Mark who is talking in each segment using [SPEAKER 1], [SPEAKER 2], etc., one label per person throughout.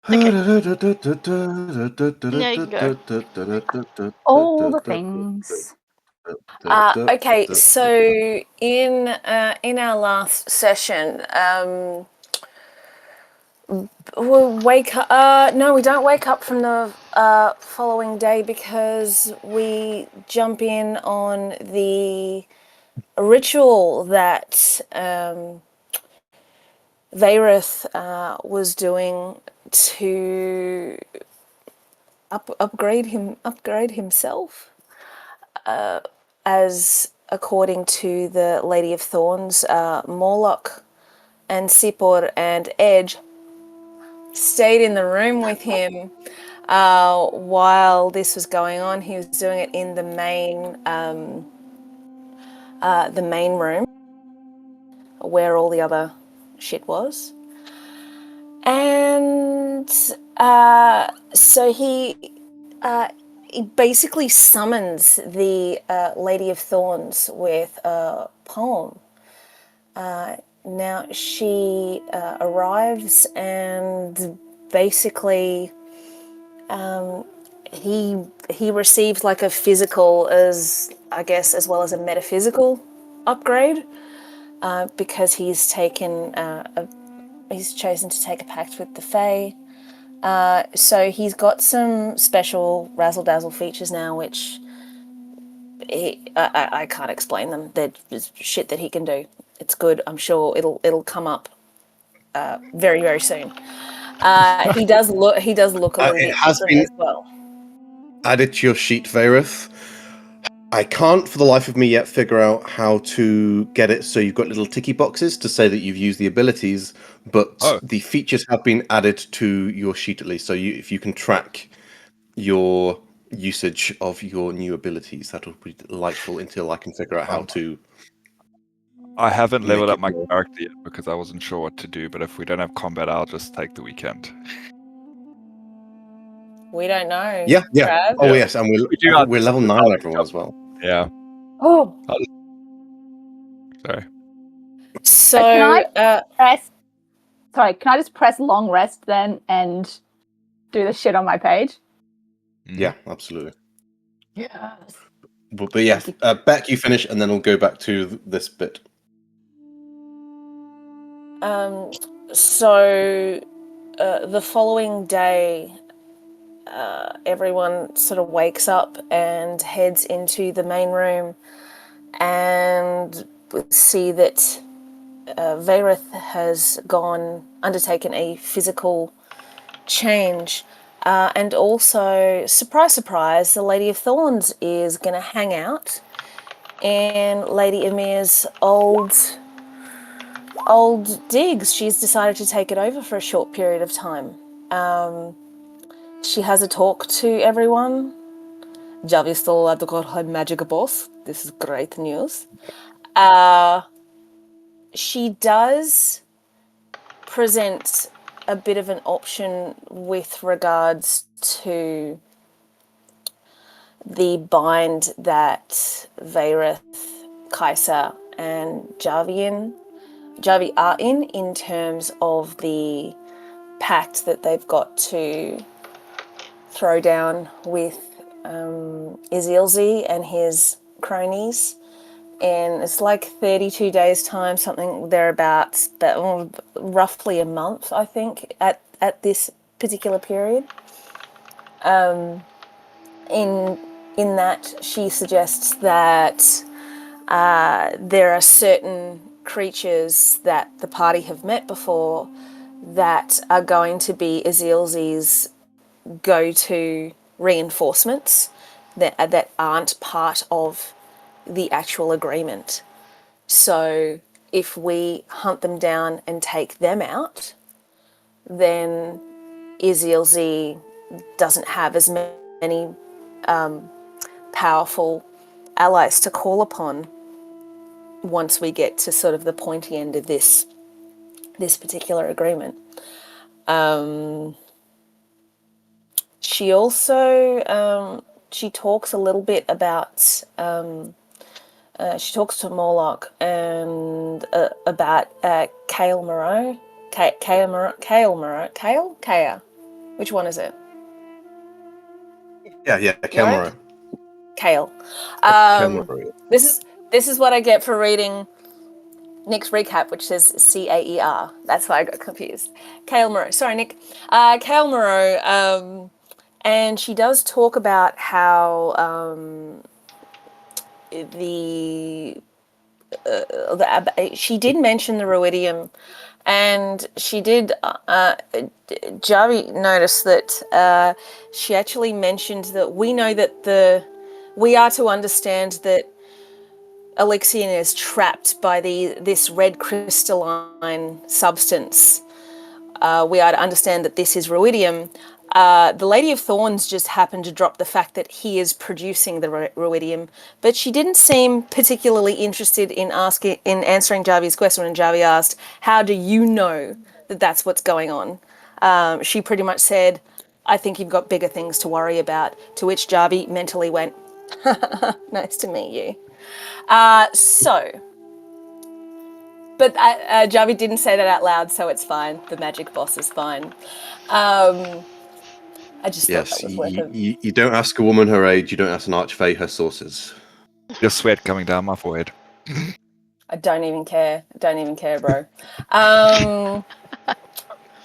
[SPEAKER 1] There you go.
[SPEAKER 2] All the things.
[SPEAKER 3] Okay, so in our last session, we wake up. No, we don't wake up from the following day because we jump in on the ritual that Vayrith was doing to upgrade himself, as according to the Lady of Thorns, Morlock and Sipor and Edge stayed in the room with him while this was going on. He was doing it in the main room where all the other shit was. And so he basically summons the Lady of Thorns with a poem. Now she arrives and basically he receives like a physical as well as a metaphysical upgrade because he's chosen to take a pact with the Fae. So he's got some special razzle-dazzle features now, which I can't explain them. They're just shit that he can do. It's good. I'm sure it'll come up very, very soon. He does look a little bit different as well.
[SPEAKER 4] Added to your sheet, Varith. I can't for the life of me yet figure out how to get it so you've got little ticky boxes to say that you've used the abilities, but the features have been added to your sheet at least. So if you can track your usage of your new abilities, that'll be delightful until I can figure out how to.
[SPEAKER 5] I haven't leveled up my character yet because I wasn't sure what to do, but if we don't have combat, I'll just take the weekend.
[SPEAKER 3] We don't know.
[SPEAKER 4] Yeah.
[SPEAKER 3] Trav.
[SPEAKER 4] Oh, yes, and we're level 9 everyone as well.
[SPEAKER 5] Yeah.
[SPEAKER 2] Oh.
[SPEAKER 5] Sorry.
[SPEAKER 3] So
[SPEAKER 2] can I just press long rest then and do the shit on my page?
[SPEAKER 4] Yeah, absolutely.
[SPEAKER 2] Yes.
[SPEAKER 4] But yeah, Beck, you finish, and then we'll go back to this bit.
[SPEAKER 3] So the following day, everyone sort of wakes up and heads into the main room and see that Vayrith has undertaken a physical change. And also, surprise, surprise, the Lady of Thorns is going to hang out in Lady Emir's old digs. She's decided to take it over for a short period of time. She has a talk to everyone. Javi's still allowed to call her Magic Boss. This is great news. She does present a bit of an option with regards to the bind that Vayrith, Kaiser, and Javi are in terms of the pact that they've got to throw down with Izilzi and his cronies. And it's like 32 days time, something thereabouts, but roughly a month, I think, at this particular period. In that, she suggests that there are certain creatures that the party have met before that are going to be Izilzi's go-to reinforcements that aren't part of the actual agreement. So if we hunt them down and take them out, then Izilzi doesn't have as many powerful allies to call upon once we get to sort of the pointy end of this particular agreement. She also she talks a little bit about she talks to Morlock and about Kale Moreau. Kea. Which one is it?
[SPEAKER 4] Yeah, Kelmaro.
[SPEAKER 3] Kale.
[SPEAKER 4] Kelmaro.
[SPEAKER 3] This is what I get for reading Nick's recap, which says Caer. That's why I got confused. Kale Moreau. Sorry, Nick. Kale Moreau. And she does talk about how she did mention the ruidium, and she did. Javi noticed that she actually mentioned that we know that we are to understand that Alexian is trapped by this red crystalline substance. We are to understand that this is ruidium. The Lady of Thorns just happened to drop the fact that he is producing the ruidium, but she didn't seem particularly interested in answering Javi's question when Javi asked, "How do you know that that's what's going on?" She pretty much said, "I think you've got bigger things to worry about." To which Javi mentally went, "Nice to meet you." But Javi didn't say that out loud, so it's fine. The magic boss is fine. I just thought that was worth it.
[SPEAKER 4] You don't ask a woman her age, you don't ask an archfey her sources.
[SPEAKER 5] Your sweat coming down my forehead.
[SPEAKER 3] I don't even care. Bro.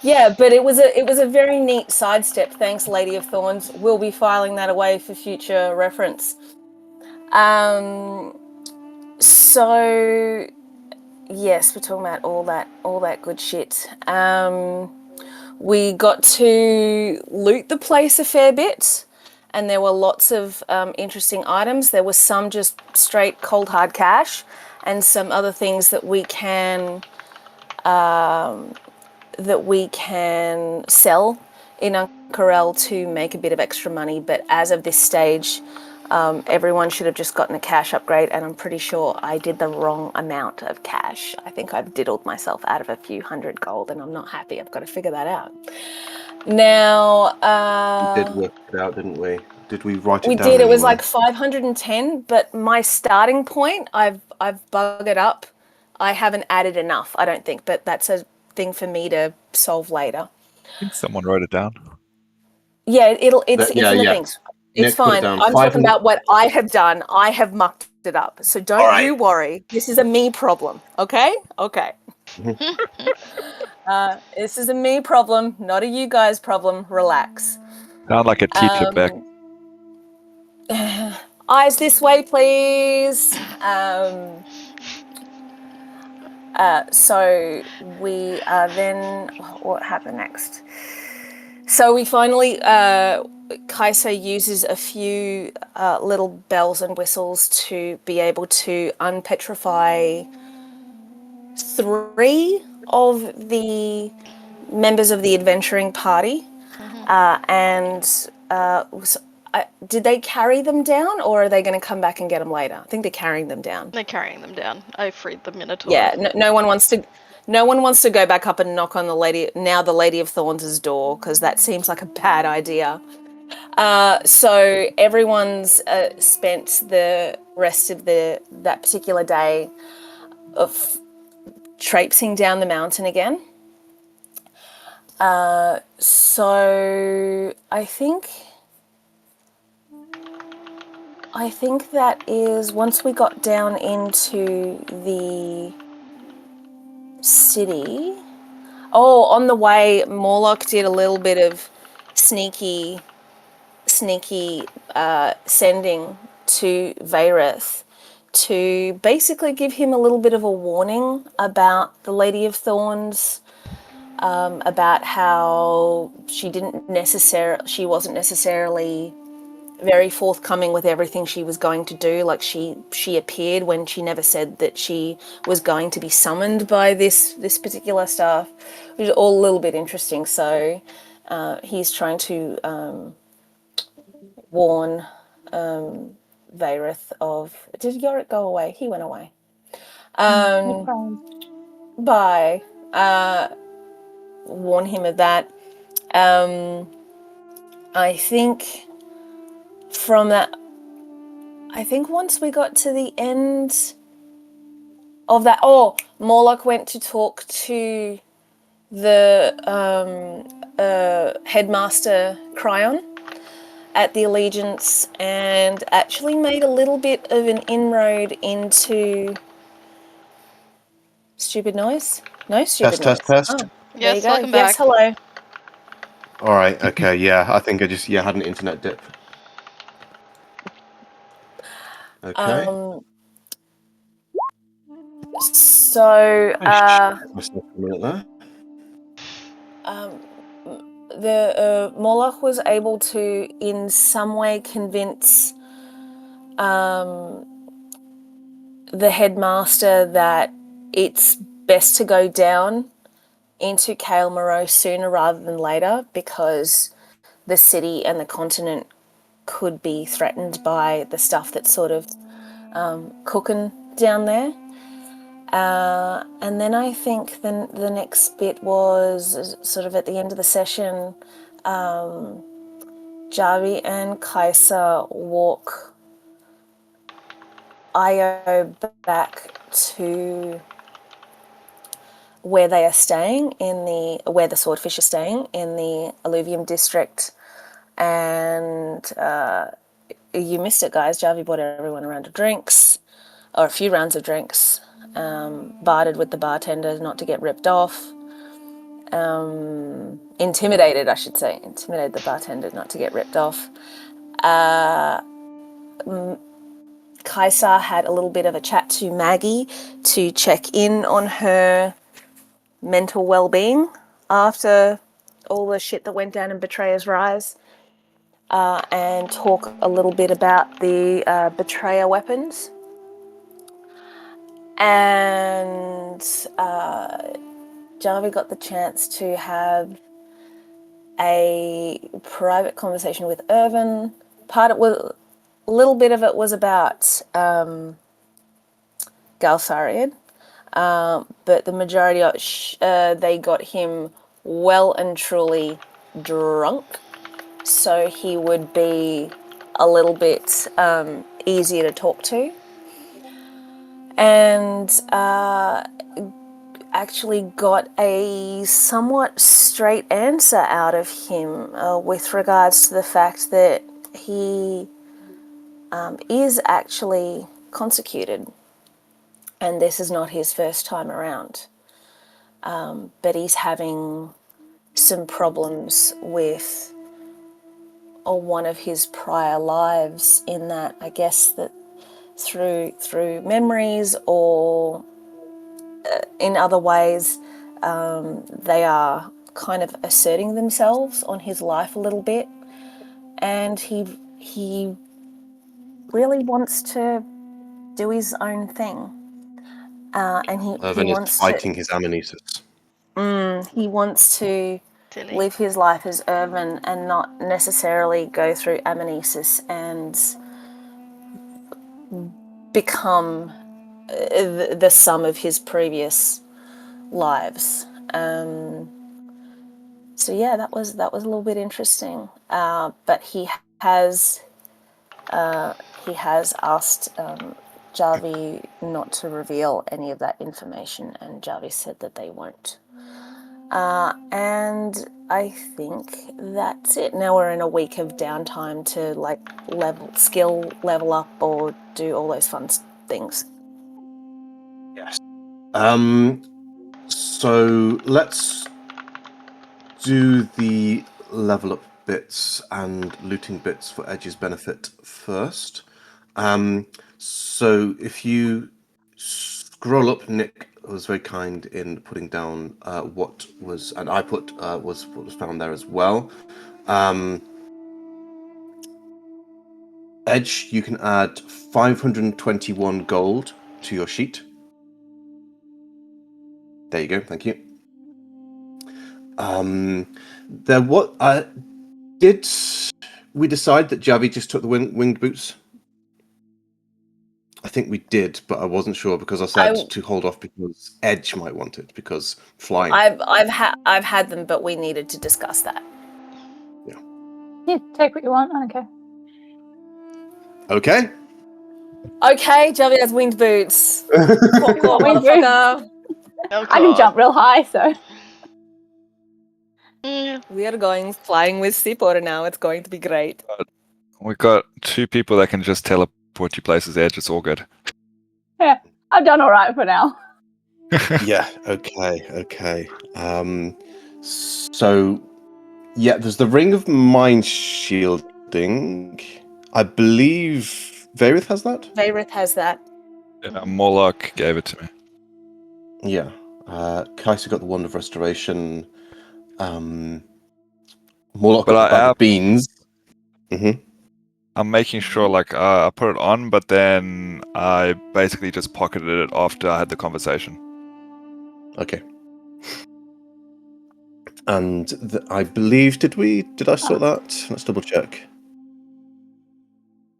[SPEAKER 3] Yeah, but it was a very neat sidestep. Thanks, Lady of Thorns. We'll be filing that away for future reference. So yes, we're talking about all that good shit. We got to loot the place a fair bit, and there were lots of interesting items. There was some just straight cold hard cash, and some other things that we can sell in Uncarel to make a bit of extra money. But as of this stage, everyone should have just gotten a cash upgrade, and I'm pretty sure I did the wrong amount of cash. I think I've diddled myself out of a few hundred gold, and I'm not happy. I've got to figure that out. Now,
[SPEAKER 4] We did work it out, didn't we? Did we write it down?
[SPEAKER 3] We did. It was
[SPEAKER 4] anywhere?
[SPEAKER 3] like 510, but my starting point, I've buggered up. I haven't added enough, I don't think, but that's a thing for me to solve later.
[SPEAKER 5] I think someone wrote it down.
[SPEAKER 3] Yeah, it's in the things. It's
[SPEAKER 4] Nick
[SPEAKER 3] fine. I'm talking about what I have done. I have mucked it up. So don't you worry. This is a me problem. Okay? Okay. This is a me problem, not a you guys problem. Relax.
[SPEAKER 5] Sound like a teacher back.
[SPEAKER 3] Eyes this way, please. So we then, what happened next? So we finally, Kaiser uses a few little bells and whistles to be able to unpetrify 3 of the members of the adventuring party. Did they carry them down, or are they going to come back and get them later? I think they're carrying them down.
[SPEAKER 1] They're carrying them down. I freed the Minotaur.
[SPEAKER 3] Yeah, no one wants to go back up and knock on the Lady of Thorns' door, because that seems like a bad idea. So everyone's spent the rest of that particular day of traipsing down the mountain again. So I think that is once we got down into the city. Oh, on the way, Morlock did a little bit of sneaky sending to Vayrith to basically give him a little bit of a warning about the Lady of Thorns, about how she wasn't necessarily very forthcoming with everything she was going to do. Like she appeared when she never said that she was going to be summoned by this particular stuff, which is all a little bit interesting. So he's trying to warn Vayrith of... Did Yorick go away? He went away. Bye. Warn him of that. I think from that, once we got to the end of that, Morlock went to talk to the headmaster Cryon at the Allegiance and actually made a little bit of an inroad into stupid noise. No stupid noise.
[SPEAKER 4] Test.
[SPEAKER 3] Oh, there
[SPEAKER 1] Yes,
[SPEAKER 3] you go.
[SPEAKER 1] welcome
[SPEAKER 3] Yes,
[SPEAKER 1] back.
[SPEAKER 3] hello.
[SPEAKER 4] All right. Okay. Yeah. I think I just had an internet dip. Okay.
[SPEAKER 3] So
[SPEAKER 4] Myself a minute there.
[SPEAKER 3] the Moloch was able to, in some way, convince the headmaster that it's best to go down into Kale Moreau sooner rather than later because the city and the continent could be threatened by the stuff that's sort of cooking down there. And then I think the next bit was sort of at the end of the session, Javi and Kaiser walk Io back to where they are staying where the swordfish are staying in the Alluvium district, and you missed it, guys. Javi bought everyone a round of drinks, or a few rounds of drinks, bartered with the bartender not to get ripped off, intimidated the bartender not to get ripped off. Kaisar had a little bit of a chat to Maggie to check in on her mental well-being after all the shit that went down in Betrayer's Rise, and talk a little bit about the Betrayer weapons. And Javi got the chance to have a private conversation with Irvin. A little bit of it was about Galthariad, but the majority of they got him well and truly drunk, so he would be a little bit easier to talk to. And actually got a somewhat straight answer out of him with regards to the fact that he is actually consecuted, and this is not his first time around, but he's having some problems with one of his prior lives, in that I guess that through memories or in other ways, they are kind of asserting themselves on his life a little bit, and he really wants to do his own thing, and he wants
[SPEAKER 4] fighting his amnesis.
[SPEAKER 3] He wants to
[SPEAKER 1] Tilly.
[SPEAKER 3] live his life as Irvin and not necessarily go through amnesis and become the sum of his previous lives. So yeah, that was a little bit interesting. But he has asked Javi not to reveal any of that information, and Javi said that they won't. And I think that's it. Now we're in a week of downtime to level up or do all those fun things.
[SPEAKER 4] Yes. So let's do the level up bits and looting bits for Edge's benefit first. So if you scroll up, Nick was very kind in putting down what was, and I put was what was found there as well. Edge, you can add 521 gold to your sheet. There you go. Thank you. Did we decide that Javi just took the winged boots? I think we did, but I wasn't sure because I said to hold off because Edge might want it because flying.
[SPEAKER 3] I've had them, but we needed to discuss that.
[SPEAKER 2] Yeah, take what you want. I don't care.
[SPEAKER 4] Okay.
[SPEAKER 3] Okay, Javi has winged boots.
[SPEAKER 2] Winged boots.
[SPEAKER 1] Oh,
[SPEAKER 2] I can jump real high, so.
[SPEAKER 3] We are flying with Seaporter now. It's going to be great.
[SPEAKER 5] We've got 2 people that can just teleport you places edge. It's all good.
[SPEAKER 2] Yeah, I've done all right for now.
[SPEAKER 4] Yeah. Okay. So, yeah, there's the Ring of Mind Shielding. I believe Varith has that.
[SPEAKER 3] Vayrith has that.
[SPEAKER 5] Yeah, Morlock gave it to me.
[SPEAKER 4] Yeah. Kaiser got the Wand of Restoration. Morlock
[SPEAKER 5] But
[SPEAKER 4] got the
[SPEAKER 5] I
[SPEAKER 4] Bag
[SPEAKER 5] am-
[SPEAKER 4] of Beans. Mm-hmm.
[SPEAKER 5] I'm making sure, like, I put it on, but then I basically just pocketed it after I had the conversation.
[SPEAKER 4] Okay. And I believe, did I sort that? Let's double check.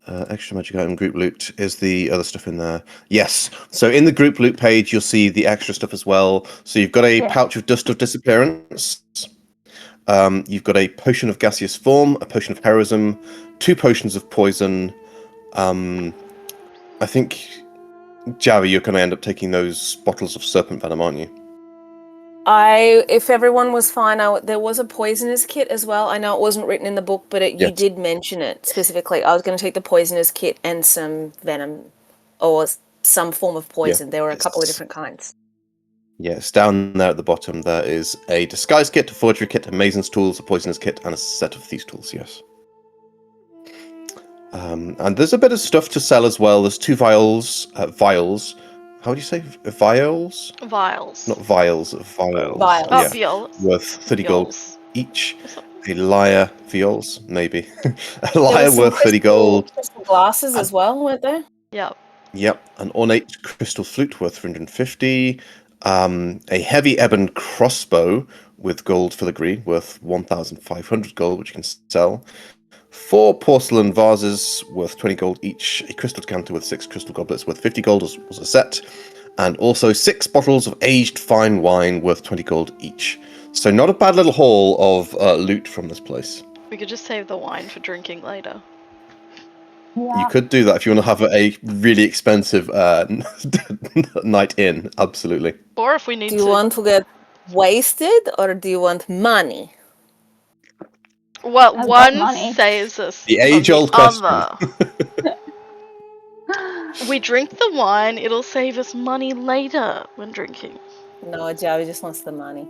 [SPEAKER 4] Extra magic item group loot is the other stuff in there. Yes. So in the group loot page, you'll see the extra stuff as well. So you've got a pouch of Dust of Disappearance. You've got a potion of gaseous form, a potion of heroism, 2 potions of poison. I think, Javi, you're going to end up taking those bottles of serpent venom, aren't you?
[SPEAKER 3] If everyone was fine, there was a poisonous kit as well. I know it wasn't written in the book, but you
[SPEAKER 4] Yes.
[SPEAKER 3] did mention it specifically. I was going to take the poisonous kit and some venom or some form of poison.
[SPEAKER 4] Yeah.
[SPEAKER 3] There were a couple of different kinds.
[SPEAKER 4] Yes, down there at the bottom, there is a disguise kit, a forgery kit, a mason's tools, a poisonous kit, and a set of thieves' tools, yes. And there's a bit of stuff to sell as well. There's 2 vials. How would you say? Vials?
[SPEAKER 1] Vials.
[SPEAKER 4] Not vials, vials.
[SPEAKER 3] Vials.
[SPEAKER 1] Oh,
[SPEAKER 4] Yeah.
[SPEAKER 1] viols.
[SPEAKER 4] Worth 30 gold
[SPEAKER 1] Viols.
[SPEAKER 4] each.
[SPEAKER 1] Or something.
[SPEAKER 4] A lyre, viols, maybe. A
[SPEAKER 3] There
[SPEAKER 4] lyre
[SPEAKER 3] was some
[SPEAKER 4] worth 30 gold.
[SPEAKER 3] crystal glasses as well, weren't there?
[SPEAKER 1] Yep.
[SPEAKER 4] Yep, an ornate crystal flute worth 350. A heavy ebon crossbow with gold filigree worth 1,500 gold, which you can sell. 4 porcelain vases worth 20 gold each. A crystal decanter with 6 crystal goblets worth 50 gold was a set. And also 6 bottles of aged fine wine worth 20 gold each. So not a bad little haul of loot from this place.
[SPEAKER 1] We could just save the wine for drinking later.
[SPEAKER 2] Yeah.
[SPEAKER 4] You could do that if you want to have a really expensive night in. Absolutely.
[SPEAKER 1] Or if we need
[SPEAKER 3] Do you
[SPEAKER 1] to.
[SPEAKER 3] want to get wasted or do you want money?
[SPEAKER 1] Well,
[SPEAKER 2] I've got
[SPEAKER 1] one
[SPEAKER 2] money.
[SPEAKER 1] saves us.
[SPEAKER 4] The
[SPEAKER 1] from
[SPEAKER 4] age-old
[SPEAKER 1] the
[SPEAKER 4] question.
[SPEAKER 1] other. We drink the wine, it'll save us money later when drinking.
[SPEAKER 3] No, Javi just wants the money.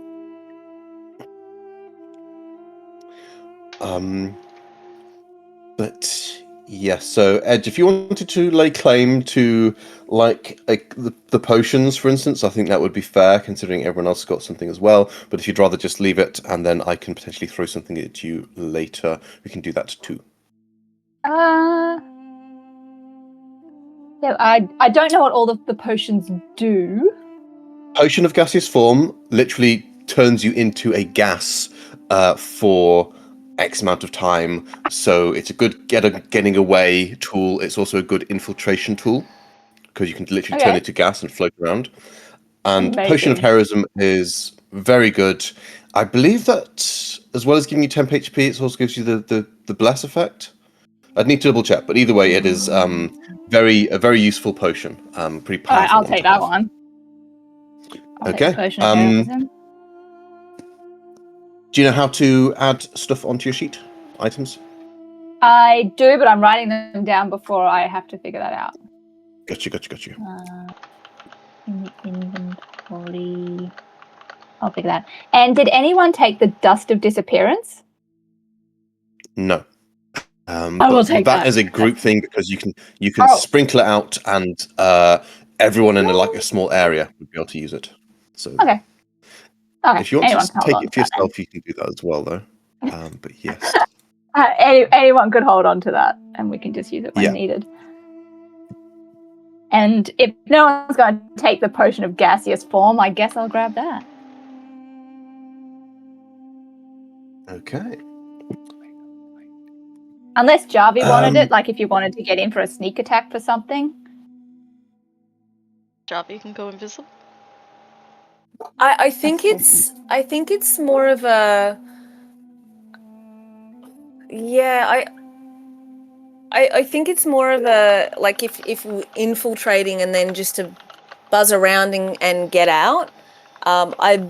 [SPEAKER 4] But yeah, so Edge, if you wanted to lay claim to the potions, for instance, I think that would be fair, considering everyone else has got something as well. But if you'd rather just leave it, and then I can potentially throw something at you later, we can do that too.
[SPEAKER 2] Yeah, I don't know what all the potions do.
[SPEAKER 4] Potion of gaseous form literally turns you into a gas for X amount of time. So it's a good getting away tool. It's also a good infiltration tool because you can literally turn it to gas and float around. And Potion of
[SPEAKER 2] Amazing.
[SPEAKER 4] Heroism is very good. I believe that as well as giving you temp HP, it also gives you the bless effect. I'd need to double check, but either way, it is a very useful potion. Pretty powerful.
[SPEAKER 2] Alright, I'll take
[SPEAKER 4] to
[SPEAKER 2] that
[SPEAKER 4] have.
[SPEAKER 2] one. I'll
[SPEAKER 4] Okay.
[SPEAKER 2] take the potion of heroism.
[SPEAKER 4] Do you know how to add stuff onto your sheet? Items?
[SPEAKER 2] I do, but I'm writing them down before I have to figure that out.
[SPEAKER 4] Got you.
[SPEAKER 2] In the inventory. I'll figure that. And did anyone take the Dust of Disappearance?
[SPEAKER 4] No.
[SPEAKER 2] I will
[SPEAKER 4] But
[SPEAKER 2] take
[SPEAKER 4] that
[SPEAKER 2] that.
[SPEAKER 4] as a group thing because you can
[SPEAKER 2] Oh.
[SPEAKER 4] sprinkle it out and everyone in a small area would be able to use it. So
[SPEAKER 2] Okay.
[SPEAKER 4] if you want
[SPEAKER 2] anyone
[SPEAKER 4] to
[SPEAKER 2] can hold
[SPEAKER 4] take
[SPEAKER 2] on
[SPEAKER 4] it
[SPEAKER 2] to
[SPEAKER 4] for
[SPEAKER 2] that then.
[SPEAKER 4] yourself, you can do that as well, though. But yes.
[SPEAKER 2] Anyone could hold on to that, and we can just use it when needed. And if no one's going to take the Potion of Gaseous Form, I guess I'll grab that.
[SPEAKER 4] Okay.
[SPEAKER 2] Unless Javi wanted it, like if you wanted to get in for a sneak attack for something.
[SPEAKER 1] Javi can go invisible.
[SPEAKER 3] I think it's more of a I think it's more of a like if infiltrating and then just to buzz around and get out. I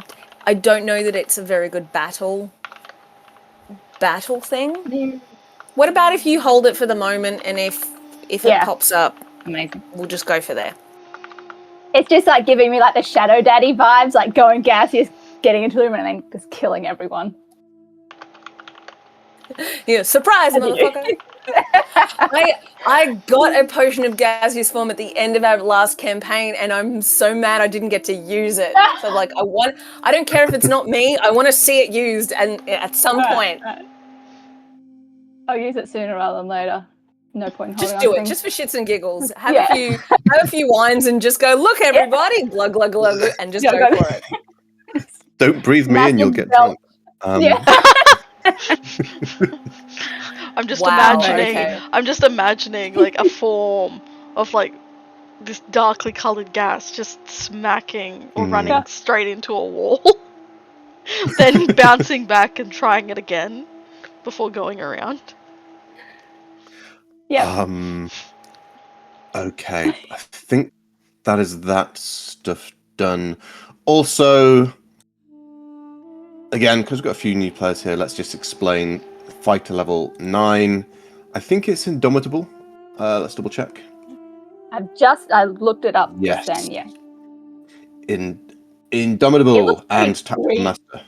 [SPEAKER 3] don't know that it's a very good battle battle thing. What about if you hold it for the moment, and if it pops up,
[SPEAKER 2] amazing.
[SPEAKER 3] We'll just go for there.
[SPEAKER 2] It's just like giving me like the Shadow Daddy vibes, like going gaseous, getting into the room, and then just killing everyone.
[SPEAKER 3] Yeah, surprise, motherfucker! I got a potion of gaseous form at the end of our last campaign, and I'm so mad I didn't get to use it. So like, I don't care if it's not me. I want to see it used, and at some point.
[SPEAKER 2] Right. I'll use it sooner rather than later. No point in holding
[SPEAKER 3] Just
[SPEAKER 2] on
[SPEAKER 3] do
[SPEAKER 2] to
[SPEAKER 3] it,
[SPEAKER 2] things.
[SPEAKER 3] just for shits and giggles. Have a few wines, and just go, look, everybody, glug glug glug, and just go for it.
[SPEAKER 4] Don't breathe me and you'll get drunk.
[SPEAKER 1] I'm just imagining.
[SPEAKER 2] Okay.
[SPEAKER 1] I'm just imagining like a form of like this darkly colored gas just smacking or running straight into a wall, then bouncing back and trying it again before going around.
[SPEAKER 2] Yeah.
[SPEAKER 4] Okay, I think that is that stuff done. Also, again, because we've got a few new players here, let's just explain fighter level 9. I think it's Indomitable. Let's double check.
[SPEAKER 2] I looked it up
[SPEAKER 4] Yes.
[SPEAKER 2] just then, yeah.
[SPEAKER 4] Indomitable and Tactical
[SPEAKER 2] sweet.
[SPEAKER 4] Master.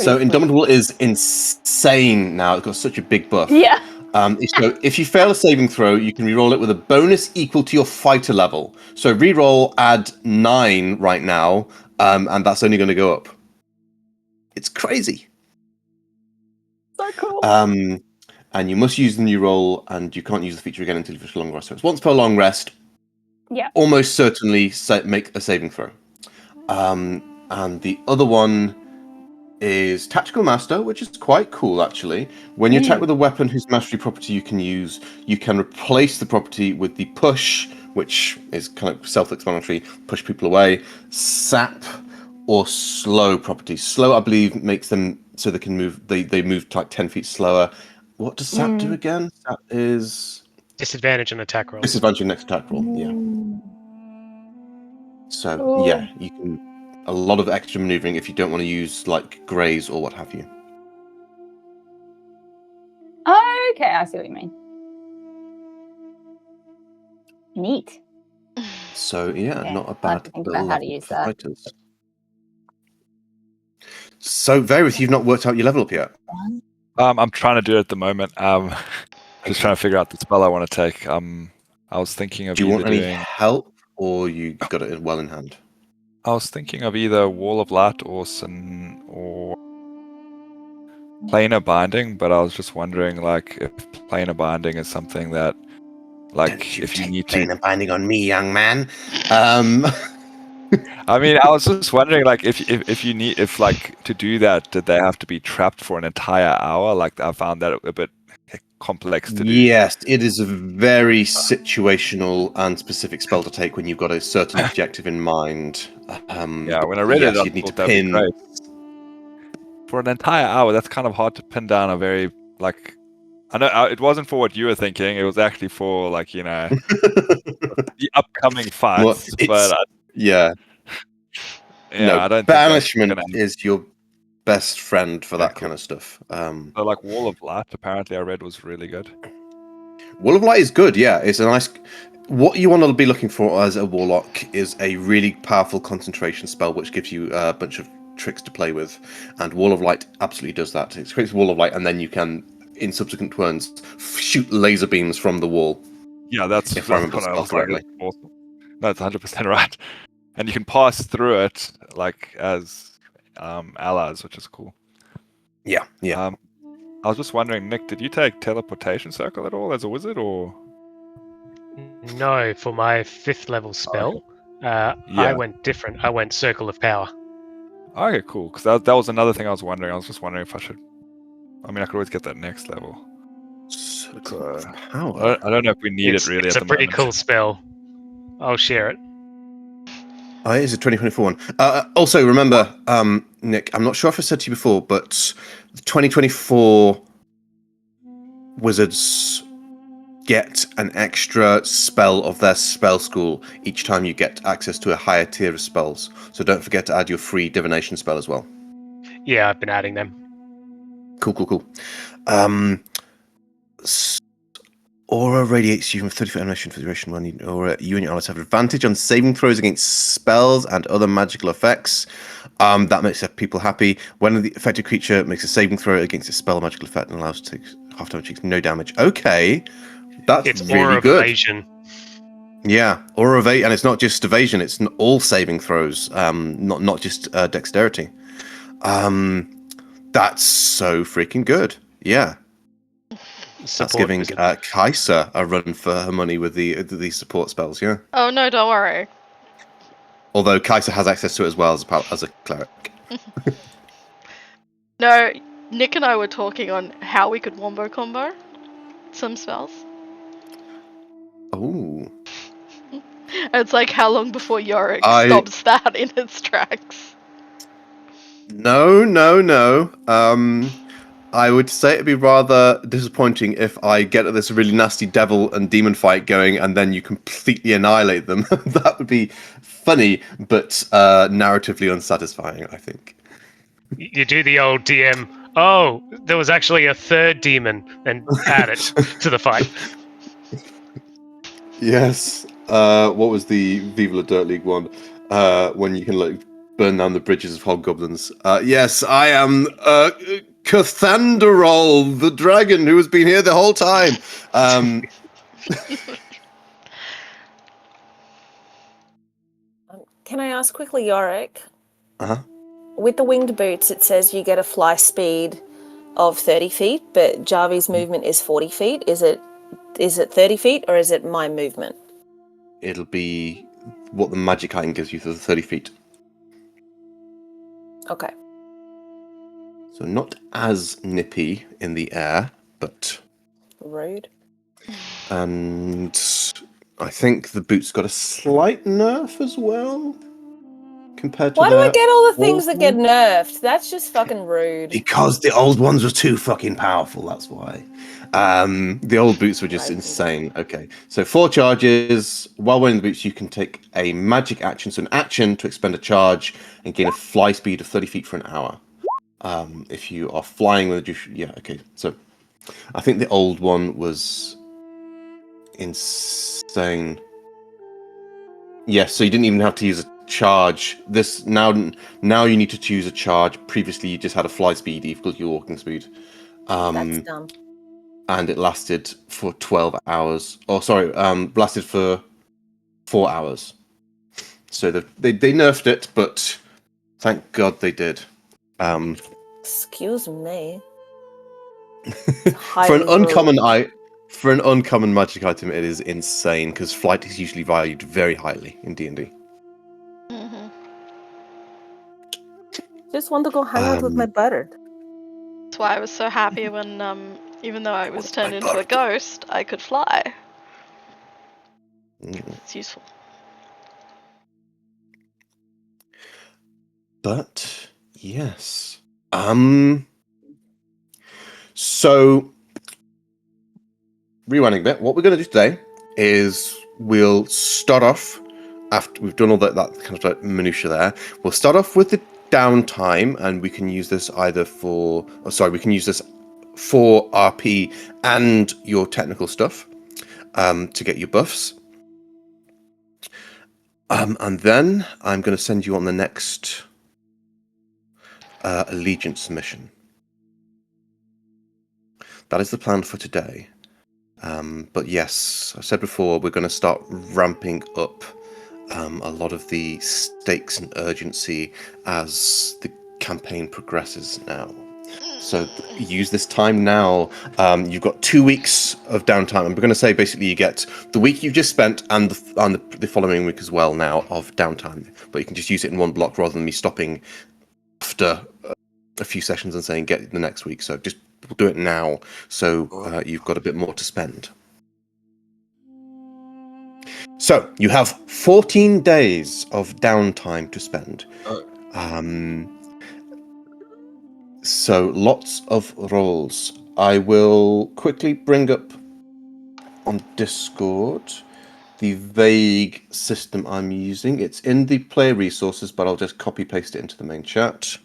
[SPEAKER 4] So Indomitable is insane now. It's got such a big buff.
[SPEAKER 2] Yeah.
[SPEAKER 4] So if you fail a saving throw, you can reroll it with a bonus equal to your fighter level. So reroll, add 9 right now, and that's only going to go up. It's crazy.
[SPEAKER 2] So cool.
[SPEAKER 4] And you must use the new roll, and you can't use the feature again until you finish a long rest. So it's once per long rest.
[SPEAKER 2] Yeah.
[SPEAKER 4] Almost certainly make a saving throw. And the other one is Tactical Master, which is quite cool, actually. When you attack with a weapon whose mastery property you can use, you can replace the property with the Push, which is kind of self-explanatory, push people away, Sap, or Slow properties. Slow, I believe, makes them so they can move, they move like 10 feet slower. What does Sap do again? Sap is...
[SPEAKER 6] Disadvantage on attack rolls.
[SPEAKER 4] Disadvantage on next attack roll, yeah. So, yeah, you can... A lot of extra maneuvering if you don't want to use, like, graze or what have you.
[SPEAKER 2] Oh, okay, I see what you mean. Neat.
[SPEAKER 4] So, yeah,
[SPEAKER 2] Okay,
[SPEAKER 4] not a
[SPEAKER 2] I'll have
[SPEAKER 4] bad
[SPEAKER 2] to think about how to
[SPEAKER 4] level
[SPEAKER 2] use
[SPEAKER 4] of
[SPEAKER 2] that.
[SPEAKER 4] fighters. So, Varys, you've not worked out your level up yet?
[SPEAKER 5] I'm trying to do it at the moment. Just trying to figure out the spell I want to take. I was thinking of
[SPEAKER 4] Do you want any
[SPEAKER 5] doing...
[SPEAKER 4] help, or you got it well in hand?
[SPEAKER 5] I was thinking of either Wall of Light or Planar Binding, but I was just wondering, like, if Planar Binding is something that, like,
[SPEAKER 4] Don't
[SPEAKER 5] if you
[SPEAKER 4] take
[SPEAKER 5] need to...
[SPEAKER 4] Planar Binding on me, young man.
[SPEAKER 5] I mean, I was just wondering, like, if you need, if like to do that, did they have to be trapped for an entire hour? Like, I found that a bit complex to do.
[SPEAKER 4] Yes, it is a very situational and specific spell to take when you've got a certain objective in mind.
[SPEAKER 5] Yeah, when I read it, I
[SPEAKER 4] you'd need to
[SPEAKER 5] thought that'd be
[SPEAKER 4] pin.
[SPEAKER 5] great. For an entire hour, that's kind of hard to pin down a very, like, I know it wasn't for what you were thinking. It was actually for, like, you know, the upcoming fights.
[SPEAKER 4] Well,
[SPEAKER 5] yeah,
[SPEAKER 4] no,
[SPEAKER 5] I don't
[SPEAKER 4] banishment
[SPEAKER 5] think
[SPEAKER 4] is your best friend for that kind of stuff.
[SPEAKER 5] So, like, Wall of Light, apparently I read was really good.
[SPEAKER 4] Wall of Light is good, yeah. It's a nice... What you want to be looking for as a warlock is a really powerful concentration spell which gives you a bunch of tricks to play with. And Wall of Light absolutely does that. It creates Wall of Light, and then you can, in subsequent turns, shoot laser beams from the wall.
[SPEAKER 5] Yeah, that's
[SPEAKER 4] if I remember
[SPEAKER 5] what I was
[SPEAKER 4] correctly.
[SPEAKER 5] like, awesome. That's 100% right. And you can pass through it, like, as allies, which is cool.
[SPEAKER 4] Yeah.
[SPEAKER 5] I was just wondering, Nick, did you take Teleportation Circle at all as a wizard, or...?
[SPEAKER 6] No, for my 5th level spell, I went different. I went Circle of Power.
[SPEAKER 5] Okay, cool. Because that was another thing I was wondering. I was just wondering if I should... I mean, I could always get that next level.
[SPEAKER 4] Circle of Power?
[SPEAKER 5] I don't know if we need it really
[SPEAKER 6] it's
[SPEAKER 5] at the moment.
[SPEAKER 6] It's a pretty cool spell. I'll share it.
[SPEAKER 4] Oh, it is a 2024 one. Also, remember, Nick, I'm not sure if I said to you before, but the 2024 wizards get an extra spell of their spell school each time you get access to a higher tier of spells. So don't forget to add your free divination spell as well.
[SPEAKER 6] Yeah, I've been adding them.
[SPEAKER 4] Cool. Aura radiates you from 30-foot animation for the duration when you and your allies have advantage on saving throws against spells and other magical effects. That makes people happy. When the affected creature makes a saving throw against a spell or magical effect and allows to take half damage, takes no damage. Okay, that's
[SPEAKER 6] It's
[SPEAKER 4] really
[SPEAKER 6] aura
[SPEAKER 4] good.
[SPEAKER 6] evasion.
[SPEAKER 4] Yeah, or evade, and it's not just evasion; it's all saving throws, not just dexterity. That's so freaking good. Yeah, that's
[SPEAKER 6] Support
[SPEAKER 4] giving
[SPEAKER 6] wizard.
[SPEAKER 4] Kaisa a run for her money with these support spells. Yeah.
[SPEAKER 1] Oh no, don't worry.
[SPEAKER 4] Although Kaisa has access to it as well as a cleric.
[SPEAKER 1] No, Nick and I were talking on how we could wombo combo some spells.
[SPEAKER 4] Oh.
[SPEAKER 1] It's like how long before Yorick
[SPEAKER 4] I-
[SPEAKER 1] stops that in its tracks?
[SPEAKER 4] No. I would say it'd be rather disappointing if I get this really nasty devil and demon fight going and then you completely annihilate them. That would be funny, but narratively unsatisfying, I think.
[SPEAKER 6] You do the old DM. Oh, there was actually a third demon, and add it to the fight.
[SPEAKER 4] Yes. What was the Viva la Dirt League one? When you can like burn down the bridges of hobgoblins. Yes, I am Cathanderol, the dragon who has been here the whole time.
[SPEAKER 3] Can I ask quickly, Yorick?
[SPEAKER 4] Uh-huh.
[SPEAKER 3] With the winged boots, it says you get a fly speed of 30 feet, but Jarvi's movement is 40 feet. Is it 30 feet or is it my movement?
[SPEAKER 4] It'll be what the magic item gives you for the 30 feet.
[SPEAKER 3] Okay.
[SPEAKER 4] So not as nippy in the air, but...
[SPEAKER 3] Rude.
[SPEAKER 4] And I think the boots got a slight nerf as well, compared to
[SPEAKER 3] Why do I
[SPEAKER 4] their
[SPEAKER 3] get all the things
[SPEAKER 4] old
[SPEAKER 3] that get
[SPEAKER 4] one.
[SPEAKER 3] nerfed? That's just fucking rude.
[SPEAKER 4] Because the old ones were too fucking powerful, that's why. The old boots were just insane. Okay, so 4 charges. While wearing the boots, you can take a magic action, so an action to expend a charge and gain a fly speed of 30 feet for an hour. If you are flying with a... Yeah, okay. So I think the old one was insane. Yes, so you didn't even have to use a charge. This now you need to choose a charge. Previously, you just had a fly speed equal to your walking speed.
[SPEAKER 3] That's dumb.
[SPEAKER 4] And it lasted for 12 hours. Oh, sorry, lasted for 4 hours. So they nerfed it, but thank God they did.
[SPEAKER 3] Excuse me.
[SPEAKER 4] For an uncommon magic item, it is insane because flight is usually valued very highly in D&D.
[SPEAKER 1] Mm-hmm.
[SPEAKER 3] Just want to go hang out with my bird.
[SPEAKER 1] That's why I was so happy when, even though I was turned into a ghost, I could fly. It's useful.
[SPEAKER 4] But yes. So rewinding a bit, what we're going to do today is we'll start off after we've done all that kind of like minutia there. We'll start off with the downtime, and we can use this either for RP and your technical stuff to get your buffs. And then I'm going to send you on the next allegiance mission. That is the plan for today. But yes, I said before, we're going to start ramping up a lot of the stakes and urgency as the campaign progresses now. So use this time now. You've got 2 weeks of downtime. And we're going to say basically you get the week you've just spent and the following week as well now of downtime. But you can just use it in one block rather than me stopping after a few sessions and saying get the next week. So just do it now so you've got a bit more to spend. So you have 14 days of downtime to spend. So lots of rolls. I will quickly bring up on Discord the vague system I'm using. It's in the player resources, but I'll just copy paste it into the main chat.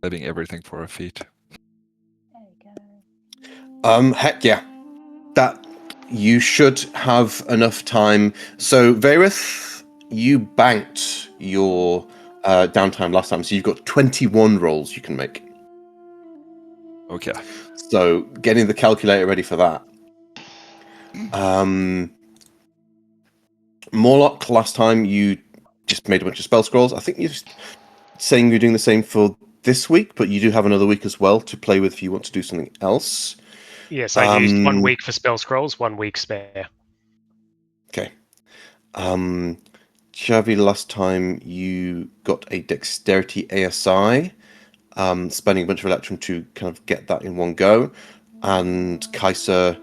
[SPEAKER 5] Saving everything for a feat.
[SPEAKER 2] There we go.
[SPEAKER 4] Heck yeah. That you should have enough time. So, Varith, you banked your downtime last time, so you've got 21 rolls you can make.
[SPEAKER 5] Okay.
[SPEAKER 4] So, getting the calculator ready for that. Morlock, last time you just made a bunch of spell scrolls. I think you're saying you're doing the same for this week, but you do have another week as well to play with if you want to do something else.
[SPEAKER 6] Yes, I used 1 week for spell scrolls, 1 week spare.
[SPEAKER 4] Okay. Javi, last time you got a dexterity ASI, spending a bunch of electrum to kind of get that in one go. And Kaiser,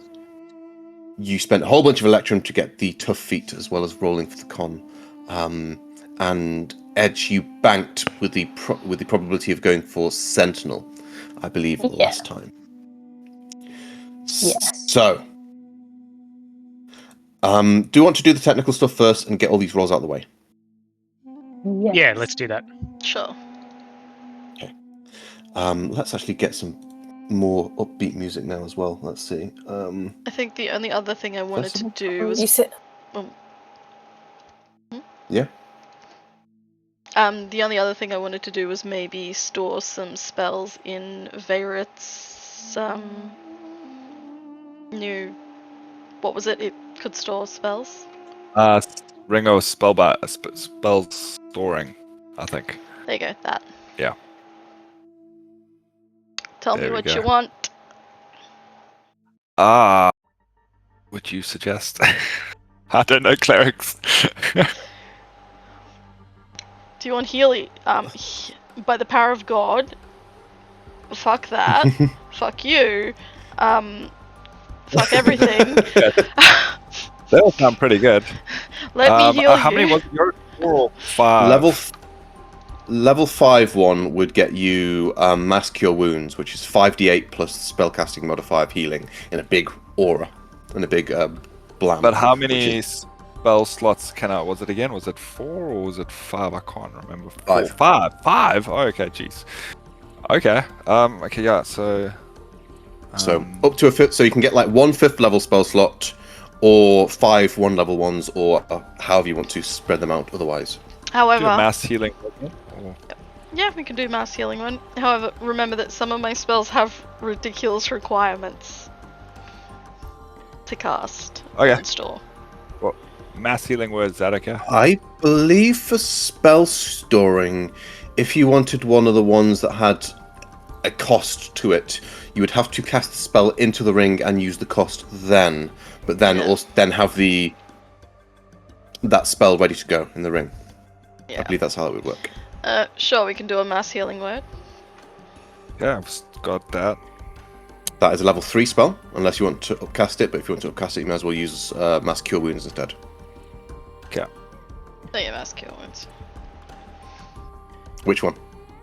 [SPEAKER 4] you spent a whole bunch of electrum to get the tough feat as well as rolling for the con. And Edge, you banked with the probability of going for Sentinel, I believe, last time.
[SPEAKER 2] Yes.
[SPEAKER 4] So, do you want to do the technical stuff first and get all these rolls out of the way?
[SPEAKER 2] Yes.
[SPEAKER 6] Yeah, let's do that.
[SPEAKER 1] Sure.
[SPEAKER 4] Okay. Let's actually get some more upbeat music now as well. Let's see.
[SPEAKER 1] I think the only other thing I wanted to do was...
[SPEAKER 3] You said...
[SPEAKER 4] Yeah.
[SPEAKER 1] The only other thing I wanted to do was maybe store some spells in Varith's new... What was it? It could store spells?
[SPEAKER 5] Ringo spell storing, I think.
[SPEAKER 1] There you go, that.
[SPEAKER 5] Yeah.
[SPEAKER 1] Tell
[SPEAKER 5] There
[SPEAKER 1] me
[SPEAKER 5] we
[SPEAKER 1] what
[SPEAKER 5] go.
[SPEAKER 1] you want.
[SPEAKER 5] Would you suggest? I don't know clerics.
[SPEAKER 1] Do you want Healy? By the power of God. Fuck that. Fuck you. Fuck everything.
[SPEAKER 5] They all sound pretty good.
[SPEAKER 1] Let me heal
[SPEAKER 5] How
[SPEAKER 1] you.
[SPEAKER 5] many was your 4 or 5?
[SPEAKER 4] Level 5 one would get you Mass Cure Wounds, which is 5d8 plus spellcasting modifier of healing in a big aura and a big blam.
[SPEAKER 5] But how many spell slots can I? Was it again? Was it 4 or was it 5? I can't remember.
[SPEAKER 4] 5.
[SPEAKER 5] 5. Oh, okay, jeez. Okay. Okay. Yeah. So.
[SPEAKER 4] So up to a fifth. So you can get like 1 5th level spell slot, or 5 1-level ones, or however you want to spread them out. Otherwise.
[SPEAKER 1] However,
[SPEAKER 5] do a mass healing.
[SPEAKER 1] yeah, we can do mass healing one. However, remember that some of my spells have ridiculous requirements to cast and store.
[SPEAKER 5] Well, mass healing word, is that okay?
[SPEAKER 4] I believe for spell storing, if you wanted one of the ones that had a cost to it, you would have to cast the spell into the ring and use the cost then, but then also then have that spell ready to go in the ring.
[SPEAKER 1] Yeah.
[SPEAKER 4] I believe that's how it would work.
[SPEAKER 1] Sure, we can do a mass healing word.
[SPEAKER 5] Yeah, I've got that.
[SPEAKER 4] That is a level 3 spell, unless you want to upcast it, but if you want to upcast it, you may as well use Mass Cure Wounds instead.
[SPEAKER 5] Okay.
[SPEAKER 1] Oh yeah, mass cure wounds.
[SPEAKER 4] Which one?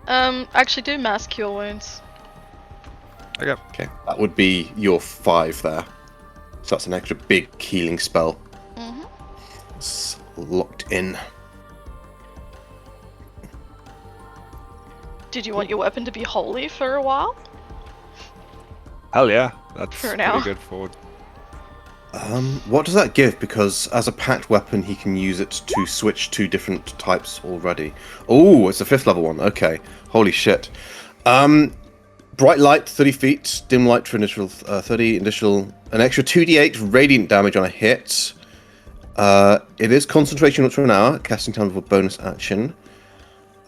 [SPEAKER 1] Actually do mass cure wounds.
[SPEAKER 4] Okay, that would be your 5 there. So that's an extra big healing spell. It's locked in.
[SPEAKER 1] Did you want your weapon to be holy for a while?
[SPEAKER 5] Hell yeah, that's
[SPEAKER 1] For
[SPEAKER 5] pretty
[SPEAKER 1] now.
[SPEAKER 5] good for.
[SPEAKER 4] What does that give? Because as a packed weapon, he can use it to switch to different types already. Oh, it's a 5th level one. Okay, holy shit. Bright light, 30 feet. Dim light for initial 30. Additional, an extra 2d8 radiant damage on a hit. It is concentration up to an hour. Casting time with a bonus action.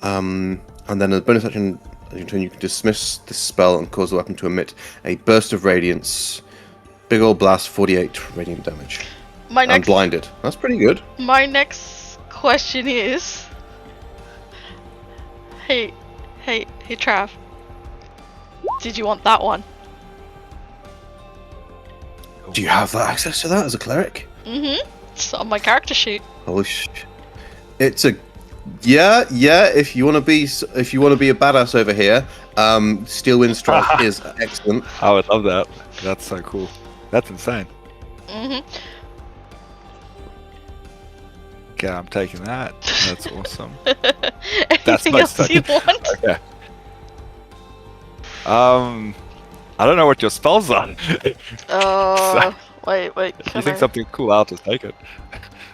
[SPEAKER 4] And then a bonus action, you can dismiss this spell and cause the weapon to emit a burst of radiance. Big old blast, 48 radiant damage. And blinded. That's pretty good.
[SPEAKER 1] My next question is... Hey, Trav. Did you want that one?
[SPEAKER 4] Do you have that access to that as a cleric?
[SPEAKER 1] It's on my character sheet.
[SPEAKER 4] Holy shit! It's a yeah. If you want to be a badass over here, Steel Wind Strike is excellent.
[SPEAKER 5] I would love that. That's so cool. That's insane. Okay, I'm taking that. That's awesome.
[SPEAKER 1] Anything else you want?
[SPEAKER 5] Okay. I don't know what your spells are.
[SPEAKER 1] Wait,
[SPEAKER 5] If you think something's cool, I'll just take it.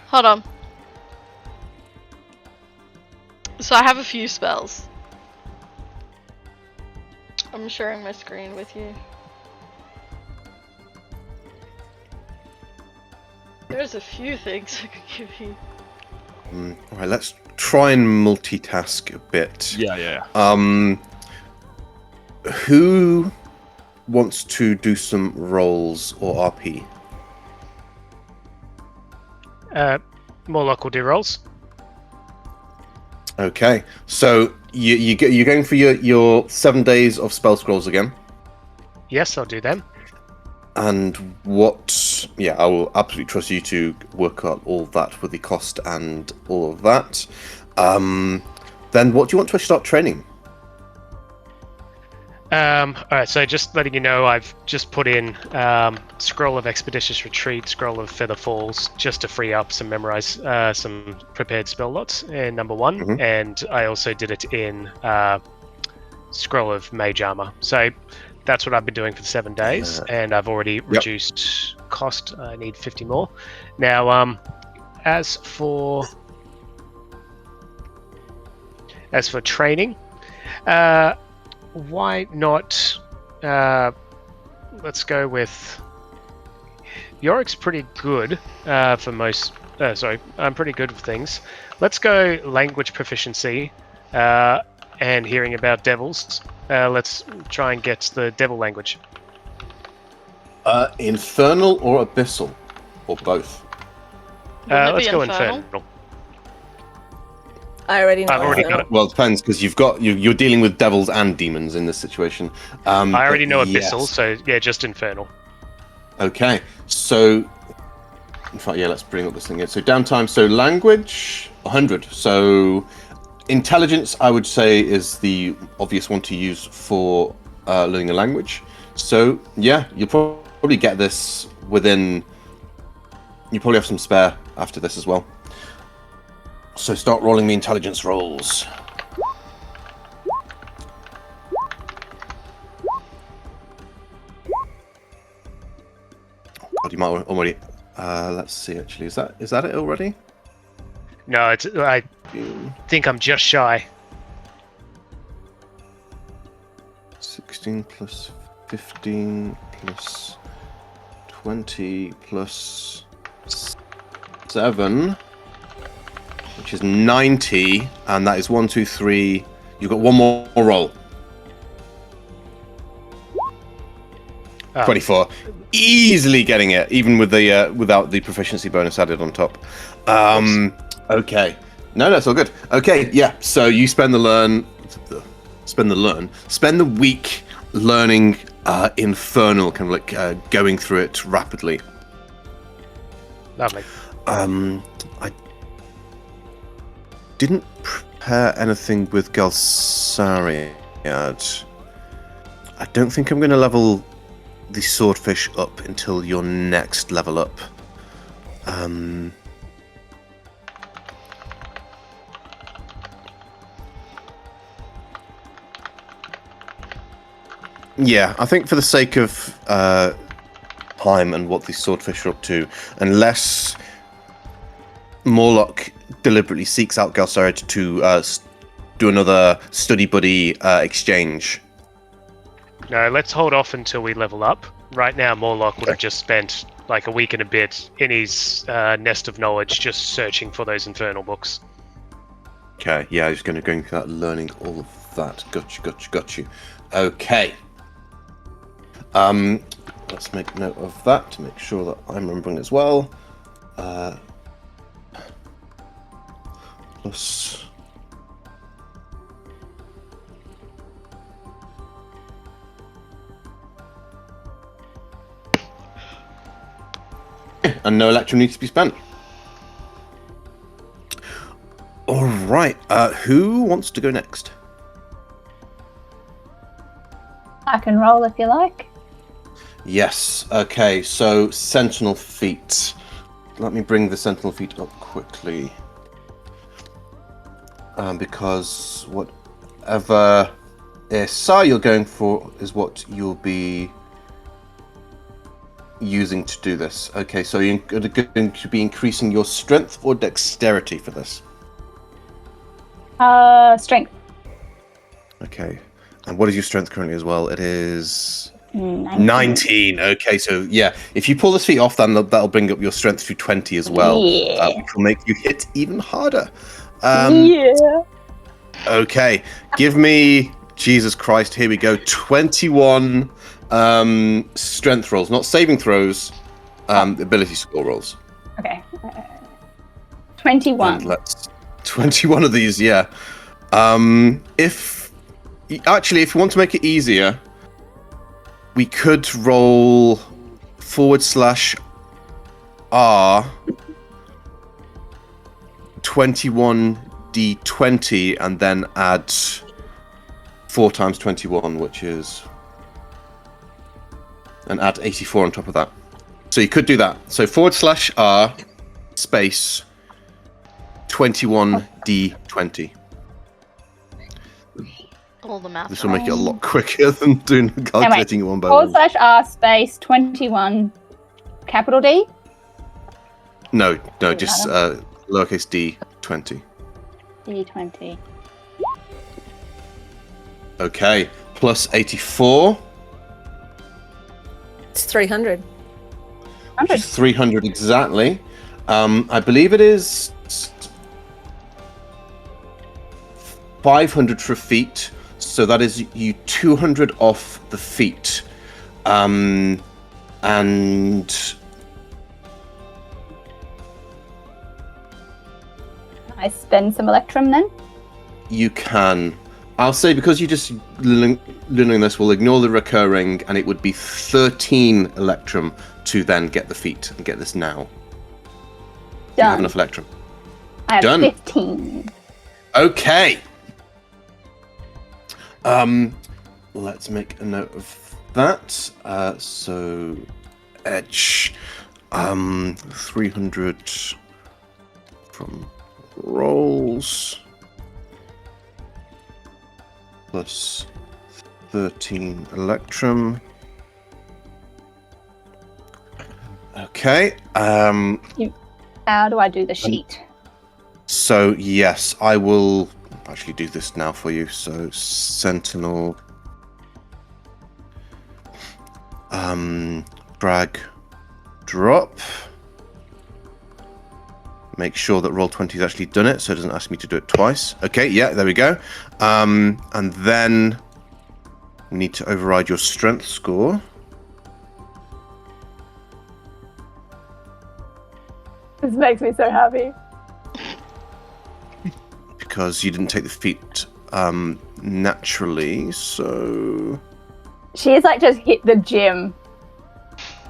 [SPEAKER 1] Hold on. So I have a few spells. I'm sharing my screen with you. There's a few things I could give you.
[SPEAKER 4] Alright, let's try and multitask a bit.
[SPEAKER 5] Yeah.
[SPEAKER 4] Who wants to do some rolls or RP?
[SPEAKER 6] Morlock will do rolls.
[SPEAKER 4] Okay, so you're going for your 7 days of spell scrolls again.
[SPEAKER 6] Yes, I'll do them.
[SPEAKER 4] And what? Yeah, I will absolutely trust you to work out all that with the cost and all of that. Then what do you want to start training?
[SPEAKER 6] Alright, so just letting you know, I've just put in Scroll of Expeditious Retreat, Scroll of Feather Falls, just to free up some memorize some prepared spell lots in number 1, and I also did it in Scroll of Mage Armor. So that's what I've been doing for the 7 days, and I've already reduced cost. I need 50 more. Now, as for training, why not? Let's go with Yorick's pretty good for most. I'm pretty good with things. Let's go language proficiency and hearing about devils. Let's try and get the devil language.
[SPEAKER 4] Infernal or abyssal, or both?
[SPEAKER 6] Let's go infernal.
[SPEAKER 3] I already know.
[SPEAKER 6] I've already got it.
[SPEAKER 4] Well, it depends because you're dealing with devils and demons in this situation.
[SPEAKER 6] I already know abyssal, so yeah, just infernal.
[SPEAKER 4] Okay, so in fact, yeah, let's bring up this thing here. So downtime. So language 100. So intelligence, I would say, is the obvious one to use for learning a language. So yeah, you'll probably get this within. You probably have some spare after this as well. So start rolling the intelligence rolls. God, you might already. Let's see. Actually, is that it already?
[SPEAKER 6] No, I think I'm just shy.
[SPEAKER 4] 16 plus 15 plus 20 plus 7. Which is 90, and that is 1, 2, 3. You've got one more roll. 24. Easily getting it, even with the without the proficiency bonus added on top. Okay. No, that's all good. Okay, yeah. So you spend the week learning Infernal, kind of like going through it rapidly.
[SPEAKER 6] Lovely.
[SPEAKER 4] I didn't prepare anything with Galsariad. I don't think I'm going to level the swordfish up until your next level up. Yeah, I think for the sake of time and what the swordfish are up to, unless Morlock deliberately seeks out Galsariad to do another study buddy exchange.
[SPEAKER 6] No, let's hold off until we level up. Right now, Morlock would have just spent like a week and a bit in his nest of knowledge just searching for those infernal books.
[SPEAKER 4] Okay, yeah, he's going through that, learning all of that. Got you. Okay. Let's make note of that to make sure that I'm remembering as well. Plus... And no electrum needs to be spent. All right. Who wants to go next?
[SPEAKER 2] I can roll if you like.
[SPEAKER 4] Yes. Okay. So Sentinel feat. Let me bring the Sentinel feat up quickly. Because whatever SI you're going for is what you'll be using to do this. Okay, so you're going to be increasing your strength or dexterity for this.
[SPEAKER 2] Strength.
[SPEAKER 4] Okay. And what is your strength currently as well? It is
[SPEAKER 2] 19.
[SPEAKER 4] Okay, so yeah, if you pull this feat off, then that'll bring up your strength to 20 as well.
[SPEAKER 2] Yeah.
[SPEAKER 4] Which will make you hit even harder.
[SPEAKER 2] Yeah.
[SPEAKER 4] Okay, give me, Jesus Christ, here we go, 21 strength rolls, not saving throws, ability score rolls.
[SPEAKER 2] Okay. 21.
[SPEAKER 4] And let's 21 of these, yeah. If you want to make it easier, we could roll /R 21d20 and then add 4 times 21, which is, and add 84 on top of that. So you could do that. So /R space 21d20.
[SPEAKER 1] All the math.
[SPEAKER 4] This will make it a lot quicker than doing calculating it one by one.
[SPEAKER 2] /R space 21 capital D?
[SPEAKER 4] No, just lowercase d 20.
[SPEAKER 2] D20.
[SPEAKER 4] Okay, plus 84.
[SPEAKER 3] It's 300.
[SPEAKER 4] Which is 300 exactly. I believe it is 500 for feet, so that is you 200 off the feet. And
[SPEAKER 2] I spend some Electrum then?
[SPEAKER 4] you can. I'll say because you just learning this, we'll ignore the recurring, and it would be 13 Electrum to then get the feat and get this now.
[SPEAKER 2] Done.
[SPEAKER 4] You have enough Electrum.
[SPEAKER 2] I have
[SPEAKER 4] Done.
[SPEAKER 2] 15.
[SPEAKER 4] Okay. Let's make a note of that. So edge 300 from rolls plus 13 Electrum. Okay.
[SPEAKER 2] How do I do the sheet?
[SPEAKER 4] So yes, I will actually do this now for you. So Sentinel, drag, drop. Make sure that Roll20's actually done it, so it doesn't ask me to do it twice. Okay, yeah, there we go. And then we need to override your strength score.
[SPEAKER 2] This makes me so happy.
[SPEAKER 4] Because you didn't take the feat naturally, so...
[SPEAKER 2] She's like just hit the gym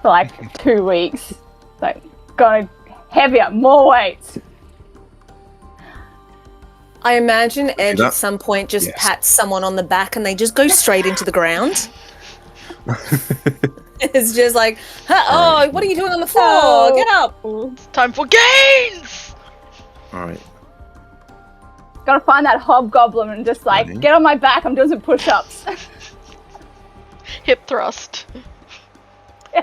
[SPEAKER 2] for like 2 weeks. Like, gotta heavier, more weights.
[SPEAKER 3] I imagine Edge
[SPEAKER 4] that?
[SPEAKER 3] at some point just
[SPEAKER 4] Yes.
[SPEAKER 3] pats someone on the back and they just go straight into the ground. It's just like, oh, what are you doing on the floor? Get up!
[SPEAKER 1] Time for gains!
[SPEAKER 4] Alright.
[SPEAKER 2] Gotta find that hobgoblin and just like,
[SPEAKER 4] Ready?
[SPEAKER 2] get on my back, I'm doing some push-ups.
[SPEAKER 1] Hip thrust.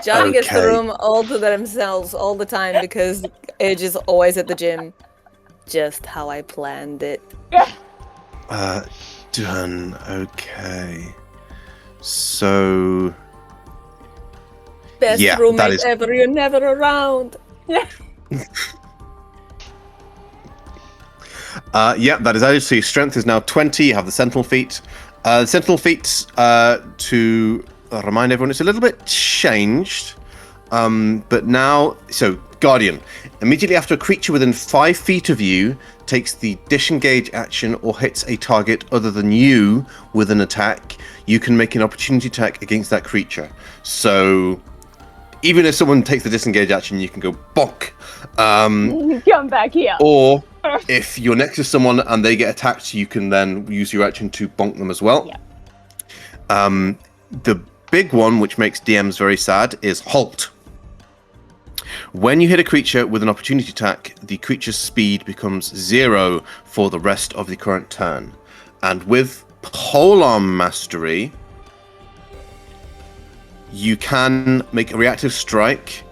[SPEAKER 3] Johnny gets the
[SPEAKER 4] Okay.
[SPEAKER 3] room all to themselves all the time because Edge is always at the gym. Just how I planned it.
[SPEAKER 4] Done. Okay. So...
[SPEAKER 3] Best
[SPEAKER 4] Yeah, that
[SPEAKER 3] roommate
[SPEAKER 4] is-
[SPEAKER 3] ever, you're never around.
[SPEAKER 4] yeah, that is actually strength is now 20. You have the Sentinel feat. The Sentinel feat, to remind everyone, it's a little bit changed. But now, so Guardian. Immediately after a creature within 5 feet of you takes the disengage action or hits a target other than you with an attack, you can make an opportunity attack against that creature. So even if someone takes the disengage action, you can go bonk.
[SPEAKER 2] Come back here.
[SPEAKER 4] Or if you're next to someone and they get attacked, you can then use your action to bonk them as well.
[SPEAKER 2] Yeah.
[SPEAKER 4] The big one, which makes DMs very sad, is halt. When you hit a creature with an opportunity attack, the creature's speed becomes 0 for the rest of the current turn. And with Polearm Mastery, you can make a reactive strike.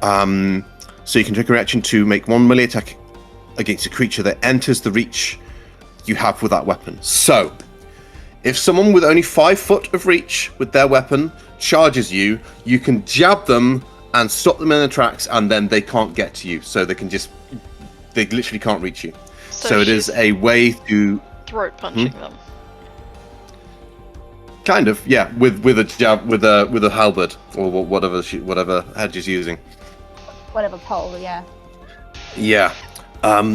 [SPEAKER 4] So you can take a reaction to make one melee attack against a creature that enters the reach you have with that weapon. So, if someone with only 5 foot of reach with their weapon charges you, you can jab them and stop them in their tracks, and then they can't get to you. So they literally can't reach you. So it is a way to
[SPEAKER 1] throat punching them.
[SPEAKER 4] Kind of, yeah, with a jab, with a halberd or whatever Hedge is using.
[SPEAKER 2] Whatever pole, yeah.
[SPEAKER 4] Yeah.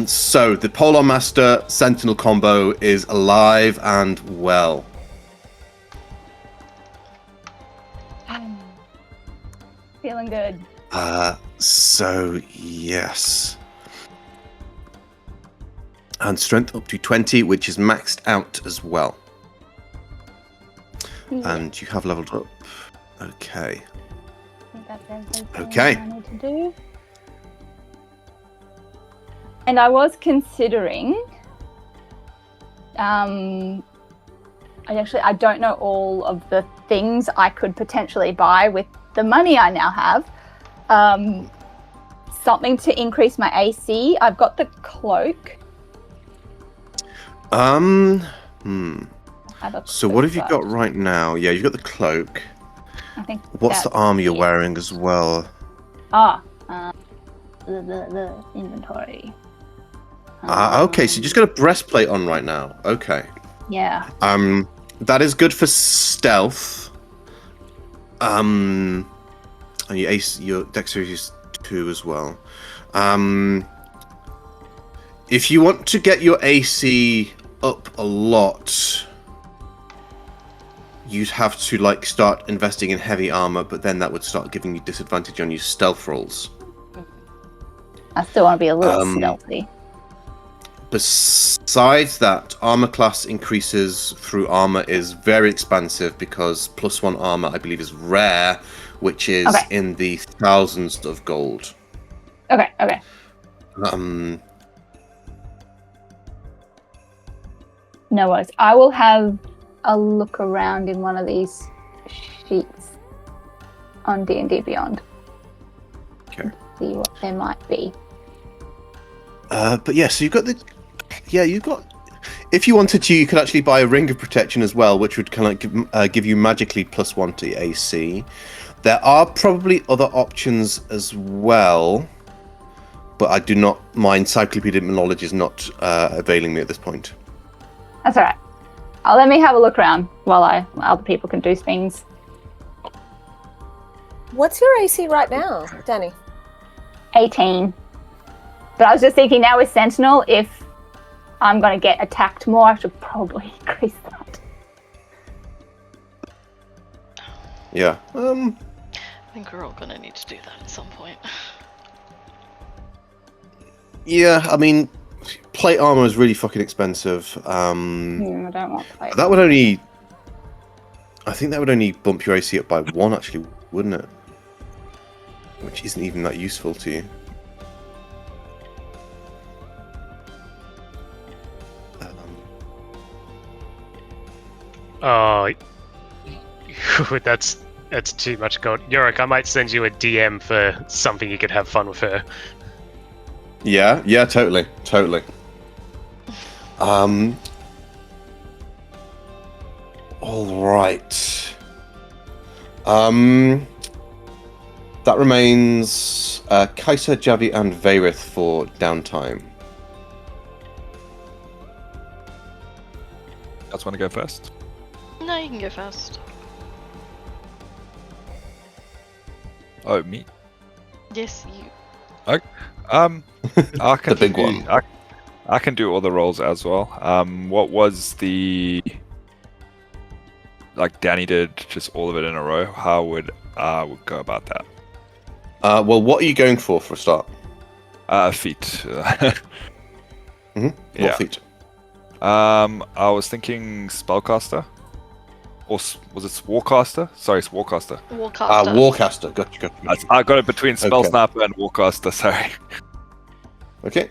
[SPEAKER 4] So the Polearm Master Sentinel combo is alive and well.
[SPEAKER 2] Feeling good.
[SPEAKER 4] So yes. And strength up to 20, which is maxed out as well.
[SPEAKER 2] Yeah.
[SPEAKER 4] And you have leveled up. Okay.
[SPEAKER 2] I think that's everything
[SPEAKER 4] Okay.
[SPEAKER 2] I need to do. And I was considering, I don't know all of the things I could potentially buy with the money I now have. Something to increase my AC. I've got the cloak.
[SPEAKER 4] So what have you got right now? Yeah, you've got the cloak.
[SPEAKER 2] I think.
[SPEAKER 4] What's the armor you're wearing as well?
[SPEAKER 2] The inventory.
[SPEAKER 4] Okay, so you just got a breastplate on right now. Okay.
[SPEAKER 2] Yeah.
[SPEAKER 4] That is good for stealth. And your dexterity is 2 as well. If you want to get your AC up a lot, you'd have to start investing in heavy armor, but then that would start giving you disadvantage on your stealth rolls.
[SPEAKER 2] I still want to be a little stealthy.
[SPEAKER 4] Besides that, armor class increases through armor is very expansive because +1 armor, I believe, is rare, which is in the thousands of gold.
[SPEAKER 2] Okay. No worries. I will have a look around in one of these sheets on D&D Beyond.
[SPEAKER 4] Okay.
[SPEAKER 2] See what there might be.
[SPEAKER 4] But yeah, so you've got if you wanted to, you could actually buy a Ring of Protection as well, which would kind of give you magically +1 to AC. There are probably other options as well, but I do not. My encyclopedic knowledge is not availing me at this point.
[SPEAKER 2] That's all right. Let me have a look around while other people can do things.
[SPEAKER 3] What's your AC right now, Danny?
[SPEAKER 2] 18. But I was just thinking now with Sentinel, if I'm going to get attacked more, I should probably increase that.
[SPEAKER 4] Yeah.
[SPEAKER 1] I think we're all going to need to do that at some point.
[SPEAKER 4] Yeah, I mean, plate armor is really fucking expensive.
[SPEAKER 2] I don't want plate.
[SPEAKER 4] That would only... I think that would only bump your AC up by 1, actually, wouldn't it? Which isn't even that useful to you.
[SPEAKER 6] Oh, that's too much gold. Yorick, I might send you a DM for something you could have fun with her.
[SPEAKER 4] Yeah, totally. All right. That remains Kaiser, Javi, and Vayrith for downtime.
[SPEAKER 5] That's want to go first.
[SPEAKER 1] No, you can go first.
[SPEAKER 5] Oh, me?
[SPEAKER 1] Yes, you.
[SPEAKER 5] I can
[SPEAKER 4] The big
[SPEAKER 5] do,
[SPEAKER 4] one.
[SPEAKER 5] I can do all the roles as well. What was the Danny did just all of it in a row? How would we go about that?
[SPEAKER 4] Well, what are you going for a start?
[SPEAKER 5] Feet.
[SPEAKER 4] What feat?
[SPEAKER 5] I was thinking spellcaster, or was it warcaster? Sorry, it's warcaster.
[SPEAKER 1] Warcaster.
[SPEAKER 4] Warcaster. Gotcha.
[SPEAKER 5] I got it between spell
[SPEAKER 4] Okay.
[SPEAKER 5] sniper and warcaster. Sorry.
[SPEAKER 4] Okay.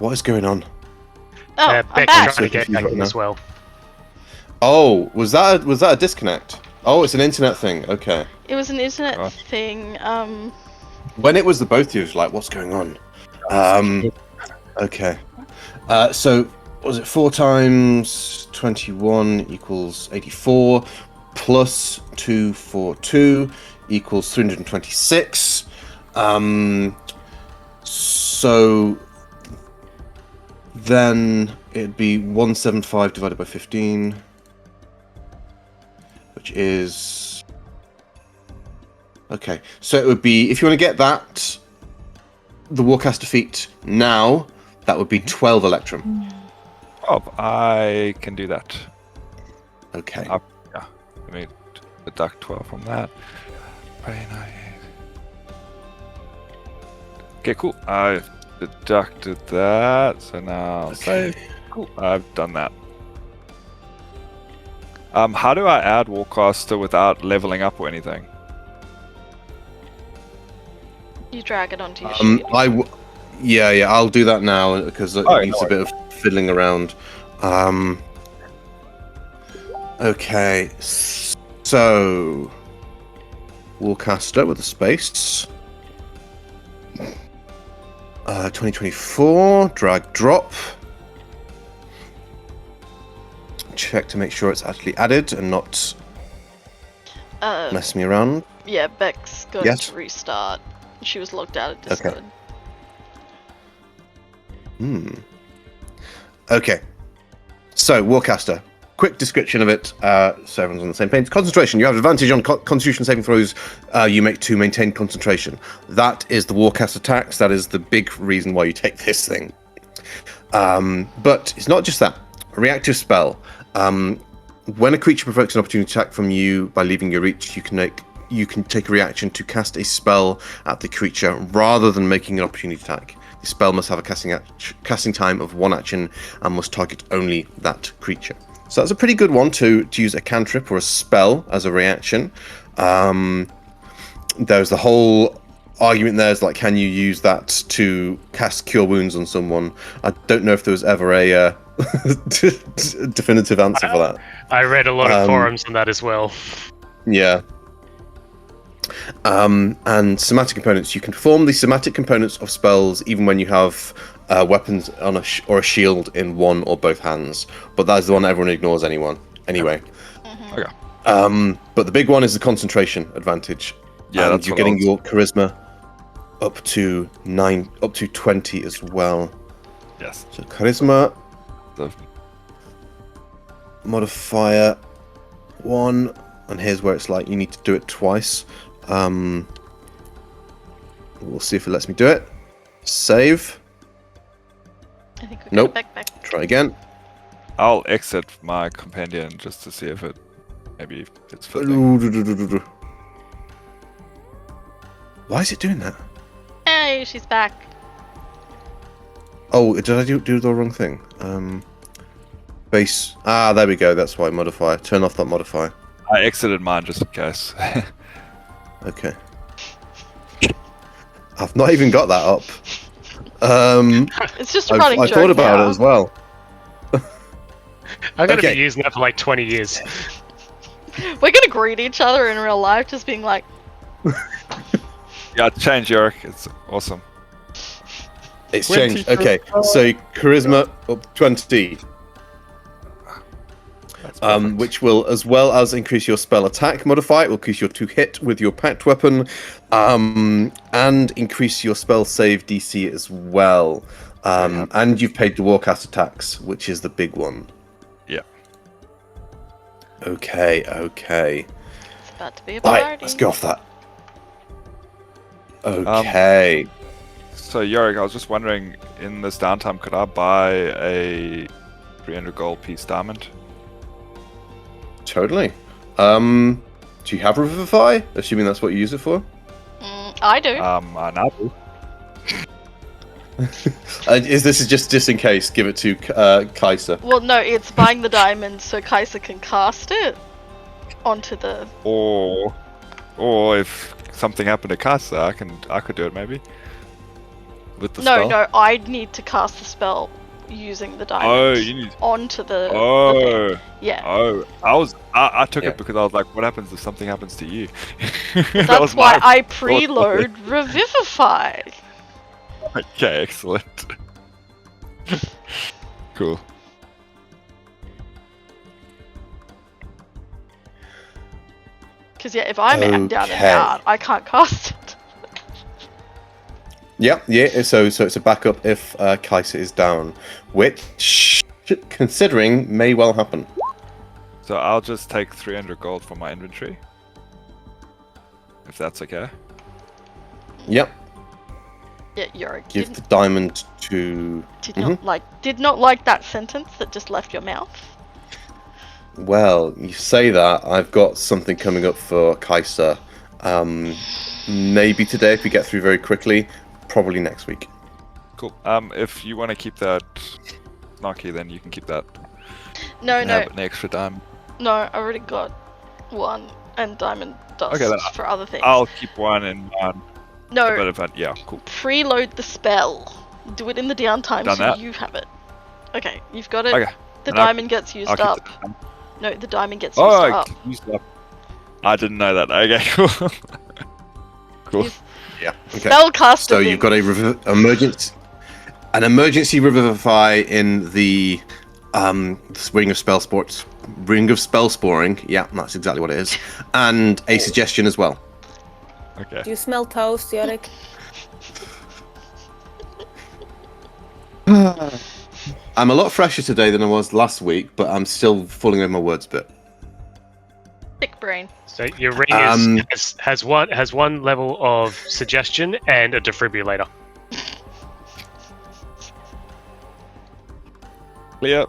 [SPEAKER 4] What is going on?
[SPEAKER 1] Oh, I'm
[SPEAKER 6] Beck's
[SPEAKER 1] back.
[SPEAKER 6] trying to get back
[SPEAKER 4] Confused
[SPEAKER 6] in
[SPEAKER 4] right
[SPEAKER 6] as well.
[SPEAKER 4] Oh, was that a disconnect? Oh, it's an internet thing. Okay.
[SPEAKER 1] It was an internet
[SPEAKER 5] Oh.
[SPEAKER 1] thing.
[SPEAKER 4] When it was the both of you, it was like, what's going on? Okay. So, was it 4 times 21 equals 84, plus 242 equals 326. So then it'd be 175 divided by 15, which is... Okay, so it would be, if you want to get that, the Warcaster feat now, that would be 12 Electrum.
[SPEAKER 5] Oh, I can do that.
[SPEAKER 4] Okay.
[SPEAKER 5] Yeah. Let me deduct 12 from that. 29. Okay, cool. I've deducted that, so now I'll save. Cool. I've done that. How do I add Warcaster without leveling up or anything?
[SPEAKER 1] You drag it onto your sheet.
[SPEAKER 4] Yeah, I'll do that now because it needs a bit of fiddling around. Okay, so Warcaster with a space. 2024, drag drop. Check to make sure it's actually added and not mess me around.
[SPEAKER 1] Yeah, Beck's going to restart. She was logged out of Discord.
[SPEAKER 4] Okay. So, Warcaster. Quick description of it, so everyone's on the same page. Concentration. You have advantage on Constitution saving throws you make to maintain concentration. That is the Warcaster tax. That is the big reason why you take this thing. But it's not just that. A reactive spell. When a creature provokes an opportunity attack from you by leaving your reach, you can take a reaction to cast a spell at the creature rather than making an opportunity attack. The spell must have a casting time of 1 action and must target only that creature. So that's a pretty good one to use a cantrip or a spell as a reaction. There's the whole argument there is like, can you use that to cast Cure Wounds on someone? I don't know if there was ever a definitive answer for that.
[SPEAKER 6] I read a lot of forums on that as well.
[SPEAKER 4] Yeah. And somatic components. You can perform the somatic components of spells even when you have weapons on or a shield in one or both hands. But that is the one everyone ignores anyway.
[SPEAKER 5] Okay.
[SPEAKER 4] But the big one is the concentration advantage.
[SPEAKER 5] Yeah,
[SPEAKER 4] and
[SPEAKER 5] that's
[SPEAKER 4] you're
[SPEAKER 5] what
[SPEAKER 4] getting your charisma up to 20 as well.
[SPEAKER 5] Yes.
[SPEAKER 4] So charisma modifier 1, and here's where it's like you need to do it twice. We'll see if it lets me do it. Save.
[SPEAKER 1] I think we
[SPEAKER 4] Nope.
[SPEAKER 1] back.
[SPEAKER 4] Try again.
[SPEAKER 5] I'll exit my companion just to see if it maybe it's fitting.
[SPEAKER 4] Why is it doing that?
[SPEAKER 1] Hey, she's back.
[SPEAKER 4] Oh, did I do the wrong thing? Base. Ah, there we go. That's why modifier. Turn off that modifier.
[SPEAKER 5] I exited mine just in case.
[SPEAKER 4] Okay. I've not even got that up.
[SPEAKER 1] It's just a running
[SPEAKER 4] I
[SPEAKER 1] joke
[SPEAKER 4] thought about
[SPEAKER 1] now.
[SPEAKER 4] it as well.
[SPEAKER 6] I'm gonna
[SPEAKER 4] Okay.
[SPEAKER 6] be using that for like 20 years.
[SPEAKER 1] We're gonna greet each other in real life, just being like,
[SPEAKER 5] Yeah, change Yorick. It's awesome.
[SPEAKER 4] It's changed. Okay, so charisma up 20. Which will, as well as increase your spell attack modifier, it will increase your to hit with your packed weapon, and increase your spell save DC as well. And you've paid the Warcaster tax, which is the big one.
[SPEAKER 5] Yeah.
[SPEAKER 4] Okay.
[SPEAKER 1] it's about to be a party.
[SPEAKER 4] Right, let's go off that. Okay.
[SPEAKER 5] So Yorick, I was just wondering, in this downtime, could I buy a 300 gold piece diamond?
[SPEAKER 4] Totally. Do you have Revivify? Assuming that's what you use it for?
[SPEAKER 1] I do.
[SPEAKER 5] I now do.
[SPEAKER 4] Is this just in case? Give it to Kaiser.
[SPEAKER 1] Well, no, it's buying the diamond so Kaiser can cast it onto the...
[SPEAKER 5] Or if something happened to Kasa, I could do it maybe. with the spell?
[SPEAKER 1] No, I'd need to cast the spell using the diamond.
[SPEAKER 5] Oh, you need
[SPEAKER 1] onto the
[SPEAKER 5] Oh.
[SPEAKER 1] thing. Yeah.
[SPEAKER 5] Oh, I took it because I was like, what happens if something happens to you?
[SPEAKER 1] That's why I preload Revivify.
[SPEAKER 5] Okay, excellent. Cool.
[SPEAKER 1] Because yeah, if I'm down and
[SPEAKER 4] Okay.
[SPEAKER 1] out, I can't cast it.
[SPEAKER 4] Yeah. So it's a backup if Kaisa is down, which, considering, may well happen.
[SPEAKER 5] So I'll just take 300 gold from my inventory, if that's okay.
[SPEAKER 4] Yep.
[SPEAKER 1] Yeah, Yorick.
[SPEAKER 4] Give the diamond to.
[SPEAKER 1] Did not like that sentence that just left your mouth.
[SPEAKER 4] Well, you say that. I've got something coming up for Kaisa. Maybe today if we get through very quickly. Probably next week.
[SPEAKER 5] Cool. If you want to keep that Snarky, then you can keep that.
[SPEAKER 1] No.
[SPEAKER 5] Have an extra dime.
[SPEAKER 1] No, I already got one and diamond dust
[SPEAKER 5] Okay,
[SPEAKER 1] for other things.
[SPEAKER 5] I'll keep one in mind.
[SPEAKER 1] No.
[SPEAKER 5] But yeah, cool.
[SPEAKER 1] Preload the spell. Do it in the downtime
[SPEAKER 5] Done
[SPEAKER 1] so
[SPEAKER 5] that?
[SPEAKER 1] you have it. Okay, you've got it.
[SPEAKER 5] Okay.
[SPEAKER 1] The
[SPEAKER 5] And
[SPEAKER 1] diamond gets used
[SPEAKER 5] I'll keep
[SPEAKER 1] up.
[SPEAKER 5] the-
[SPEAKER 1] No, the diamond gets used up.
[SPEAKER 5] Used up. I didn't know that. Okay, cool. Cool.
[SPEAKER 1] Use-
[SPEAKER 4] Yeah. Okay.
[SPEAKER 1] Spellcaster
[SPEAKER 4] So
[SPEAKER 1] thing.
[SPEAKER 4] you've got an emergency revivify in the ring of spell sporing. Yeah, that's exactly what it is, and a suggestion as well.
[SPEAKER 5] Okay.
[SPEAKER 3] Do you smell toast, Yorick?
[SPEAKER 4] I'm a lot fresher today than I was last week, but I'm still falling over my words a bit.
[SPEAKER 1] Thick brain.
[SPEAKER 6] So your ring has one level of suggestion and a defibrillator.
[SPEAKER 5] Clear.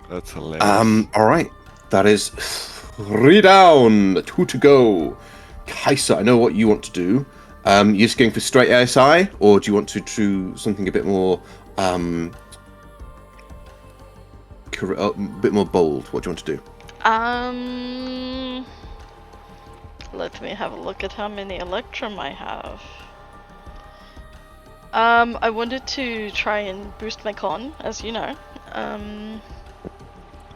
[SPEAKER 5] That's hilarious.
[SPEAKER 4] All right. That is 3 down, 2 to go. Kaisa, I know what you want to do. You're just going for straight ASI, or do you want to do something a bit more, bit more bold? What do you want to do?
[SPEAKER 1] Let me have a look at how many Electrum I have. I wanted to try and boost my con, as you know.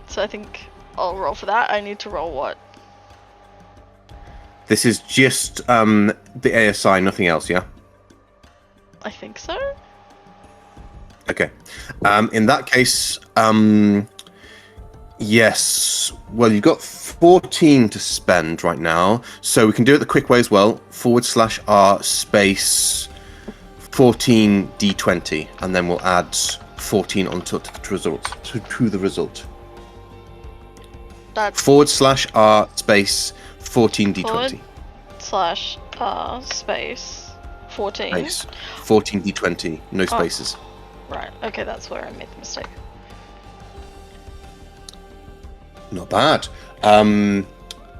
[SPEAKER 1] So I think I'll roll for that. I need to roll what?
[SPEAKER 4] This is just the ASI, nothing else, yeah?
[SPEAKER 1] I think so.
[SPEAKER 4] Okay. In that case, yes. Well, you've got 14 to spend right now, so we can do it the quick way as well. /R space 14 D20, and then we'll add 14 onto the result. To the result.
[SPEAKER 1] That's
[SPEAKER 4] /R space 14 D20.
[SPEAKER 1] /R space 14.
[SPEAKER 4] Space 14 D20, no spaces.
[SPEAKER 1] Right. Okay, that's where I made the mistake.
[SPEAKER 4] Not bad.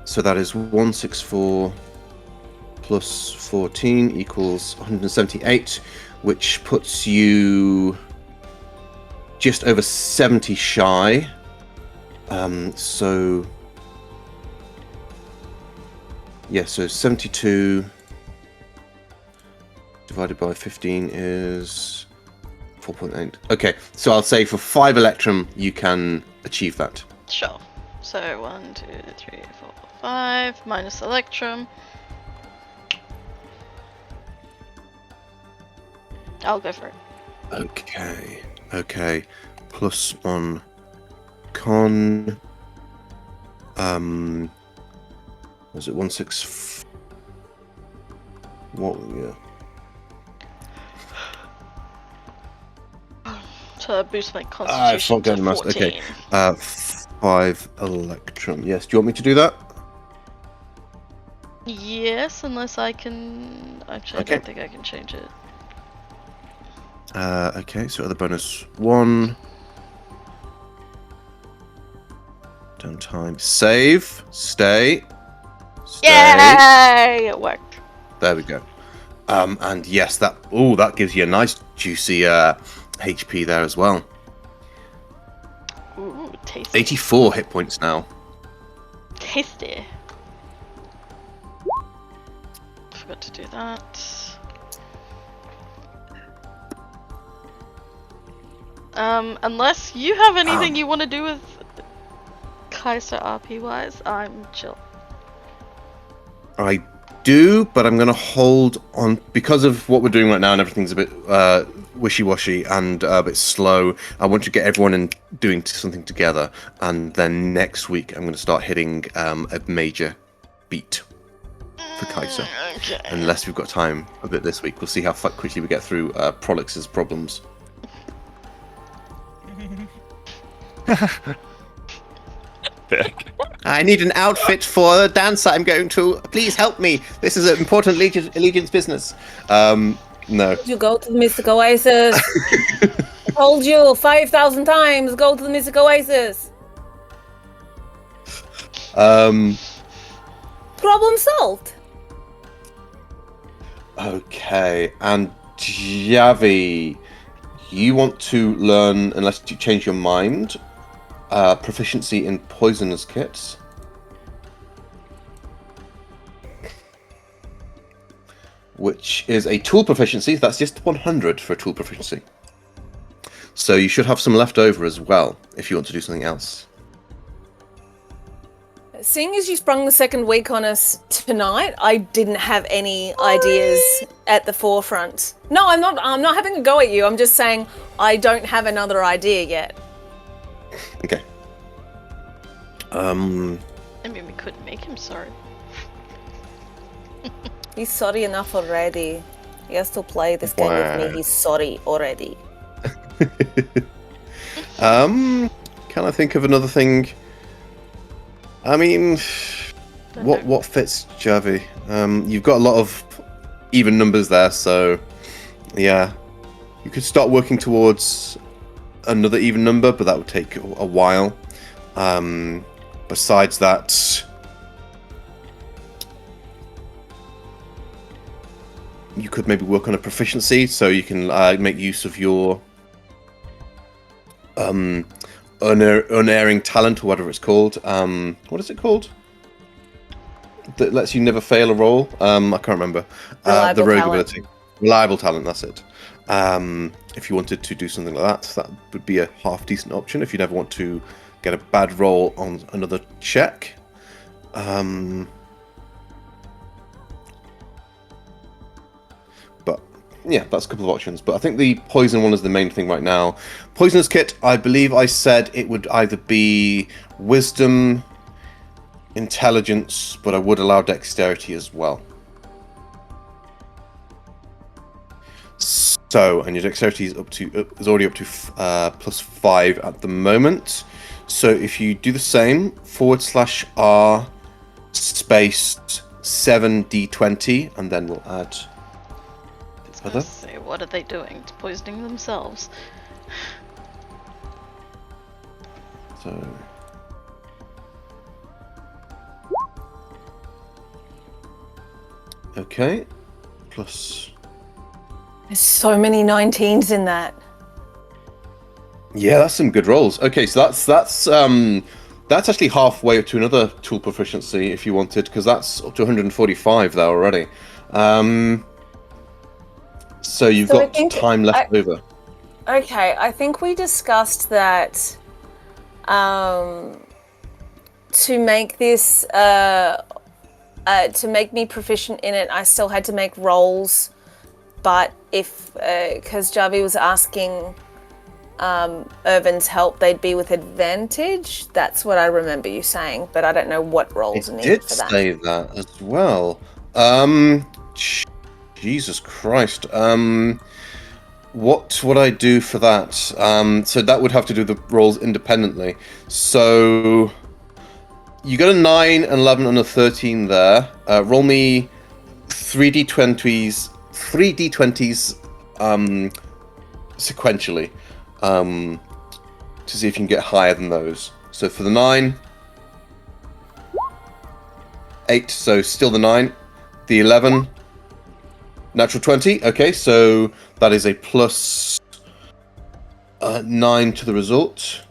[SPEAKER 4] So that is 164 plus 14 equals 178, which puts you just over 70 shy. So 72 divided by 15 is 4.8. Okay, so I'll say for 5 Electrum you can achieve that.
[SPEAKER 1] Sure. So 1, 2, 3, 4, 5 minus Electrum. I'll go for it.
[SPEAKER 4] Okay. Plus 1 con. Was it 16? What? Yeah.
[SPEAKER 1] To boost my
[SPEAKER 4] I
[SPEAKER 1] constitution
[SPEAKER 4] forgot
[SPEAKER 1] to
[SPEAKER 4] the
[SPEAKER 1] 14.
[SPEAKER 4] Okay. 5 Electrum. Yes. Do you want me to do that?
[SPEAKER 1] Yes, unless I can... Actually,
[SPEAKER 4] Okay.
[SPEAKER 1] I don't think I can change it.
[SPEAKER 4] Okay. So other bonus 1. Downtime. Save. Stay.
[SPEAKER 1] Yay! It worked.
[SPEAKER 4] There we go. And yes, that gives you a nice juicy HP there as well.
[SPEAKER 1] Ooh, tasty.
[SPEAKER 4] 84 hit points now.
[SPEAKER 1] Tasty. forgot to do that. Unless you have anything you want to do with Kaiser RP wise, I'm chill.
[SPEAKER 4] I do, but I'm going to hold on because of what we're doing right now, and everything's a bit wishy-washy and a bit slow. I want to get everyone in doing something together, and then next week I'm going to start hitting a major beat for Kaiser.
[SPEAKER 1] Okay.
[SPEAKER 4] Unless we've got time a bit this week, we'll see how quickly we get through Prolix's problems. I need an outfit for the dance I'm going to. Please help me. This is an important allegiance business. No.
[SPEAKER 3] You go to the Mystic Oasis. I told you 5,000 times. Go to the Mystic Oasis. Problem solved.
[SPEAKER 4] Okay, and Javi, you want to learn, unless you change your mind, proficiency in poisonous kits. Which is a tool proficiency. That's just 100 for a tool proficiency. So you should have some left over as well, if you want to do something else.
[SPEAKER 3] Seeing as you sprung the second week on us tonight, I didn't have any ideas at the forefront. No, I'm not having a go at you. I'm just saying I don't have another idea yet.
[SPEAKER 4] Okay.
[SPEAKER 1] I mean, we could make him sorry.
[SPEAKER 3] He's sorry enough already. He has to play this game with me. He's sorry already.
[SPEAKER 4] Can I think of another thing? I mean, what fits Javi? You've got a lot of even numbers there, so yeah, you could start working towards another even number, but that would take a while. Besides that, you could maybe work on a proficiency, so you can make use of your unerring talent, or whatever it's called. What is it called? That lets you never fail a roll. I can't remember. The rogue ability. Reliable talent, that's it. If you wanted to do something like that, that would be a half decent option if you never want to get a bad roll on another check. But yeah, that's a couple of options. But I think the poison one is the main thing right now. Poisonous kit, I believe I said it would either be wisdom, intelligence, but I would allow dexterity as well. So, and your dexterity is already up to +5 at the moment. So if you do the same, /R space 7d20, and then we'll add the other.
[SPEAKER 1] Say, what are they doing? It's poisoning themselves.
[SPEAKER 4] So. Okay. Plus.
[SPEAKER 3] There's so many 19s in that.
[SPEAKER 4] Yeah, that's some good rolls. Okay, so that's actually halfway up to another tool proficiency if you wanted, because that's up to 145 there already. So you've got time left over.
[SPEAKER 3] Okay, I think we discussed that to make this to make me proficient in it, I still had to make rolls. But if because Javi was asking Irvin's help, they'd be with advantage. That's what I remember you saying, but I don't know what rolls are needed for that.
[SPEAKER 4] It did say that as well. Jesus Christ. What would I do for that? So that would have to do the rolls independently. So you got a 9, an 11, and a 13 there. Roll me 3d20s sequentially to see if you can get higher than those. So for the 9, 8, so still the 9. The 11, natural 20. Okay, so that is a plus 9 to the result.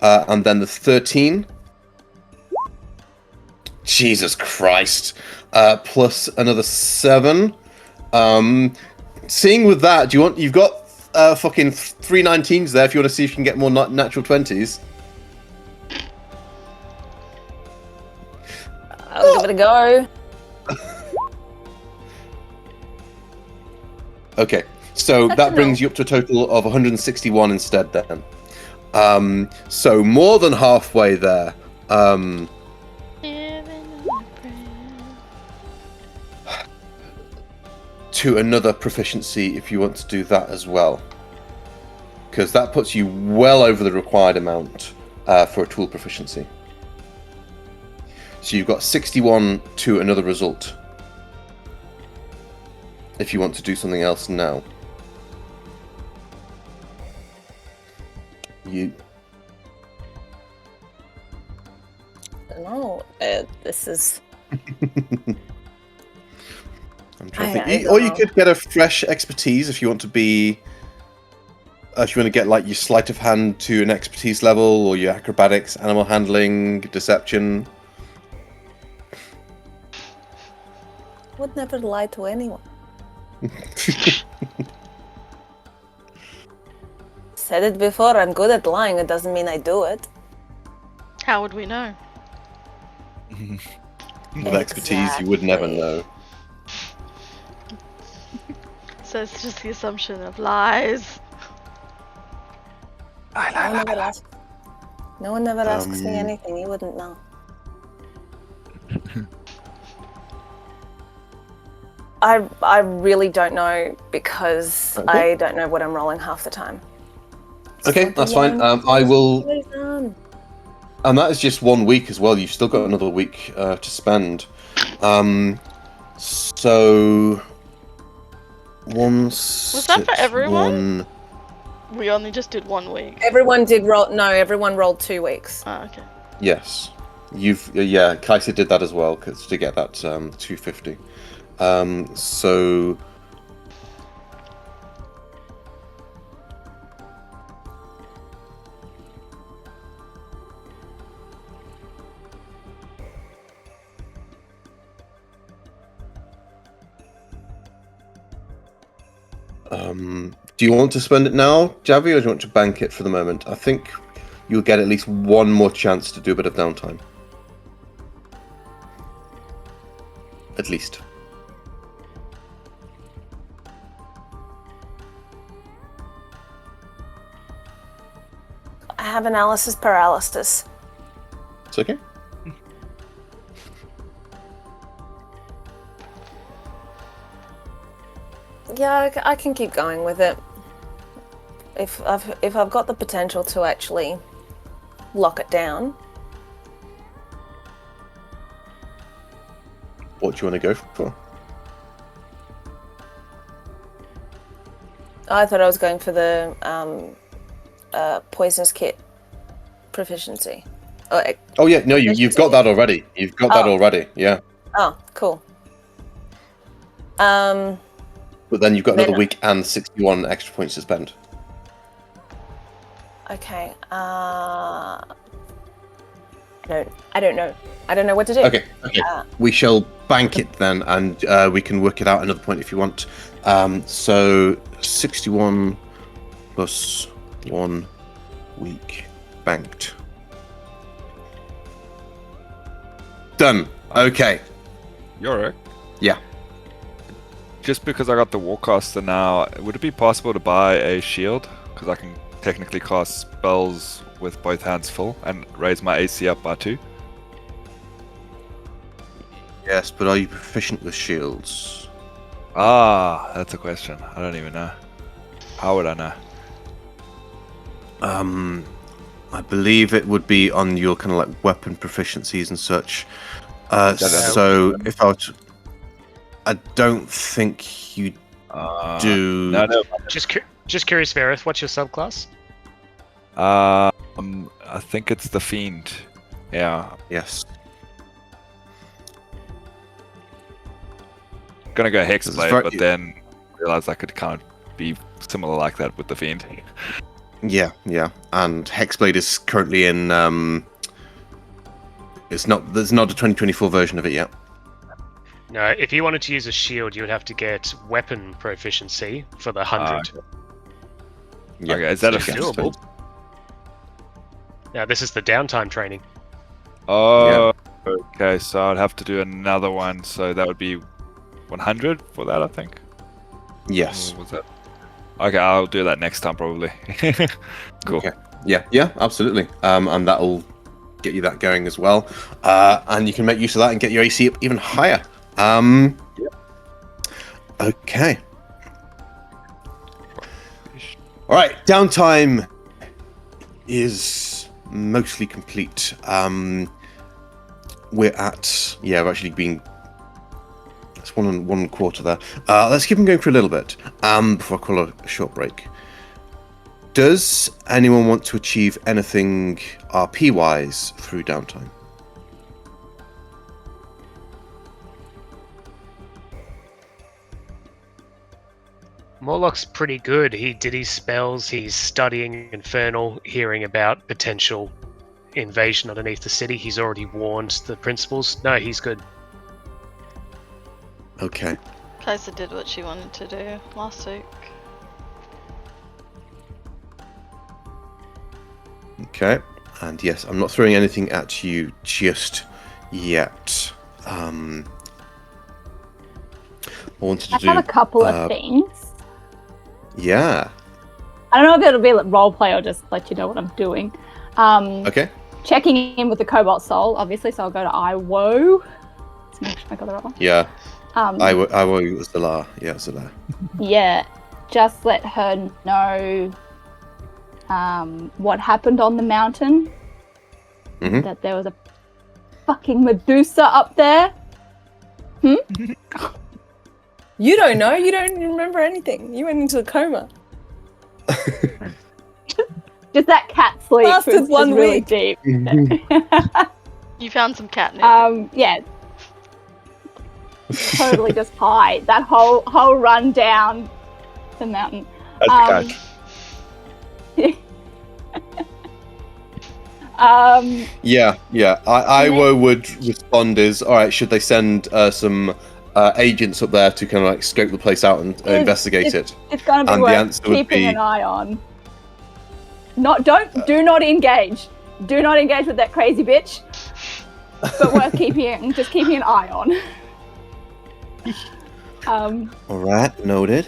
[SPEAKER 4] And then the 13, Jesus Christ. Plus another 7. Seeing with that, you've got fucking 3 19s there if you want to see if you can get more natural 20s.
[SPEAKER 3] I'll give it a go.
[SPEAKER 4] Okay, so that brings you up to a total of 161 instead then. So more than halfway there. To another proficiency if you want to do that as well. Because that puts you well over the required amount for a tool proficiency. So you've got 61 to another result. If you want to do something else now.
[SPEAKER 3] No, this is...
[SPEAKER 4] I'm trying to think. Or you could get a fresh expertise if you want to be... if you want to get like your sleight of hand to an expertise level, or your acrobatics, animal handling, deception.
[SPEAKER 3] Would never lie to anyone. Said it before, I'm good at lying, it doesn't mean I do it.
[SPEAKER 1] How would we know?
[SPEAKER 4] With expertise, you would never know.
[SPEAKER 1] So it's just the assumption of lies.
[SPEAKER 3] No one ever asks me anything, you wouldn't know. I really don't know because I don't know what I'm rolling half the time.
[SPEAKER 4] Okay, that's fine. I will... And that is just 1 week as well. You've still got another week to spend. So...
[SPEAKER 1] Was that for everyone? We only just did 1 week.
[SPEAKER 3] Everyone did roll... No, everyone rolled 2 weeks.
[SPEAKER 1] Oh, okay.
[SPEAKER 4] Yes. Yeah, Kaisa did that as well to get that 250. So... do you want to spend it now, Javi, or do you want to bank it for the moment? I think you'll get at least one more chance to do a bit of downtime. At least.
[SPEAKER 3] I have analysis paralysis.
[SPEAKER 4] It's okay.
[SPEAKER 3] Yeah, I can keep going with it. If I've got the potential to actually lock it down.
[SPEAKER 4] What do you want to go for?
[SPEAKER 3] I thought I was going for the poisonous kit proficiency.
[SPEAKER 4] Oh yeah, no, you've got that already. You've got that already, yeah.
[SPEAKER 3] Oh, cool.
[SPEAKER 4] But then you've got another week and 61 extra points to spend.
[SPEAKER 3] Okay. I don't know. I don't know what to do.
[SPEAKER 4] Okay. We shall bank it then, and we can work it out another point if you want. So 61 plus 1 week banked. Done. Okay.
[SPEAKER 5] You're right.
[SPEAKER 4] Yeah.
[SPEAKER 5] Just because I got the Warcaster now, would it be possible to buy a shield? Because I can technically cast spells with both hands full and raise my AC up by 2.
[SPEAKER 4] Yes, but are you proficient with shields?
[SPEAKER 5] Ah, that's a question. I don't even know. How would I know?
[SPEAKER 4] I believe it would be on your kind of like weapon proficiencies and such. So if I were to... I don't think you do.
[SPEAKER 5] No.
[SPEAKER 6] Just curious, Vareth, what's your subclass?
[SPEAKER 5] I think it's the Fiend. Yeah.
[SPEAKER 4] Yes.
[SPEAKER 5] Gonna go Hexblade, but then realize I could kind of be similar like that with the Fiend.
[SPEAKER 4] Yeah. And Hexblade is currently in There's not a 2024 version of it yet.
[SPEAKER 6] No, if you wanted to use a shield, you would have to get weapon proficiency for the 100.
[SPEAKER 4] Yeah,
[SPEAKER 5] Okay, is that
[SPEAKER 4] so
[SPEAKER 5] a
[SPEAKER 4] you get
[SPEAKER 5] thing?
[SPEAKER 4] to spend-
[SPEAKER 6] Now, this is the downtime training.
[SPEAKER 5] Oh, okay. So I'd have to do another one. So that would be 100 for that, I think.
[SPEAKER 4] Yes.
[SPEAKER 5] Or was that? Okay, I'll do that next time probably. Cool.
[SPEAKER 4] Okay. Yeah, absolutely. And that'll get you that going as well. And you can make use of that and get your AC up even higher. Okay. All right, downtime is mostly complete. We're actually been. It's 1.25 there. Let's keep them going for a little bit before I call a short break. Does anyone want to achieve anything RP-wise through downtime?
[SPEAKER 6] Morlock's pretty good. He did his spells, he's studying Infernal, hearing about potential invasion underneath the city. He's already warned the principals. No, he's good.
[SPEAKER 4] Okay.
[SPEAKER 1] Kaiser did what she wanted to do last week.
[SPEAKER 4] Okay. And yes, I'm not throwing anything at you just yet. I wanted to
[SPEAKER 2] I
[SPEAKER 4] do...
[SPEAKER 2] have a couple of things.
[SPEAKER 4] Yeah.
[SPEAKER 2] I don't know if it'll be like role play or just let you know what I'm doing.
[SPEAKER 4] Okay.
[SPEAKER 2] Checking in with the Cobalt Soul, obviously, so I'll go to IWO. Let's make sure I got the right one.
[SPEAKER 4] Yeah. I was Zalar. Yeah, Zalar.
[SPEAKER 2] Yeah, just let her know what happened on the mountain.
[SPEAKER 4] Mm-hmm.
[SPEAKER 2] That there was a fucking Medusa up there.
[SPEAKER 3] You don't know. You don't remember anything. You went into a coma.
[SPEAKER 2] Just that cat sleep
[SPEAKER 3] Lasted
[SPEAKER 2] was
[SPEAKER 3] 1
[SPEAKER 2] just really
[SPEAKER 3] week.
[SPEAKER 2] deep.
[SPEAKER 1] You found some catnip.
[SPEAKER 2] Yeah. Totally just high. That whole run down the mountain.
[SPEAKER 5] That's the
[SPEAKER 4] Yeah. I would respond is, all right, should they send some agents up there to kind of like scope the place out and investigate it?
[SPEAKER 2] It's gonna be
[SPEAKER 4] And the
[SPEAKER 2] worth
[SPEAKER 4] answer would
[SPEAKER 2] keeping
[SPEAKER 4] be-
[SPEAKER 2] an eye on. Do not engage. Do not engage with that crazy bitch. But worth keeping an eye on.
[SPEAKER 4] All right, noted.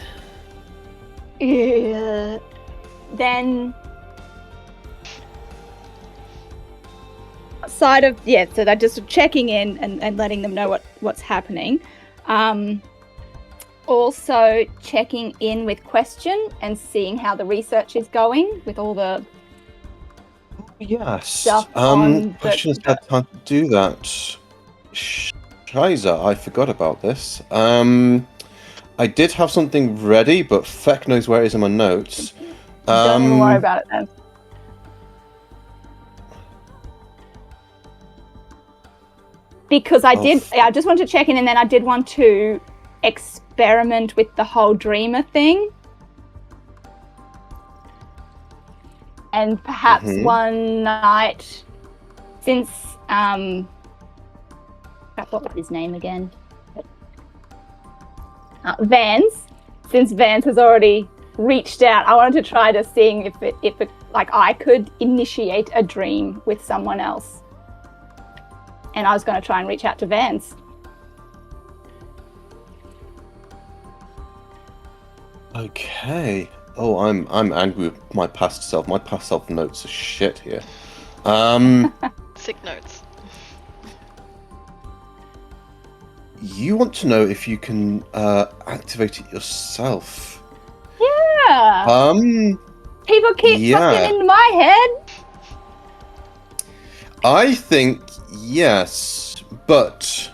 [SPEAKER 2] Yeah. Then side of so they're just checking in and letting them know what's happening. Also checking in with Question and seeing how the research is going with all the
[SPEAKER 4] Yes.
[SPEAKER 2] stuff on
[SPEAKER 4] Question has had time to do that. Scheiße, I forgot about this. I did have something ready, but feck knows where it is in my notes.
[SPEAKER 2] Don't even worry about it then. Because I just want to check in, and then I did want to experiment with the whole dreamer thing. And perhaps one night, since what was his name again? Vance. Since Vance has already reached out, I wanted to try to see if it like I could initiate a dream with someone else. And I was going to try and reach out to Vance.
[SPEAKER 4] Okay. Oh, I'm angry with my past self. My past self notes are shit here.
[SPEAKER 1] Sick notes.
[SPEAKER 4] You want to know if you can activate it yourself?
[SPEAKER 2] Yeah. People keep fucking into my head.
[SPEAKER 4] I think yes, but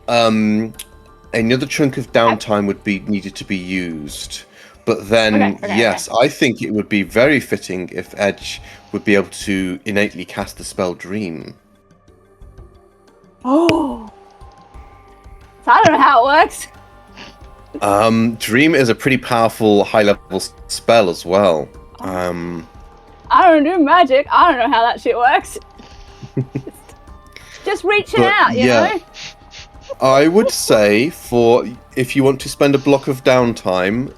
[SPEAKER 4] another chunk of downtime would be needed to be used. But then, yes, I think it would be very fitting if Edge would be able to innately cast the spell Dream.
[SPEAKER 2] Oh. So I don't know how it works.
[SPEAKER 4] Dream is a pretty powerful high-level spell as well.
[SPEAKER 2] I don't do magic. I don't know how that shit works. Just reaching
[SPEAKER 4] But,
[SPEAKER 2] out, you
[SPEAKER 4] yeah.
[SPEAKER 2] know?
[SPEAKER 4] I would say if you want to spend a block of downtime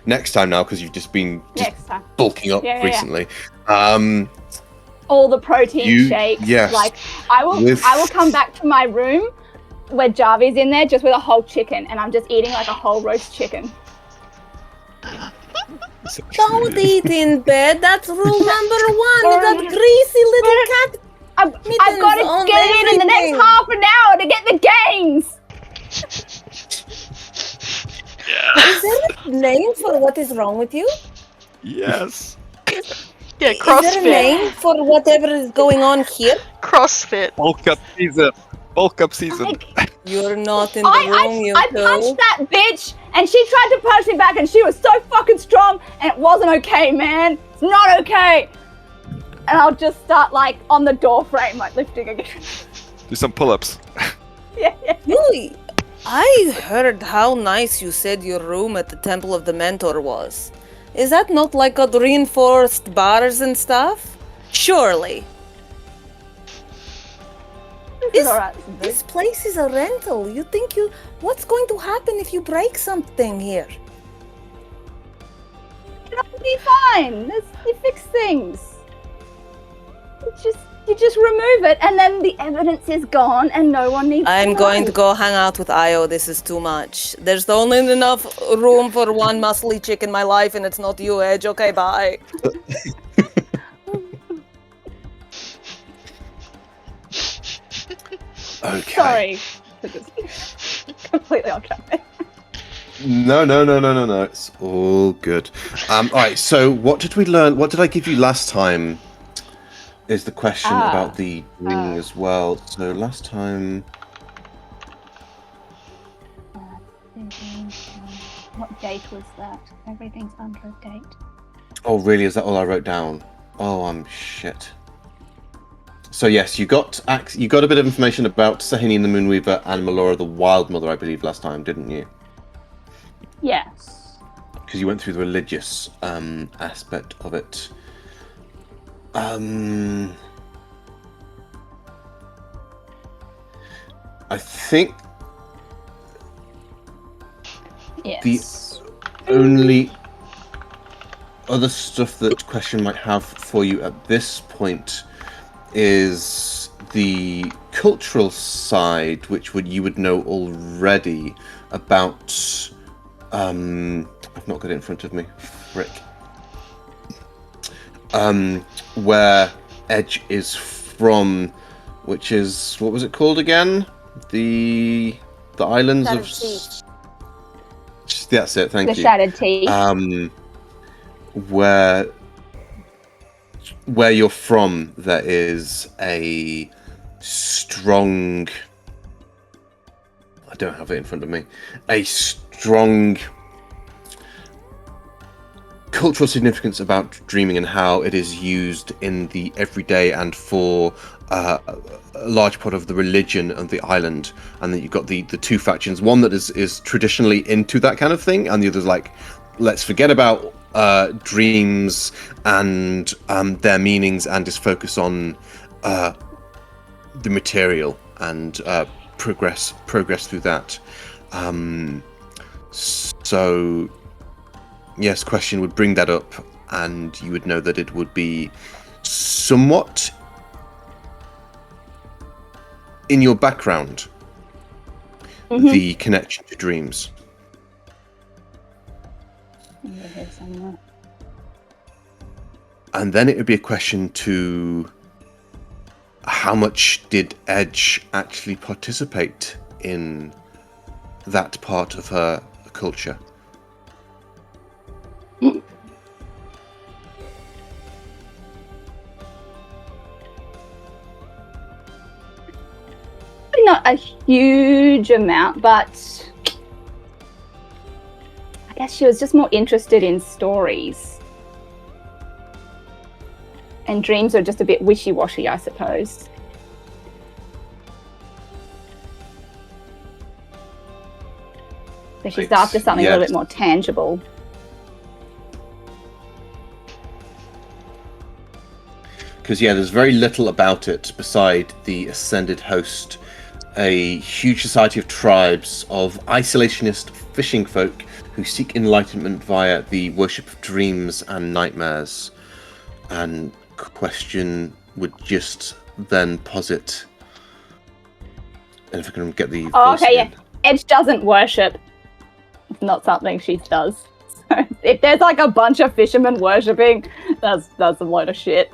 [SPEAKER 4] next time now, because you've just been
[SPEAKER 2] Next time.
[SPEAKER 4] bulking up
[SPEAKER 2] Yeah.
[SPEAKER 4] recently.
[SPEAKER 2] All the protein shakes.
[SPEAKER 4] Yes.
[SPEAKER 2] Like I will come back to my room where Jarvy's in there just with a whole chicken, and I'm just eating like a whole roast chicken.
[SPEAKER 3] Don't eat in bed. That's rule number one. You got greasy little cat.
[SPEAKER 2] I've got to get in the next half an hour to get the gains.
[SPEAKER 3] Is there a name for what is wrong with you?
[SPEAKER 5] Yes.
[SPEAKER 1] Yeah,
[SPEAKER 3] Is there a
[SPEAKER 1] CrossFit.
[SPEAKER 3] name for whatever is going on here?
[SPEAKER 1] CrossFit.
[SPEAKER 5] Bulk up season. Bulk up season.
[SPEAKER 3] You're not in the room, you
[SPEAKER 2] I
[SPEAKER 3] two.
[SPEAKER 2] punched that bitch, and she tried to punch me back, and she was so fucking strong, and it wasn't okay, man. It's not okay. And I'll just start like on the door frame, like lifting again.
[SPEAKER 5] Do some pull-ups.
[SPEAKER 2] Yeah.
[SPEAKER 3] Really? I heard how nice you said your room at the Temple of the Mentor was. Is that not like got reinforced bars and stuff? Surely. This place is a rental. What's going to happen if you break something here?
[SPEAKER 2] It'll be fine. You fix things. You just remove it, and then the evidence is gone, and no one needs.
[SPEAKER 3] I'm going to go hang out with Io. This is too much. There's only enough room for one muscly chick in my life, and it's not you, Edge. Okay, bye.
[SPEAKER 4] Okay.
[SPEAKER 2] Sorry. Completely off track.
[SPEAKER 4] No. It's all good. All right. So, what did we learn? What did I give you last time? Is the question about the ring as well. So last time.
[SPEAKER 2] What date was that? Everything's under a date.
[SPEAKER 4] Oh, really? Is that all I wrote down? Oh, I'm shit. So yes, you got a bit of information about Sahini and the Moonweaver and Melora the Wild Mother, I believe, last time, didn't you?
[SPEAKER 2] Yes.
[SPEAKER 4] Because you went through the religious aspect of it. I think
[SPEAKER 2] yes.
[SPEAKER 4] The only other stuff that Question might have for you at this point is the cultural side, which you would know already about. I've not got it in front of me. Frick. Where Edge is from, which is, what was it called again? The islands
[SPEAKER 3] Shattered
[SPEAKER 4] of.
[SPEAKER 3] Teeth.
[SPEAKER 4] That's it. Thank you.
[SPEAKER 2] The Shattered Teeth.
[SPEAKER 4] Where you're from, there is a strong. I don't have it in front of me. A strong cultural significance about dreaming and how it is used in the everyday and for a large part of the religion of the island. And then you've got the two factions, one that is traditionally into that kind of thing, and the other's like, let's forget about dreams and their meanings and just focus on the material and progress through that. So yes, Question would bring that up, and you would know that it would be somewhat in your background, the connection to dreams. And then it would be a question to how much did Edge actually participate in that part of her culture?
[SPEAKER 2] Not a huge amount, but I guess she was just more interested in stories. And dreams are just a bit wishy-washy, I suppose. So she's after something a little bit more tangible.
[SPEAKER 4] Because, there's very little about it beside the Ascended Host, a huge society of tribes of isolationist fishing folk who seek enlightenment via the worship of dreams and nightmares. And question would just then posit. And if I can get the.
[SPEAKER 2] Oh, okay, yeah. Edge doesn't worship. It's not something she does. So if there's like a bunch of fishermen worshipping, that's a load of shit.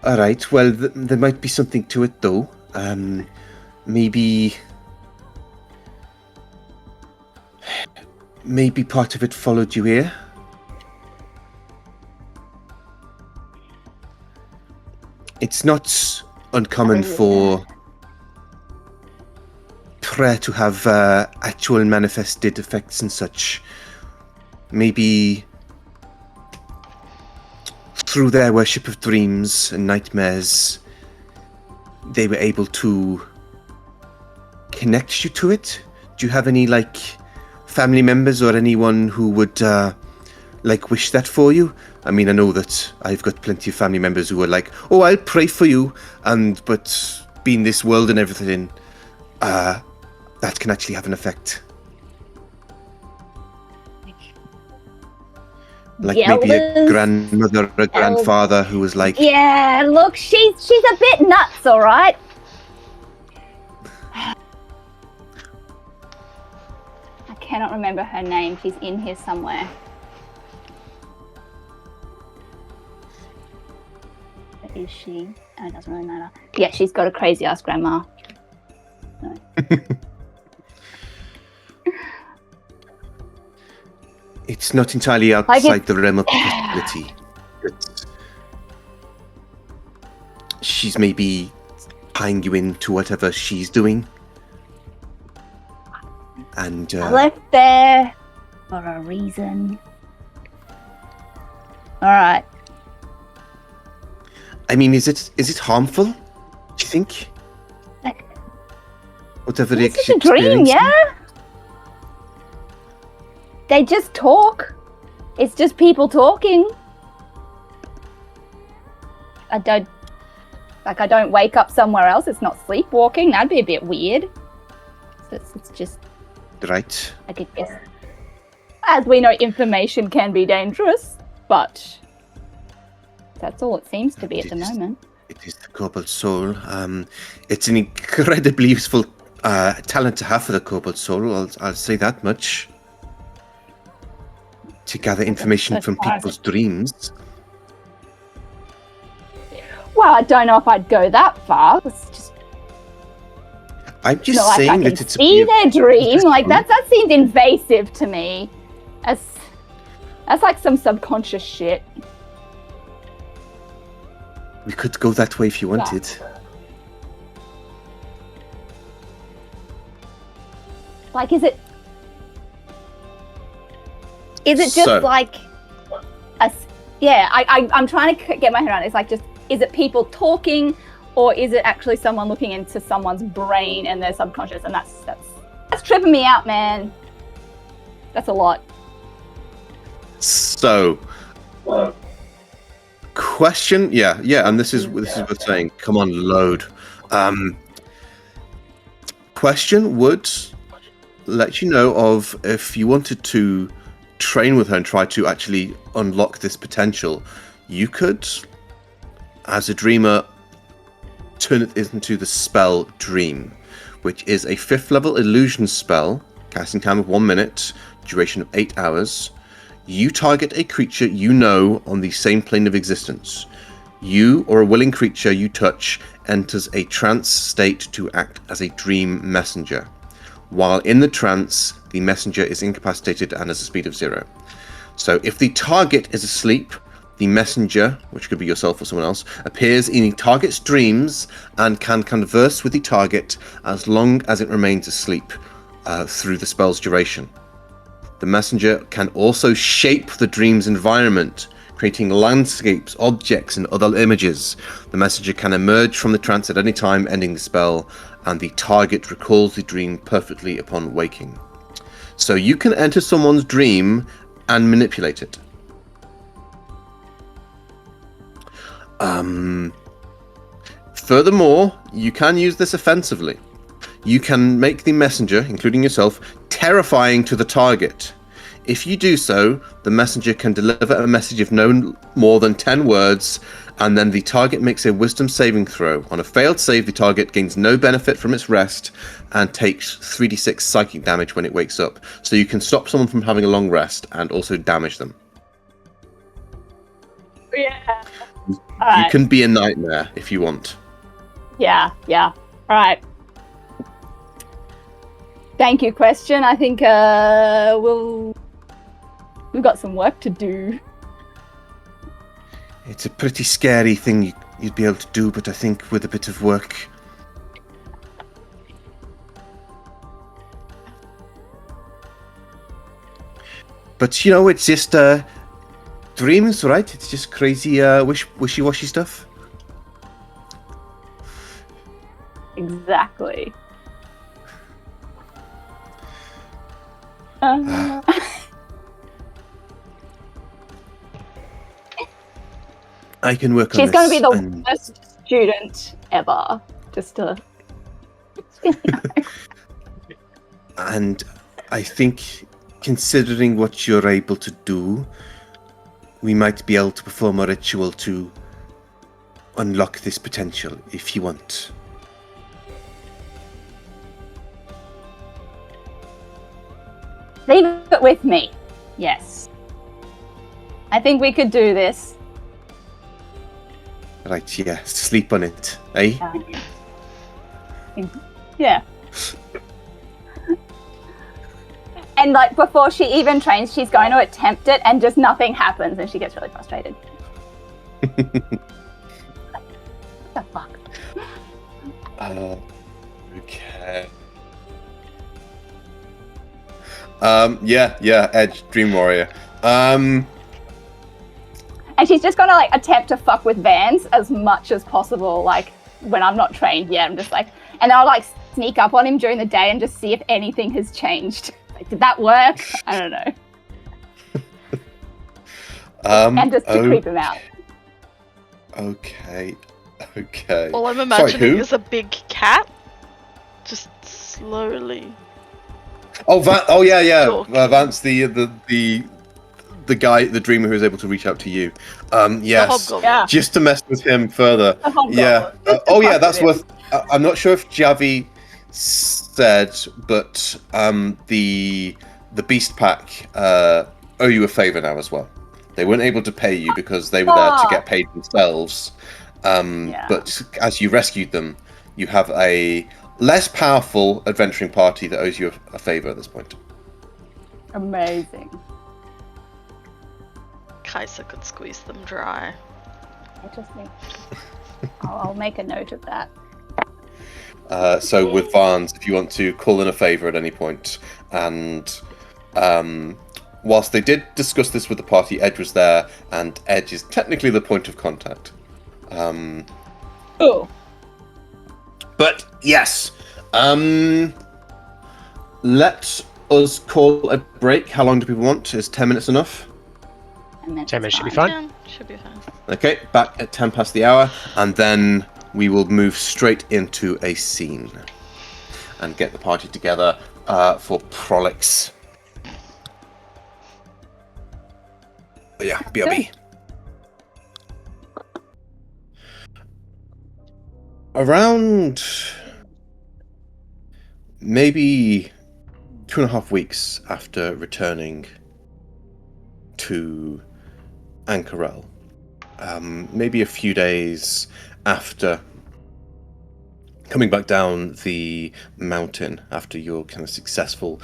[SPEAKER 4] All right. Well, there might be something to it, though. Maybe part of it followed you here. It's not uncommon for prayer to have actual manifested effects and such. Maybe through their worship of dreams and nightmares, they were able to connect you to it. Do you have any, family members or anyone who would, wish that for you? I mean, I know that I've got plenty of family members who are like, oh, I'll pray for you, but being this world and everything, that can actually have an effect. Maybe a grandmother or a grandfather who was like...
[SPEAKER 2] Yeah, look, she's a bit nuts, all right? I cannot remember her name. She's in here somewhere. Where is she? Oh, it doesn't really matter. Yeah, she's got a crazy-ass grandma. No.
[SPEAKER 4] It's not entirely outside the realm of possibility. She's maybe tying you into whatever she's doing. And
[SPEAKER 2] I left there for a reason. Alright.
[SPEAKER 4] I mean, is it harmful? Do you think? Whatever the
[SPEAKER 2] It's a dream, yeah? They just talk. It's just people talking. I don't wake up somewhere else. It's not sleepwalking. That'd be a bit weird. So it's just...
[SPEAKER 4] Right.
[SPEAKER 2] I could guess. As we know, information can be dangerous, but that's all it seems to be at the moment.
[SPEAKER 4] It is the Kobold Soul. It's an incredibly useful talent to have for the Kobold Soul. I'll say that much. To gather information from people's dreams.
[SPEAKER 2] Well, I don't know if I'd go that far. It's just...
[SPEAKER 4] I'm just saying that it's
[SPEAKER 2] see their dream. That seems invasive to me. That's like some subconscious shit.
[SPEAKER 4] We could go that way if you wanted.
[SPEAKER 2] Is it? Is it just I'm trying to get my head around it. It's is it people talking, or is it actually someone looking into someone's brain and their subconscious? And that's tripping me out, man. That's a lot.
[SPEAKER 4] So, question, and this is what we're saying. Come on, load. Question would let you know of if you wanted to train with her and try to actually unlock this potential, you could, as a dreamer, turn it into the spell Dream, which is a 5th level illusion spell, casting time of 1 minute, duration of 8 hours. You target a creature you know on the same plane of existence. You or a willing creature you touch enters a trance state to act as a dream messenger. While in the trance, the messenger is incapacitated and has a speed of 0. So if the target is asleep, the messenger, which could be yourself or someone else, appears in the target's dreams and can converse with the target as long as it remains asleep through the spell's duration. The messenger can also shape the dream's environment, creating landscapes, objects, and other images. The messenger can emerge from the trance at any time, ending the spell, and the target recalls the dream perfectly upon waking. So you can enter someone's dream and manipulate it. Furthermore, you can use this offensively. You can make the messenger, including yourself, terrifying to the target. If you do so, the messenger can deliver a message of no more than 10 words, and then the target makes a wisdom saving throw. On a failed save, the target gains no benefit from its rest and takes 3d6 psychic damage when it wakes up. So you can stop someone from having a long rest and also damage them.
[SPEAKER 2] Yeah.
[SPEAKER 4] You can be a nightmare if you want.
[SPEAKER 2] Yeah. All right. Thank you, question. I think we've got some work to do.
[SPEAKER 4] It's a pretty scary thing you'd be able to do, but I think with a bit of work... But, you know, it's just dreams, right? It's just crazy wishy-washy stuff.
[SPEAKER 2] Exactly.
[SPEAKER 4] I can work on
[SPEAKER 2] She's
[SPEAKER 4] this.
[SPEAKER 2] going to be the worst student ever. Just to...
[SPEAKER 4] And I think, considering what you're able to do, we might be able to perform a ritual to unlock this potential, if you want.
[SPEAKER 2] Leave it with me. Yes. I think we could do this.
[SPEAKER 4] Right, yeah, sleep on it, eh?
[SPEAKER 2] Yeah. And like before she even trains, she's going to attempt it and just nothing happens and she gets really frustrated. What the fuck?
[SPEAKER 4] Okay. Yeah, Edge, Dream Warrior.
[SPEAKER 2] And she's just gonna like attempt to fuck with Vance as much as possible, like when I'm not trained yet. I'm just like, and I'll like sneak up on him during the day and just see if anything has changed. Like, did that work? I don't know. And just to creep him out.
[SPEAKER 4] Okay.
[SPEAKER 1] All I'm imagining is a big cat, just slowly.
[SPEAKER 4] Oh yeah.
[SPEAKER 1] Talk.
[SPEAKER 4] Vance, the guy, the dreamer who was able to reach out to you. Yes.
[SPEAKER 2] Yeah.
[SPEAKER 4] Just to mess with him further. Yeah. That's worth. I'm not sure if Javi said, but the Beast Pack owe you a favor now as well. They weren't able to pay you because they were there to get paid themselves. But as you rescued them, you have a less powerful adventuring party that owes you a favor at this point.
[SPEAKER 2] Amazing.
[SPEAKER 1] Kaisa could squeeze them dry.
[SPEAKER 2] Interesting. I'll make a note of that.
[SPEAKER 4] So with Vance, if you want to call in a favor at any point, and whilst they did discuss this with the party, Edge was there, and Edge is technically the point of contact.
[SPEAKER 2] Oh.
[SPEAKER 4] But yes, let us call a break. How long do people want? Is 10 minutes enough?
[SPEAKER 6] 10 minutes should be fine.
[SPEAKER 1] Yeah, should be fine.
[SPEAKER 4] Okay, back at 10 past the hour, and then we will move straight into a scene and get the party together for Prolix. Yeah, BRB. Around maybe 2.5 weeks after returning to Anchorel, maybe a few days after coming back down the mountain after your kind of successful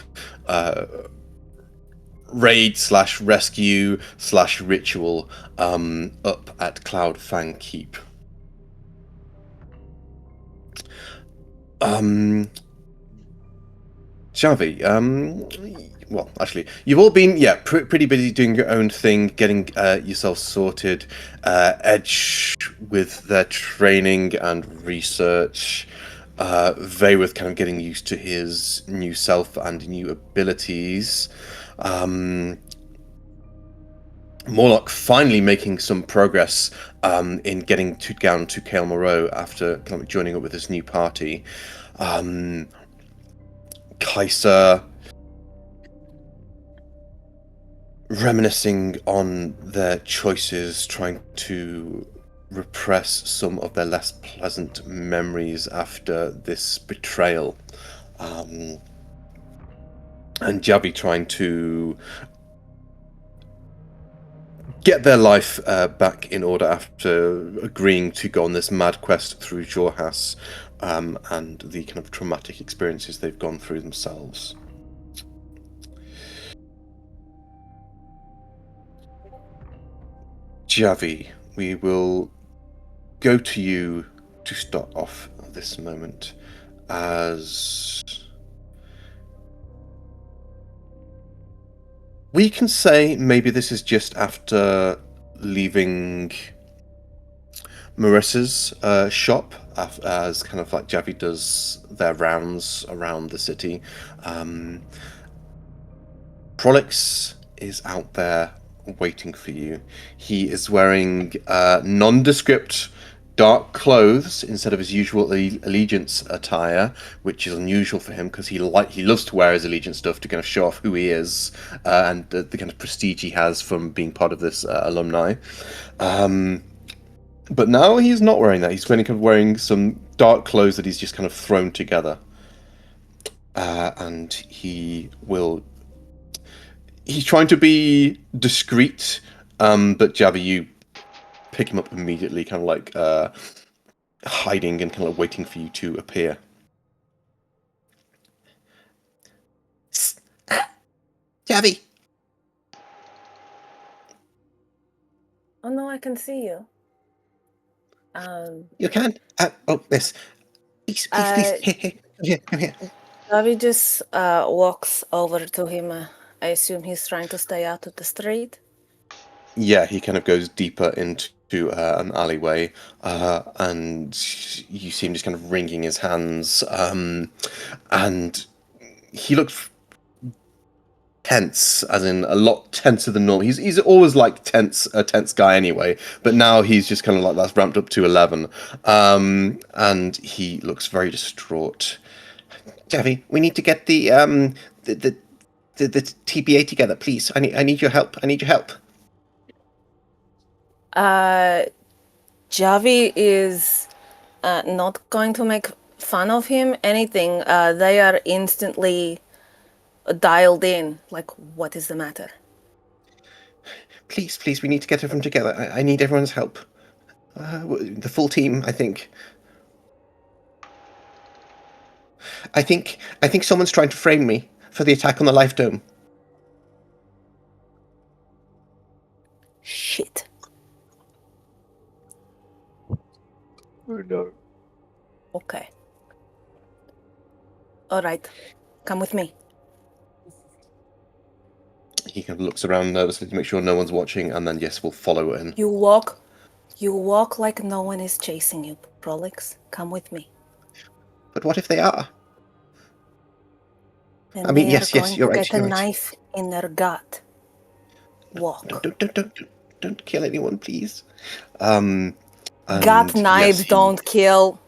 [SPEAKER 4] raid/rescue/ritual up at Cloudfang Keep. Javi, well, actually, you've all been, pretty busy doing your own thing, getting yourself sorted. Edge with their training and research. Vayrith kind of getting used to his new self and new abilities. Morlock finally making some progress in getting down to Kael Moreau after kind of joining up with this new party. Kaiser reminiscing on their choices, trying to repress some of their less pleasant memories after this betrayal. And Javi trying to get their life back in order after agreeing to go on this mad quest through Jorhas and the kind of traumatic experiences they've gone through themselves. Javi, we will go to you to start off this moment, as we can say maybe this is just after leaving Marissa's shop, as kind of like Javi does their rounds around the city. Prolix is out there waiting for you. He is wearing nondescript dark clothes instead of his usual allegiance attire, which is unusual for him because he loves to wear his allegiance stuff to kind of show off who he is and the kind of prestige he has from being part of this alumni. But now he's not wearing that. He's kind of wearing some dark clothes that he's just kind of thrown together, and he's trying to be discreet, but Javi, you pick him up immediately, kind of like hiding and kind of waiting for you to appear. Javi!
[SPEAKER 3] Oh no, I can see you.
[SPEAKER 4] You can? Yes. Please. Come here.
[SPEAKER 3] Javi just walks over to him. I assume he's trying to stay out of the street.
[SPEAKER 4] Yeah, he kind of goes deeper into an alleyway, and you see him just kind of wringing his hands, and he looks tense, as in a lot tenser than normal. He's always like a tense guy anyway, but now he's just kind of like that's ramped up to 11, and he looks very distraught. Javi, we need to get the TBA together, please. I need your help.
[SPEAKER 3] Javi is not going to make fun of him, anything. They are instantly dialed in. Like, what is the matter?
[SPEAKER 4] Please, we need to get everyone together. I need everyone's help. The full team, I think. I think someone's trying to frame me for the attack on the Life Dome.
[SPEAKER 3] Shit.
[SPEAKER 5] Oh no.
[SPEAKER 3] Okay. All right. Come with me.
[SPEAKER 4] He kind of looks around nervously to make sure no one's watching, and then yes, we'll follow in.
[SPEAKER 3] You walk like no one is chasing you, Prolix. Come with me.
[SPEAKER 4] But what if they are?
[SPEAKER 3] And
[SPEAKER 4] I mean,
[SPEAKER 3] they
[SPEAKER 4] yes,
[SPEAKER 3] are going
[SPEAKER 4] you're
[SPEAKER 3] to
[SPEAKER 4] right.
[SPEAKER 3] get a knife in their gut. Walk.
[SPEAKER 4] Don't kill anyone, please.
[SPEAKER 3] Gut knives
[SPEAKER 4] yes,
[SPEAKER 3] don't kill.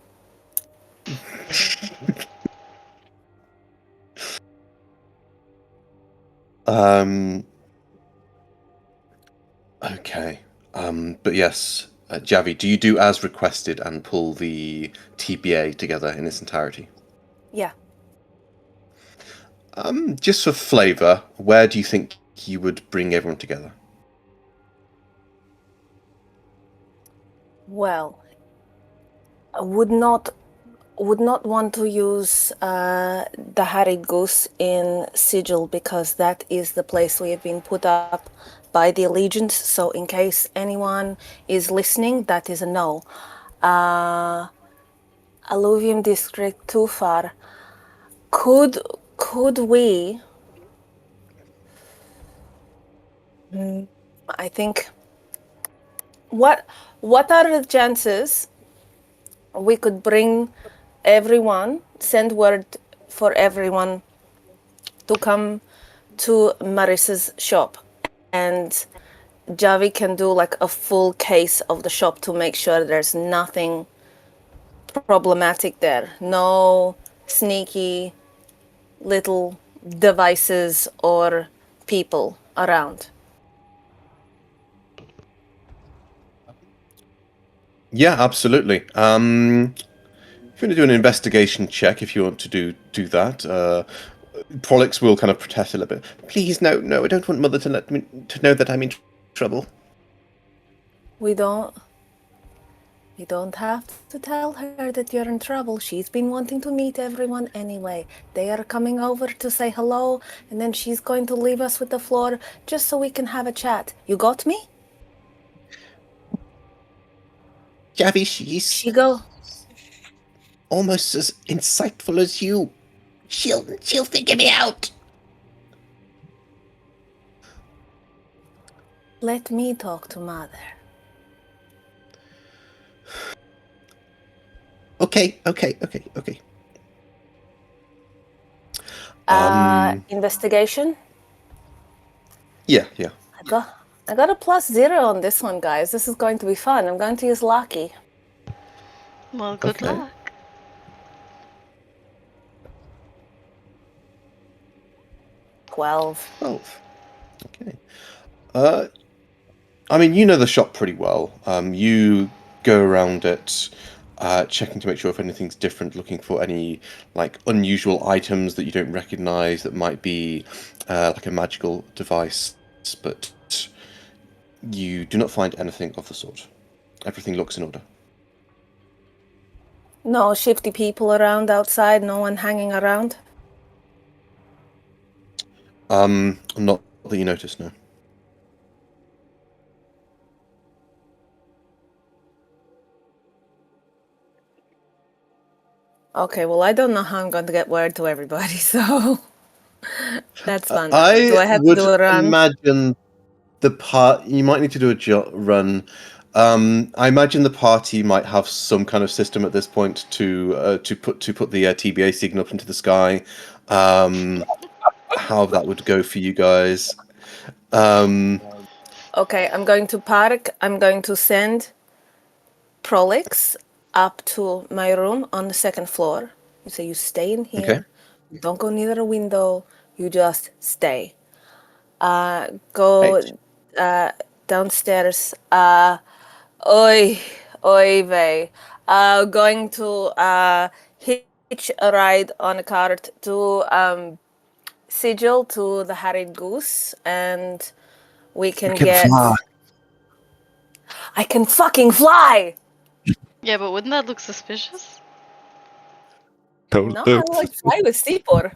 [SPEAKER 4] Okay. But yes, Javi, do you do as requested and pull the TBA together in its entirety?
[SPEAKER 3] Yeah.
[SPEAKER 4] Just for flavour, where do you think you would bring everyone together?
[SPEAKER 3] Well, I would not want to use the Harried Goose in Sigil because that is the place we have been put up by the Allegiance. So in case anyone is listening, that is a no. Alluvium District too far. Could we? I think. What are the chances we could bring everyone, send word for everyone to come to Marissa's shop and Javi can do like a full case of the shop to make sure there's nothing problematic there. No sneaky little devices or people around.
[SPEAKER 4] Yeah, absolutely. If you want to do an investigation check, if you want to do that, Prolix will kind of protest a little bit. Please, no, I don't want Mother to know that I'm in trouble.
[SPEAKER 3] We don't have to tell her that you're in trouble. She's been wanting to meet everyone anyway. They are coming over to say hello, and then she's going to leave us with the floor just so we can have a chat. You got me?
[SPEAKER 4] Javi, she's almost as insightful as you. She'll figure me out.
[SPEAKER 3] Let me talk to Mother.
[SPEAKER 4] Okay.
[SPEAKER 3] Investigation?
[SPEAKER 4] Yeah.
[SPEAKER 3] I got a +0 on this one, guys. This is going to be fun. I'm going to use Lucky.
[SPEAKER 1] Well, good luck.
[SPEAKER 3] 12.
[SPEAKER 4] Okay. I mean, you know the shop pretty well. You go around it, checking to make sure if anything's different, looking for any like unusual items that you don't recognize that might be like a magical device, but you do not find anything of the sort. Everything looks in order.
[SPEAKER 3] No shifty people around outside, no one hanging around?
[SPEAKER 4] Not that you notice, no.
[SPEAKER 3] Okay, well, I don't know how I'm going to get word to everybody, so that's fun. Do
[SPEAKER 4] I
[SPEAKER 3] I have to
[SPEAKER 4] would
[SPEAKER 3] do a run?
[SPEAKER 4] imagine you might need to do a run. I imagine the party might have some kind of system at this point to put the TBA signal up into the sky. How that would go for you guys.
[SPEAKER 3] Okay, I'm going to park. I'm going to send Prolix up to my room on the second floor. You say you stay in here.
[SPEAKER 4] Okay.
[SPEAKER 3] Don't go near a window. You just stay. Go downstairs. Oi vey. Going to hitch a ride on a cart to Sigil to the Harried Goose, and we can get.
[SPEAKER 5] Fly.
[SPEAKER 3] I can fucking fly.
[SPEAKER 1] Yeah, but wouldn't that look suspicious?
[SPEAKER 3] No, I like fly with Sipor.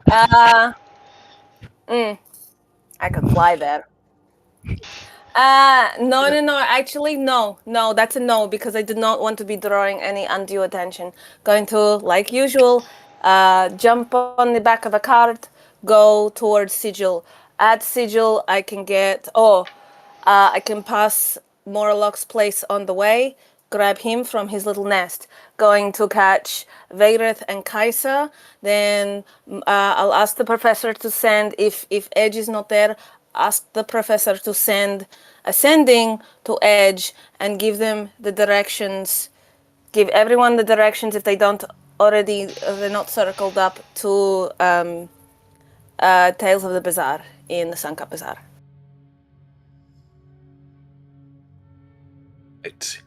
[SPEAKER 3] I can fly there. No. Actually, no. That's a no because I do not want to be drawing any undue attention. Going to, like usual, jump on the back of a cart, go towards Sigil. At Sigil, I can get. I can pass Morlock's place on the way. Grab him from his little nest. Going to catch Veirith and Kaisa. Then I'll ask the professor to send, if Edge is not there, ask the professor to send Ascending to Edge and give them the directions. Give everyone the directions if they don't already, they're not circled up, to Tales of the Bazaar in the Suncup Bazaar.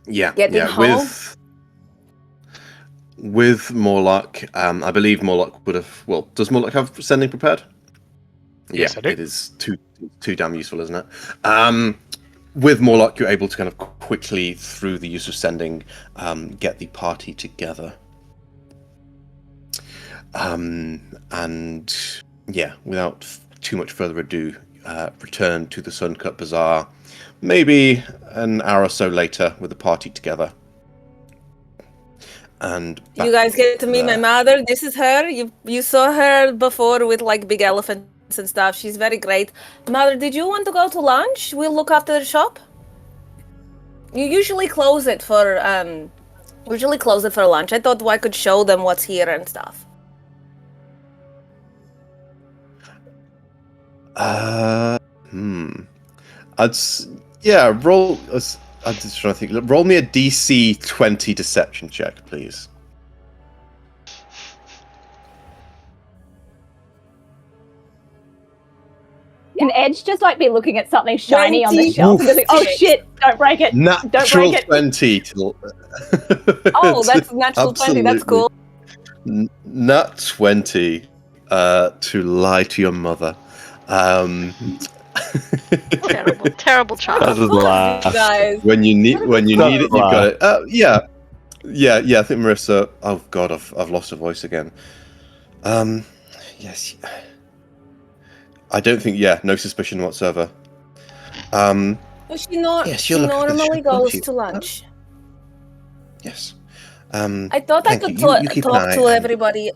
[SPEAKER 4] Yeah.
[SPEAKER 3] Getting home?
[SPEAKER 4] With Morlock, I believe Morlock would have. Well, does Morlock have sending prepared?
[SPEAKER 6] Yes, I do.
[SPEAKER 4] It is too damn useful, isn't it? With Morlock, you're able to kind of quickly, through the use of sending, get the party together. And yeah, without too much further ado, return to the Suncut Bazaar. Maybe an hour or so later, with the party together. And
[SPEAKER 3] you guys get to meet my mother. This is her. You saw her before with like big elephants and stuff. She's very great. Mother, did you want to go to lunch? We'll look after the shop. You usually close it for lunch. I thought I could show them what's here and stuff.
[SPEAKER 4] roll. I'm just trying to think. Roll me a DC 20 deception check, please.
[SPEAKER 2] Can Edge just like be looking at something shiny on the
[SPEAKER 3] 20.
[SPEAKER 2] shelf and just like, oh shit, don't break it. Don't
[SPEAKER 4] Natural
[SPEAKER 2] break it.
[SPEAKER 4] 20.
[SPEAKER 3] Oh, that's natural 20. That's cool.
[SPEAKER 4] Nat 20 to lie to your mother.
[SPEAKER 1] Terrible child.
[SPEAKER 5] That is the last.
[SPEAKER 3] Guys.
[SPEAKER 4] When you need it, you've got it. Yeah. I think Marissa. Oh God, I've lost her voice again. Yes. I don't think. Yeah, no suspicion whatsoever.
[SPEAKER 3] She normally goes to lunch.
[SPEAKER 4] Yes.
[SPEAKER 3] I thought I could talk to everybody.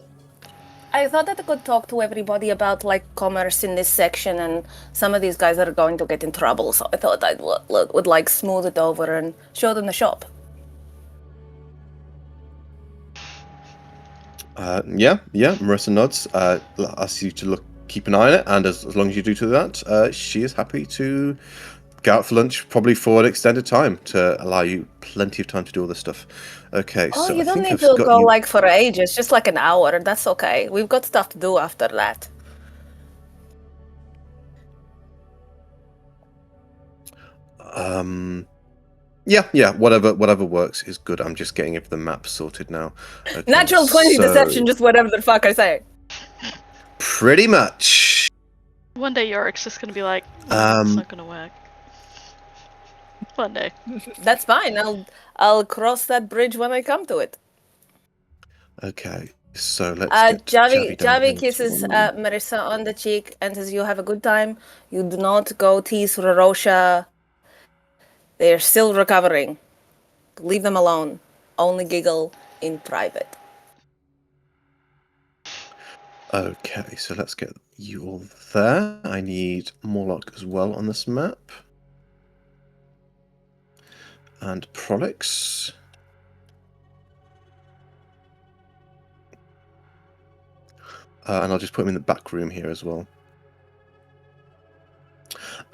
[SPEAKER 3] I thought that I could talk to everybody about like commerce in this section, and some of these guys are going to get in trouble. So I thought I would like smooth it over and show them the shop.
[SPEAKER 4] Yeah. Marissa nods. Asks you to keep an eye on it, and as long as you do to that, she is happy to go out for lunch, probably for an extended time, to allow you plenty of time to do all this stuff. Okay,
[SPEAKER 3] Oh,
[SPEAKER 4] so
[SPEAKER 3] you
[SPEAKER 4] I
[SPEAKER 3] don't
[SPEAKER 4] think
[SPEAKER 3] need
[SPEAKER 4] I've
[SPEAKER 3] to
[SPEAKER 4] got
[SPEAKER 3] go
[SPEAKER 4] you...
[SPEAKER 3] like for ages, just like an hour. That's okay. We've got stuff to do after that.
[SPEAKER 4] Yeah, whatever works is good. I'm just getting the map sorted now. Okay,
[SPEAKER 3] Natural 20 deception, just whatever the fuck I say.
[SPEAKER 4] Pretty much.
[SPEAKER 1] One day Yorick's just gonna be like, it's not gonna work. One day.
[SPEAKER 3] That's fine. I'll cross that bridge when I come to it.
[SPEAKER 4] Okay, so let's get
[SPEAKER 3] Javi kisses Marissa on the cheek and says, "You have a good time. You do not go tease Rorosha. They're still recovering. Leave them alone. Only giggle in private."
[SPEAKER 4] Okay, so let's get you all there. I need Morlock as well on this map. And Prolix. And I'll just put him in the back room here as well.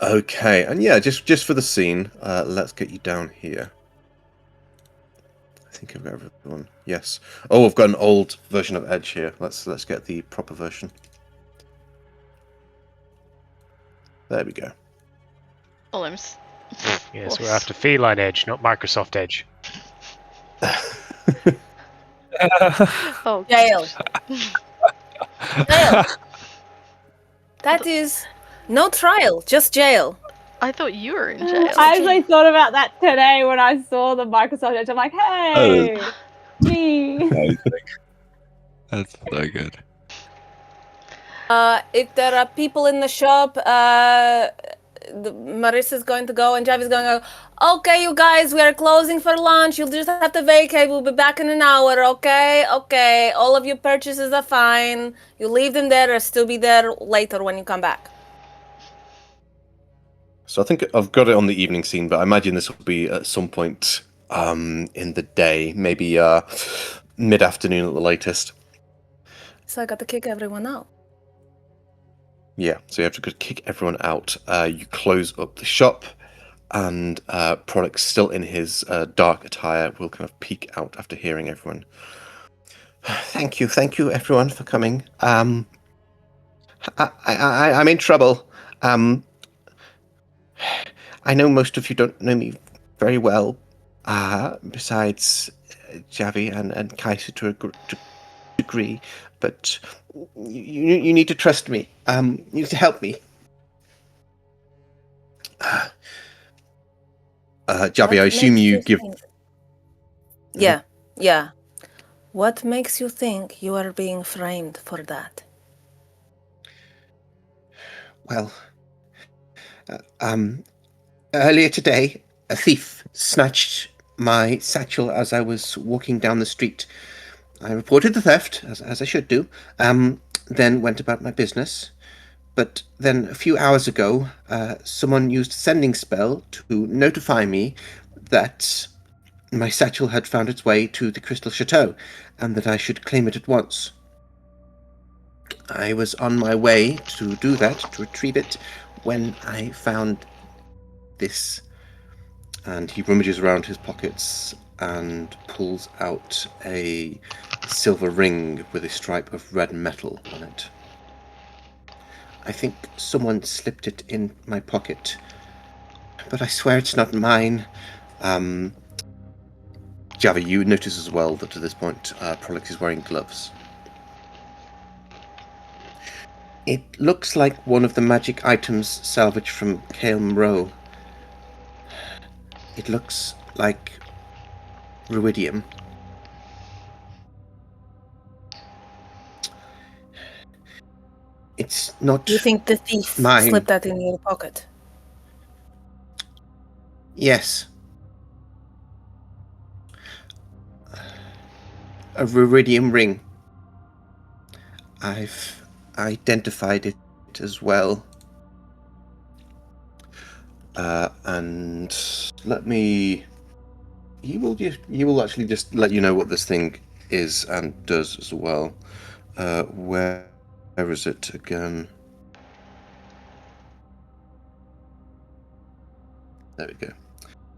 [SPEAKER 4] Okay, and yeah, just for the scene, let's get you down here. I think I've got everyone. Yes. Oh, I've got an old version of Edge here. Let's get the proper version. There we go.
[SPEAKER 1] Olims.
[SPEAKER 6] Yes, we're after Feline Edge, not Microsoft Edge.
[SPEAKER 1] Oh,
[SPEAKER 3] Jail. Jail. That is no trial, just jail.
[SPEAKER 1] I thought you were in jail.
[SPEAKER 2] I actually thought about that today when I saw the Microsoft Edge. I'm like, hey, me.
[SPEAKER 5] That's so good.
[SPEAKER 3] If there are people in the shop, Marissa's going to go and Javi's going to go, "Okay, you guys, we are closing for lunch. You'll just have to vacate. We'll be back in an hour, okay? Okay, all of your purchases are fine. You leave them there or still be there later when you come back."
[SPEAKER 4] So I think I've got it on the evening scene, but I imagine this will be at some point in the day, maybe mid-afternoon at the latest.
[SPEAKER 3] So I got to kick everyone out.
[SPEAKER 4] Yeah, so you have to kick everyone out. You close up the shop, and Prolix, still in his dark attire, will kind of peek out after hearing everyone. Thank you, everyone, for coming. I'm in trouble. I know most of you don't know me very well, besides Javi and Kaiser to a degree, but you need to trust me. You need to help me. Javi, I assume you give...
[SPEAKER 3] Yeah. What makes you think you are being framed for that?
[SPEAKER 4] Well, earlier today, a thief snatched my satchel as I was walking down the street. I reported the theft, as I should do, then went about my business. But then a few hours ago, someone used a sending spell to notify me that my satchel had found its way to the Crystal Chateau, and that I should claim it at once. I was on my way to do that, to retrieve it, when I found this. And he rummages around his pockets and pulls out a silver ring with a stripe of red metal on it. I think someone slipped it in my pocket, but I swear it's not mine. Javi, you notice as well that at this point, Prolix is wearing gloves. It looks like one of the magic items salvaged from Kael'm Row. It looks like ruidium. It's not
[SPEAKER 3] You think the thief
[SPEAKER 4] mine.
[SPEAKER 3] slipped that in your pocket?
[SPEAKER 4] Yes. A ruidium ring. I've identified it as well. And let me... He will actually just let you know what this thing is and does as well. Where is it again? There we go.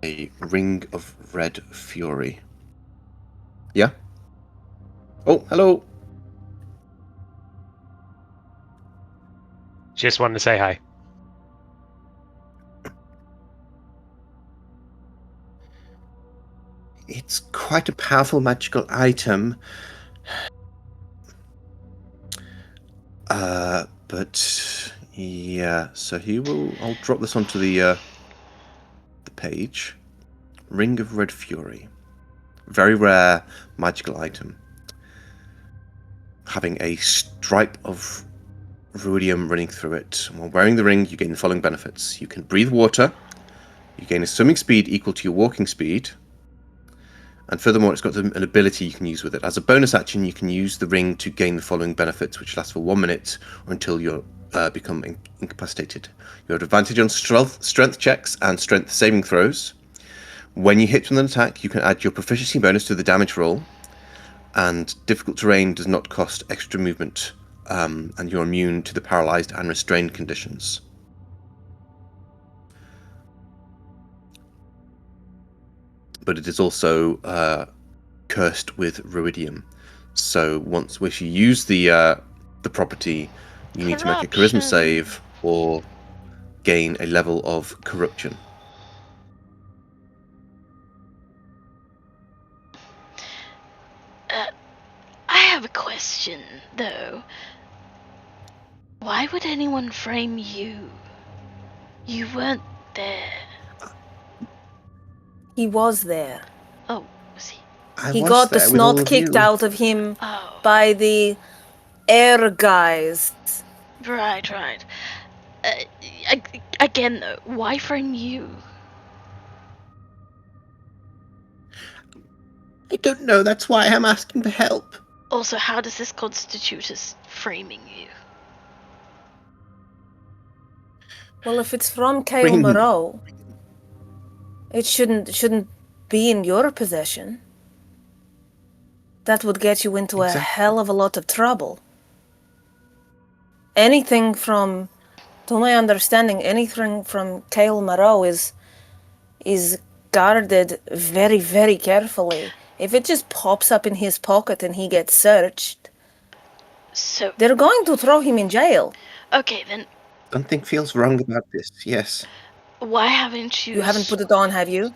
[SPEAKER 4] A ring of red fury. Yeah? Oh, hello.
[SPEAKER 6] Just wanted to say hi.
[SPEAKER 4] It's quite a powerful magical item. But yeah, so I'll drop this onto the page. Ring of Red Fury. Very rare magical item. Having a stripe of ruidium running through it. While wearing the ring, you gain the following benefits. You can breathe water. You gain a swimming speed equal to your walking speed. And furthermore, it's got an ability you can use with it. As a bonus action, you can use the ring to gain the following benefits, which last for 1 minute or until you become incapacitated. You have advantage on strength checks and strength saving throws. When you hit with an attack, you can add your proficiency bonus to the damage roll. And difficult terrain does not cost extra movement. And you're immune to the paralyzed and restrained conditions. But it is also cursed with ruidium. So once you use the property, you need to make a charisma save or gain a level of corruption.
[SPEAKER 1] I have a question, though. Why would anyone frame you? You weren't there.
[SPEAKER 3] He was there.
[SPEAKER 1] Oh, was he?
[SPEAKER 3] He got the snot kicked out of him by the air guys.
[SPEAKER 1] Right. Again, though, why frame you?
[SPEAKER 4] I don't know, that's why I'm asking for help.
[SPEAKER 1] Also, how does this constitute as framing you?
[SPEAKER 3] Well, if it's from Kael'm Row, it shouldn't be in your possession. That would get you into a hell of a lot of trouble. Anything from, to my understanding, anything from Kael'm Row is guarded very, very carefully. If it just pops up in his pocket and he gets searched,
[SPEAKER 1] so
[SPEAKER 3] they're going to throw him in jail.
[SPEAKER 1] Okay, then.
[SPEAKER 4] Something feels wrong about this, yes.
[SPEAKER 1] Why haven't you...
[SPEAKER 3] You haven't put it on, have you?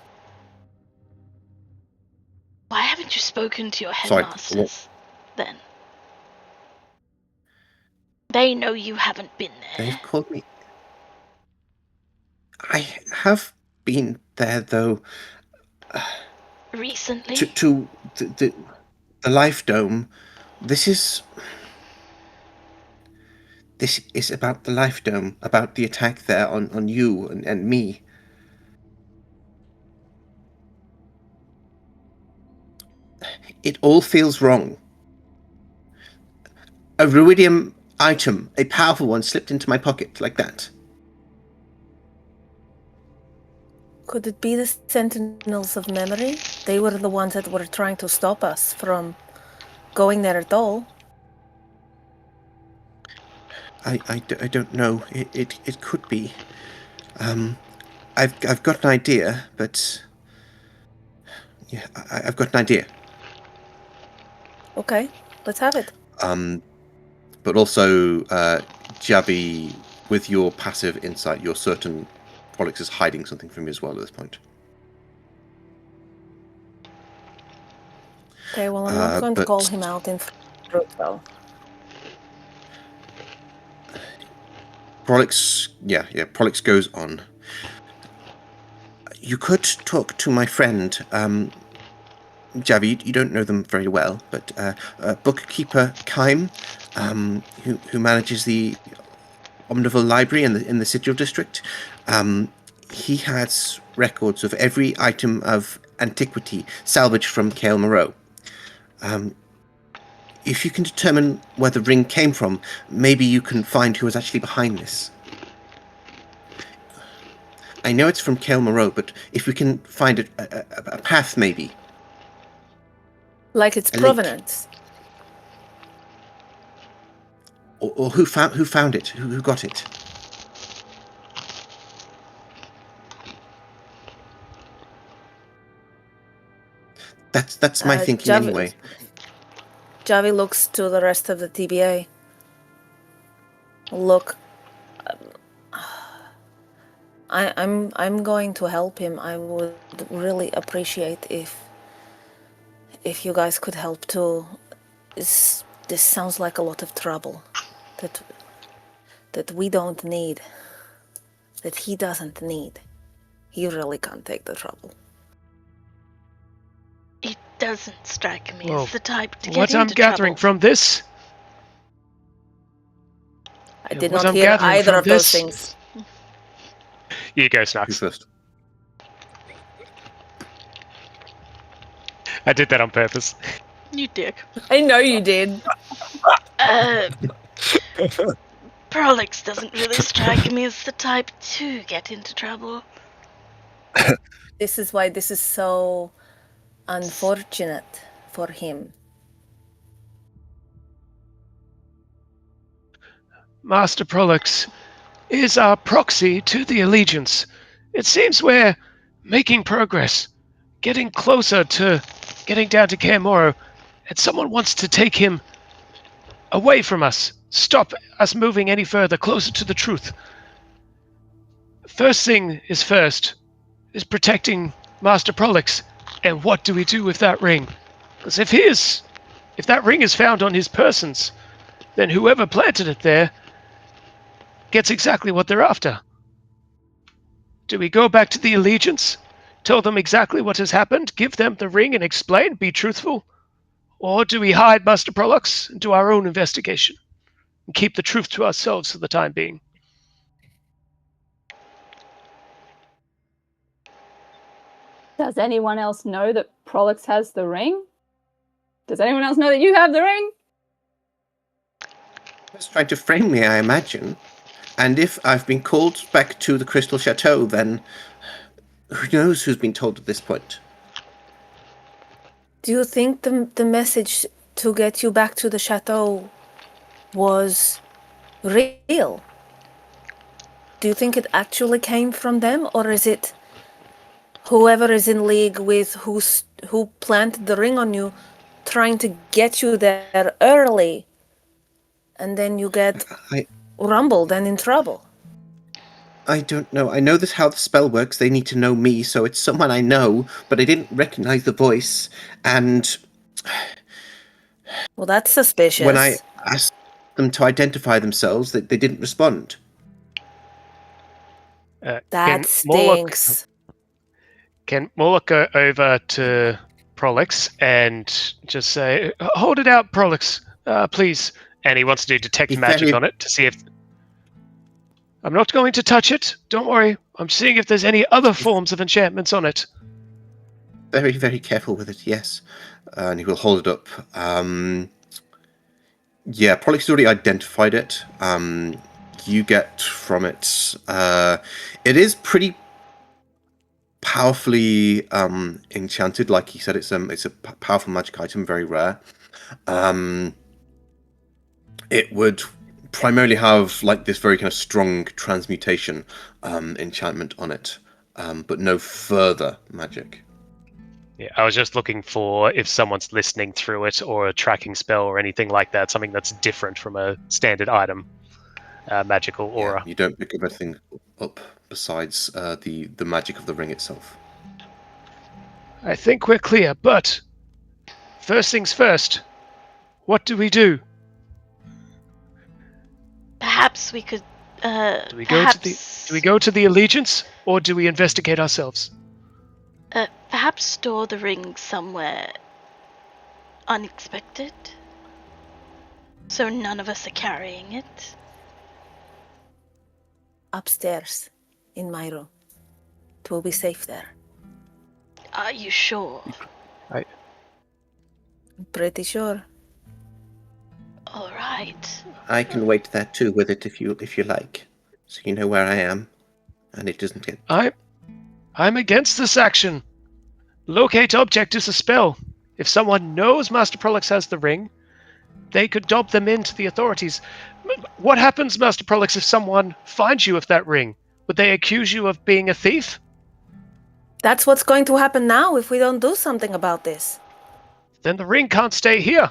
[SPEAKER 1] Why haven't you spoken to your headmasters, then? They know you haven't been there.
[SPEAKER 4] They've called me... I have been there, though.
[SPEAKER 1] Recently?
[SPEAKER 4] To the Life Dome. This is about the Life Dome, about the attack there on you and me. It all feels wrong. A ruidium item, a powerful one, slipped into my pocket like that.
[SPEAKER 3] Could it be the Sentinels of Memory? They were the ones that were trying to stop us from going there at all.
[SPEAKER 4] I don't know. It could be. I've got an idea, but yeah, I've got an idea.
[SPEAKER 3] Okay, let's have it.
[SPEAKER 4] But also, Javi, with your passive insight, you're certain Prolix is hiding something from you as well at this point.
[SPEAKER 3] Okay, well, I'm not going to call him out in fruit, though.
[SPEAKER 4] Prolix, Prolix goes on. You could talk to my friend, Javi. You don't know them very well, but bookkeeper Kaim, who manages the Omnivore Library in the Sigil District. He has records of every item of antiquity salvaged from Kael Moreau. If you can determine where the ring came from, maybe you can find who was actually behind this. I know it's from Kael Moreau, but if we can find a path, maybe.
[SPEAKER 3] Like its provenance.
[SPEAKER 4] Or who found it? Who got it? That's my thinking anyway.
[SPEAKER 3] Javi looks to the rest of the TBA. Look, I'm going to help him. I would really appreciate if you guys could help too. This sounds like a lot of trouble that we don't need, that he doesn't need. He really can't take the trouble.
[SPEAKER 1] It doesn't strike me as the type to get
[SPEAKER 6] what
[SPEAKER 1] into
[SPEAKER 6] I'm gathering
[SPEAKER 1] trouble.
[SPEAKER 6] from this.
[SPEAKER 3] I did not hear either of those things.
[SPEAKER 6] You go,
[SPEAKER 4] Who
[SPEAKER 6] Snacks.
[SPEAKER 4] first?
[SPEAKER 6] I did that on purpose.
[SPEAKER 1] You dick.
[SPEAKER 3] I know you did.
[SPEAKER 1] Prolix doesn't really strike me as the type to get into trouble.
[SPEAKER 3] This is why this is so unfortunate for him.
[SPEAKER 6] Master Prolix is our proxy to the Allegiance. It seems we're making progress, getting closer to getting down to Kael Moreau, and someone wants to take him away from us, stop us moving any further, closer to the truth. First thing is first, is protecting Master Prolix, and what do we do with that ring? Because if that ring is found on his persons, then whoever planted it there gets exactly what they're after. Do we go back to the Allegiance, tell them exactly what has happened, give them the ring and explain, be truthful? Or do we hide Master Prolix and do our own investigation and keep the truth to ourselves for the time being?
[SPEAKER 2] Does anyone else know that Prolix has the ring? Does anyone else know that you have the ring?
[SPEAKER 4] He's trying to frame me, I imagine. And if I've been called back to the Crystal Chateau, then who knows who's been told at this point?
[SPEAKER 3] Do you think the message to get you back to the chateau was real? Do you think it actually came from them, or is it whoever is in league with who planted the ring on you, trying to get you there early, and then you get rumbled and in trouble?
[SPEAKER 4] I don't know. I know this how the spell works. They need to know me, so it's someone I know, but I didn't recognize the voice. And
[SPEAKER 3] well, that's suspicious.
[SPEAKER 4] When I asked them to identify themselves, they didn't respond.
[SPEAKER 3] That stinks.
[SPEAKER 6] Can Morlock go over to Prolix and just say, "Hold it out, Prolix, please." And he wants to do detect magic on it to see if... I'm not going to touch it. Don't worry. I'm seeing if there's any other forms of enchantments on it.
[SPEAKER 4] Very, very careful with it, yes. And he will hold it up. Yeah, Prolix has already identified it. You get from it... it is pretty powerfully enchanted. Like he said, it's a powerful magic item, very rare. It would primarily have like this very kind of strong transmutation enchantment on it. but no further magic.
[SPEAKER 6] Yeah, I was just looking for if someone's listening through it or a tracking spell or anything like that, something that's different from a standard item, magical aura.
[SPEAKER 4] Yeah, you don't pick everything up besides the magic of the ring itself.
[SPEAKER 6] I think we're clear, but first things first, what do we do?
[SPEAKER 1] Perhaps we could.
[SPEAKER 6] Do we go to the Allegiance, or do we investigate ourselves?
[SPEAKER 1] Perhaps store the ring somewhere unexpected, so none of us are carrying it.
[SPEAKER 3] Upstairs, in my room. It will be safe there.
[SPEAKER 1] Are you sure?
[SPEAKER 3] I'm pretty sure.
[SPEAKER 1] All right.
[SPEAKER 4] I can wait there too with it if you like, so you know where I am, and it doesn't get.
[SPEAKER 6] I'm against this action. Locate object is a spell. If someone knows Master Prolix has the ring, they could dob them in to the authorities. What happens, Master Prolix, if someone finds you with that ring? Would they accuse you of being a thief?
[SPEAKER 3] That's what's going to happen now if we don't do something about this.
[SPEAKER 6] Then the ring can't stay here.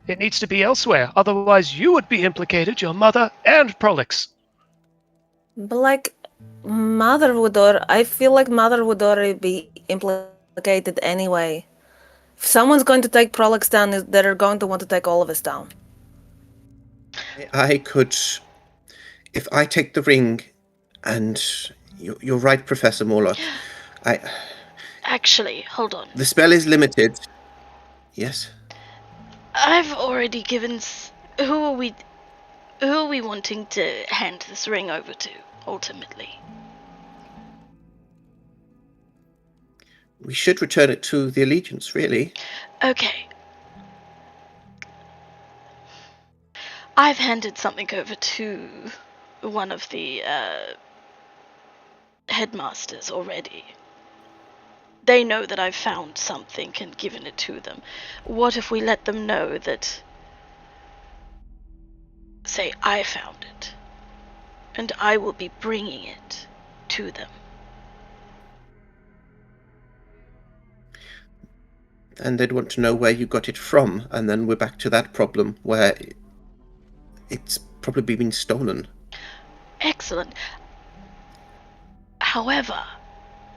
[SPEAKER 6] It needs to be elsewhere. Otherwise, you would be implicated, your mother and Prolix.
[SPEAKER 3] But like, I feel like Mother would already be implicated anyway. If someone's going to take Prolix down, they're going to want to take all of us down.
[SPEAKER 4] I could, if I take the ring, and you're right, Professor Morlock.
[SPEAKER 1] Actually, hold on.
[SPEAKER 4] The spell is limited. Yes.
[SPEAKER 1] I've already given. Who are we wanting to hand this ring over to? Ultimately.
[SPEAKER 4] We should return it to the Allegiance, really.
[SPEAKER 1] Okay. I've handed something over to one of the headmasters already. They know that I've found something and given it to them. What if we let them know that, say, I found it, and I will be bringing it to them?
[SPEAKER 4] And they'd want to know where you got it from, and then we're back to that problem where it's probably been stolen.
[SPEAKER 1] Excellent. However,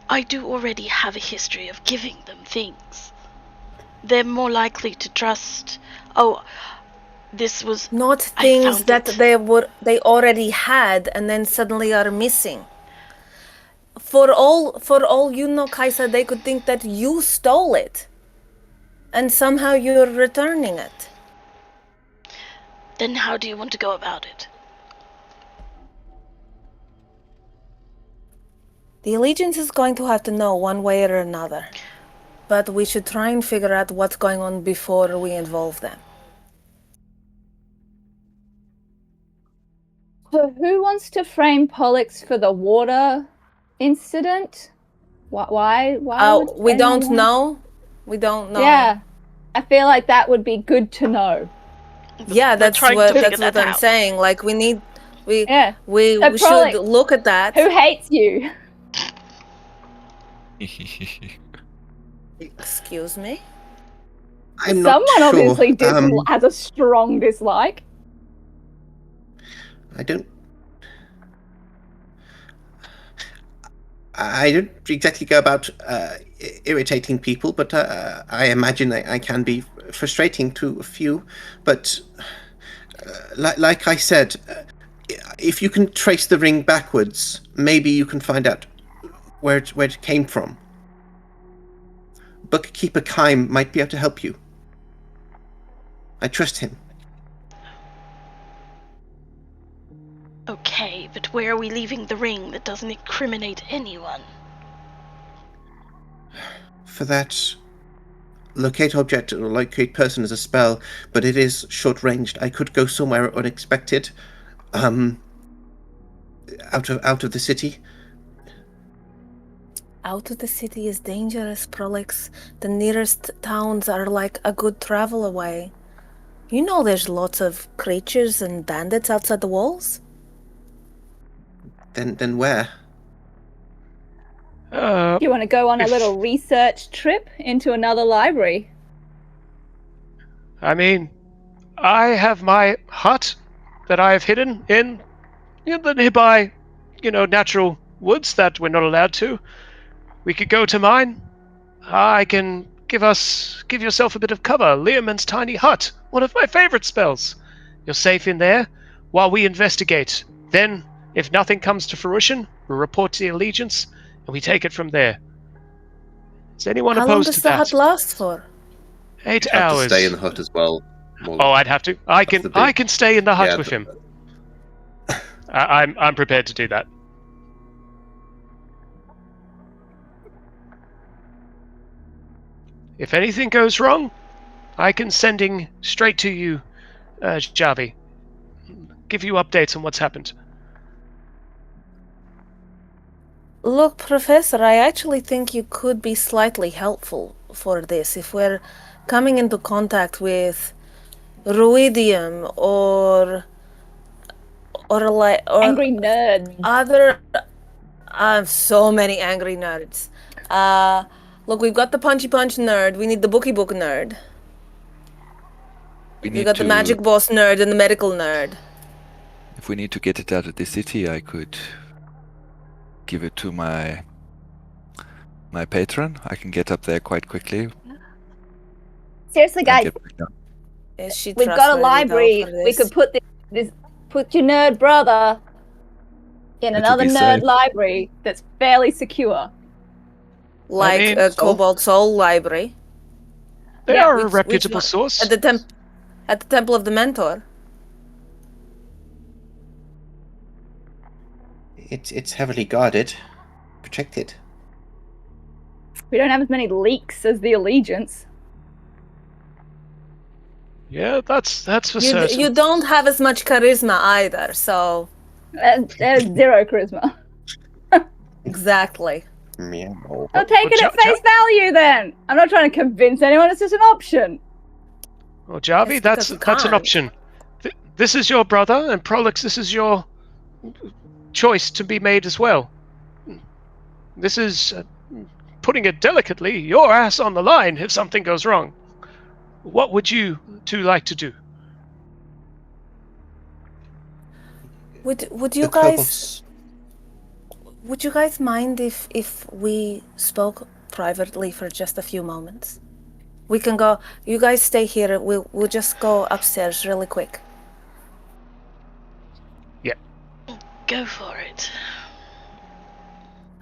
[SPEAKER 1] I do already have a history of giving them things. They're more likely to trust, this was...
[SPEAKER 3] Not things that they already had and then suddenly are missing. For all you know, Kaisa, they could think that you stole it. And somehow you're returning it.
[SPEAKER 1] Then how do you want to go about it?
[SPEAKER 3] The Allegiance is going to have to know one way or another. But we should try and figure out what's going on before we involve them.
[SPEAKER 2] So who wants to frame Prolix for the water incident? Why?
[SPEAKER 3] We don't know. We don't know.
[SPEAKER 2] Yeah. I feel like that would be good to know.
[SPEAKER 3] Yeah, that's what I'm saying. Like we should look at that.
[SPEAKER 2] Who hates you?
[SPEAKER 3] Excuse me?
[SPEAKER 4] I'm not
[SPEAKER 2] Someone
[SPEAKER 4] sure.
[SPEAKER 2] obviously has a strong dislike.
[SPEAKER 4] I don't exactly go about irritating people, but I imagine I can be frustrating to a few. But like I said, if you can trace the ring backwards, maybe you can find out where it came from. Bookkeeper Kime might be able to help you. I trust him.
[SPEAKER 1] Okay, but where are we leaving the ring that doesn't incriminate anyone?
[SPEAKER 4] For that, locate object or locate person is a spell, but it is short-ranged. I could go somewhere unexpected, out of the city.
[SPEAKER 3] Out of the city is dangerous, Prolix. The nearest towns are like a good travel away. You know there's lots of creatures and bandits outside the walls?
[SPEAKER 4] Then where?
[SPEAKER 2] Do you want to go on a little research trip into another library?
[SPEAKER 6] I mean, I have my hut that I have hidden in the nearby, natural woods that we're not allowed to. We could go to mine. I can give yourself a bit of cover. Learman's tiny hut, one of my favorite spells. You're safe in there while we investigate. Then, if nothing comes to fruition, we report to the Allegiance, and we take it from there. Is anyone
[SPEAKER 3] How long
[SPEAKER 6] opposed
[SPEAKER 3] does
[SPEAKER 6] to
[SPEAKER 3] the
[SPEAKER 6] that?
[SPEAKER 3] hut last for?
[SPEAKER 6] 8
[SPEAKER 4] You'd have
[SPEAKER 6] hours.
[SPEAKER 4] to stay in the hut as well.
[SPEAKER 6] Oh, I'd have to. I can stay in the hut with him. I'm prepared to do that. If anything goes wrong, I can sending straight to you, Javi. Give you updates on what's happened.
[SPEAKER 3] Look, Professor, I actually think you could be slightly helpful for this. If we're coming into contact with Ruidium or
[SPEAKER 2] Angry nerds.
[SPEAKER 3] other so many angry nerds. Look, we've got the punchy punch nerd. We need the bookie book nerd. We got the magic boss nerd and the medical nerd.
[SPEAKER 5] If we need to get it out of the city, I could give it to my patron. I can get up there quite quickly.
[SPEAKER 2] Seriously, guys,
[SPEAKER 3] Is she
[SPEAKER 2] we've got a library. We could put put your nerd brother in another nerd library that's fairly secure.
[SPEAKER 3] Like a Cobalt Soul library.
[SPEAKER 6] They are a reputable source.
[SPEAKER 3] At the Temple of the Mentor.
[SPEAKER 4] It's heavily guarded, protected.
[SPEAKER 2] We don't have as many leaks as the Allegiance.
[SPEAKER 6] Yeah, that's for certain.
[SPEAKER 3] You don't have as much charisma either, so...
[SPEAKER 2] There's zero charisma.
[SPEAKER 3] Exactly.
[SPEAKER 4] Meow.
[SPEAKER 2] I'll take it at face value then. I'm not trying to convince anyone, it's just an option.
[SPEAKER 6] Well, Javi, that's an option. This is your brother, and Prolix, this is your choice to be made as well. This is, putting it delicately, your ass on the line if something goes wrong. What would you two like to do?
[SPEAKER 3] Would you guys mind if we spoke privately for just a few moments? We can go. You guys stay here. We'll just go upstairs really quick.
[SPEAKER 6] Yeah.
[SPEAKER 1] Go for it.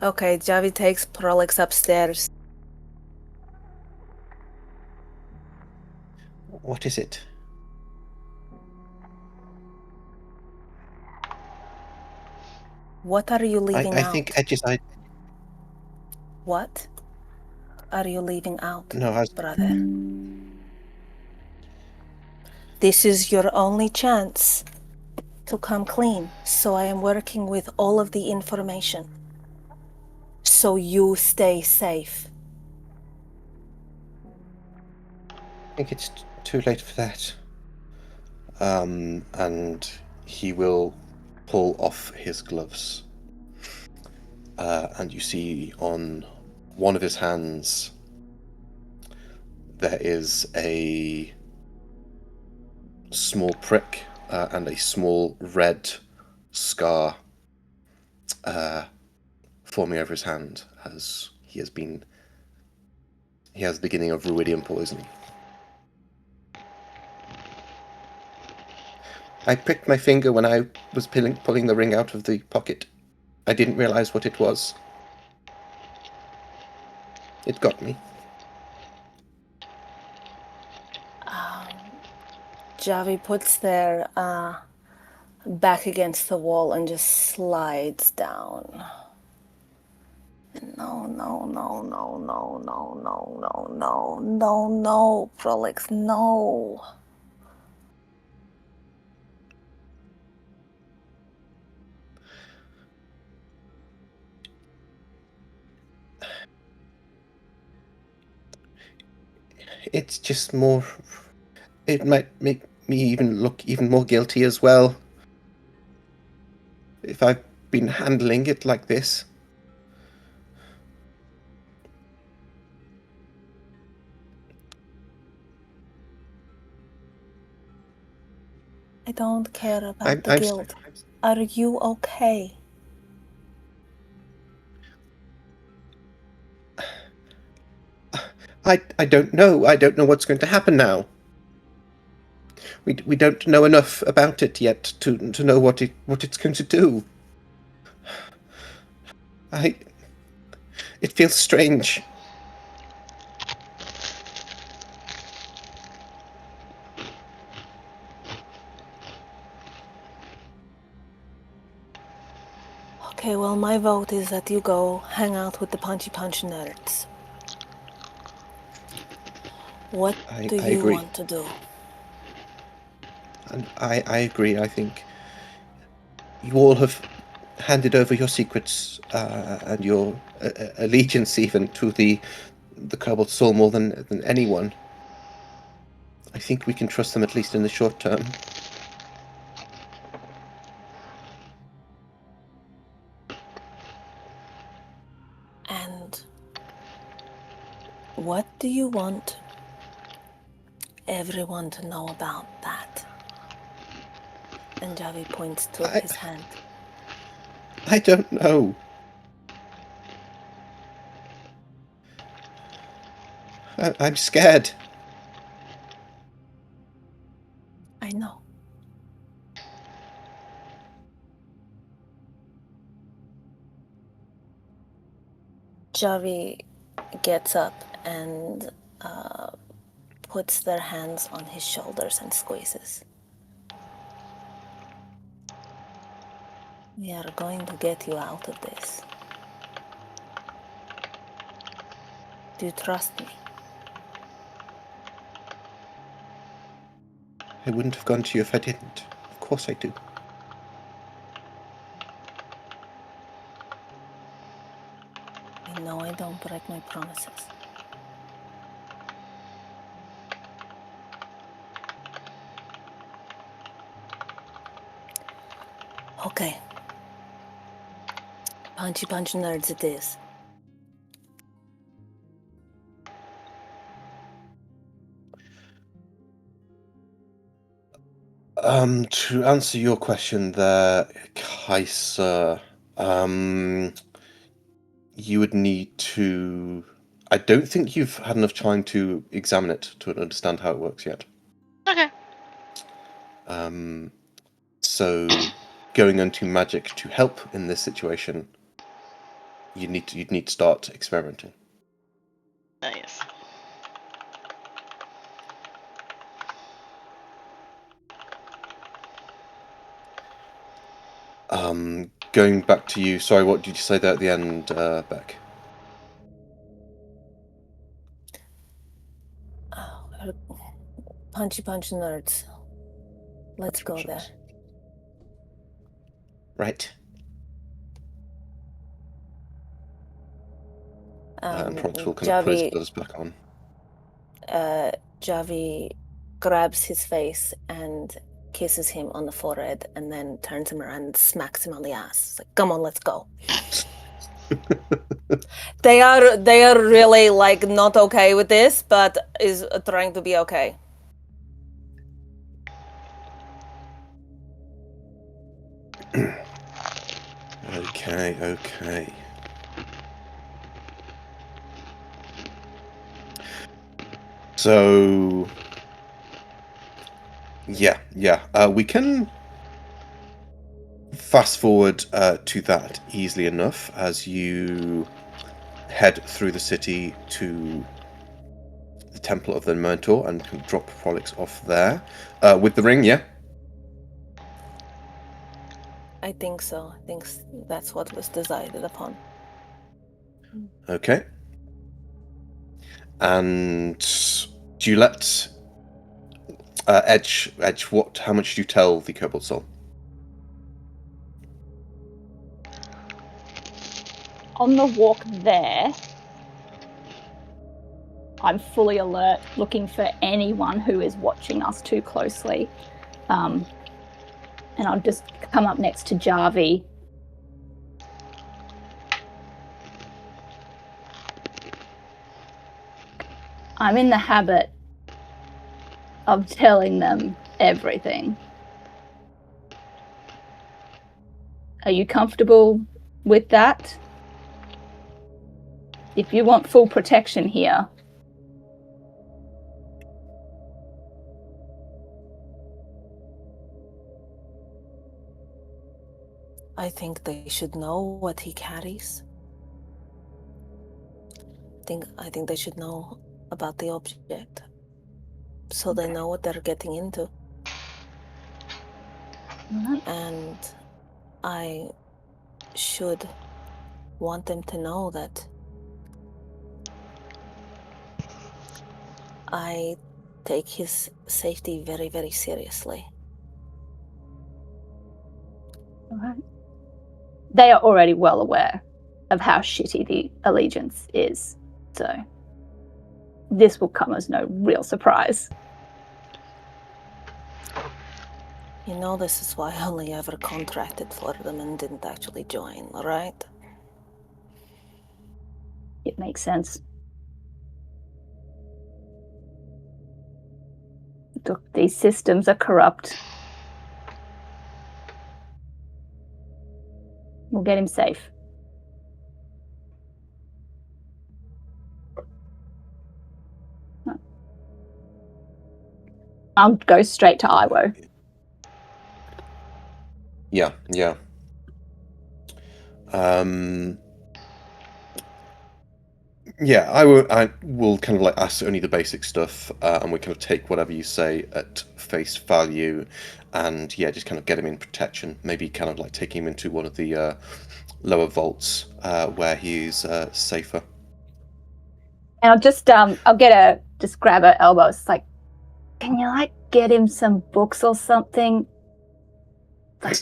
[SPEAKER 3] Okay, Javi takes Prolix upstairs.
[SPEAKER 4] What is it?
[SPEAKER 3] What are you leaving out?
[SPEAKER 4] I think Edge's idea.
[SPEAKER 3] What are you leaving out,
[SPEAKER 4] No,
[SPEAKER 3] brother? This is your only chance to come clean, so I am working with all of the information. So you stay safe.
[SPEAKER 4] I think it's too late for that. And he will pull off his gloves. And you see on one of his hands there is a small prick and a small red scar forming over his hand as he has the beginning of ruidium poisoning. I pricked my finger when I was pulling the ring out of the pocket. I didn't realize what it was. It got me.
[SPEAKER 3] Javi puts their back against the wall and just slides down. No, Prolix, no.
[SPEAKER 4] It's just more... It might make me even look even more guilty as well. If I've been handling it like this.
[SPEAKER 3] I don't care about the guild. Are you okay?
[SPEAKER 4] I don't know. I don't know what's going to happen now. We don't know enough about it yet to know what it's going to do. It feels strange.
[SPEAKER 3] Okay, well, my vote is that you go hang out with the punchy punch nerds. What do you
[SPEAKER 4] agree.
[SPEAKER 3] want to do?
[SPEAKER 4] And I agree. I think you all have handed over your secrets and your allegiance even to the Cobalt Soul more than anyone. I think we can trust them at least in the short term.
[SPEAKER 3] And what do you want everyone to know about that? And Javi points to his hand.
[SPEAKER 4] I don't know. I'm scared.
[SPEAKER 3] I know. Javi gets up and puts their hands on his shoulders and squeezes. We are going to get you out of this. Do you trust me?
[SPEAKER 4] I wouldn't have gone to you if I didn't. Of course I do.
[SPEAKER 3] You know I don't break my promises. Okay. Punchy punch nerds it is.
[SPEAKER 4] To answer your question there, Kaiser, you would need to... I don't think you've had enough time to examine it to understand how it works yet.
[SPEAKER 1] Okay.
[SPEAKER 4] So going into magic to help in this situation, you'd need to start experimenting.
[SPEAKER 1] Yes.
[SPEAKER 4] Going back to you, sorry, what did you say there at the end, Beck?
[SPEAKER 3] Punchy punch nerds. Let's go there.
[SPEAKER 4] Right. And Prox will kind of put his gloves back on.
[SPEAKER 3] Javi grabs his face and kisses him on the forehead and then turns him around and smacks him on the ass. It's like, come on, let's go. They are really like not okay with this, but is trying to be okay.
[SPEAKER 4] Okay. So, yeah. We can fast forward to that easily enough as you head through the city to the Temple of the Mentor and can drop Prolix off there. With the ring, yeah?
[SPEAKER 3] I think so. I think that's what was decided upon.
[SPEAKER 4] Okay. And do you let Edge, how much do you tell the Kobold Soul?
[SPEAKER 2] On the walk there, I'm fully alert, looking for anyone who is watching us too closely. And I'll just come up next to Javi. I'm in the habit of telling them everything. Are you comfortable with that? If you want full protection here.
[SPEAKER 3] I think they should know what he carries. I think they should know about the object, so they know what they're getting into. And I should want them to know that I take his safety very, very seriously.
[SPEAKER 2] All right. They are already well aware of how shitty the Allegiance is, so this will come as no real surprise.
[SPEAKER 3] You know, this is why I only ever contracted for them and didn't actually join, right?
[SPEAKER 2] It makes sense. Look, these systems are corrupt. We'll get him safe. I'll go straight to Iwo.
[SPEAKER 4] Yeah. Yeah, I will kind of like ask only the basic stuff, and we kind of take whatever you say at face value, and yeah, just kind of get him in protection. Maybe kind of like taking him into one of the lower vaults where he's safer.
[SPEAKER 2] And I'll just just grab her elbow. It's like, can you like get him some books or something? Like,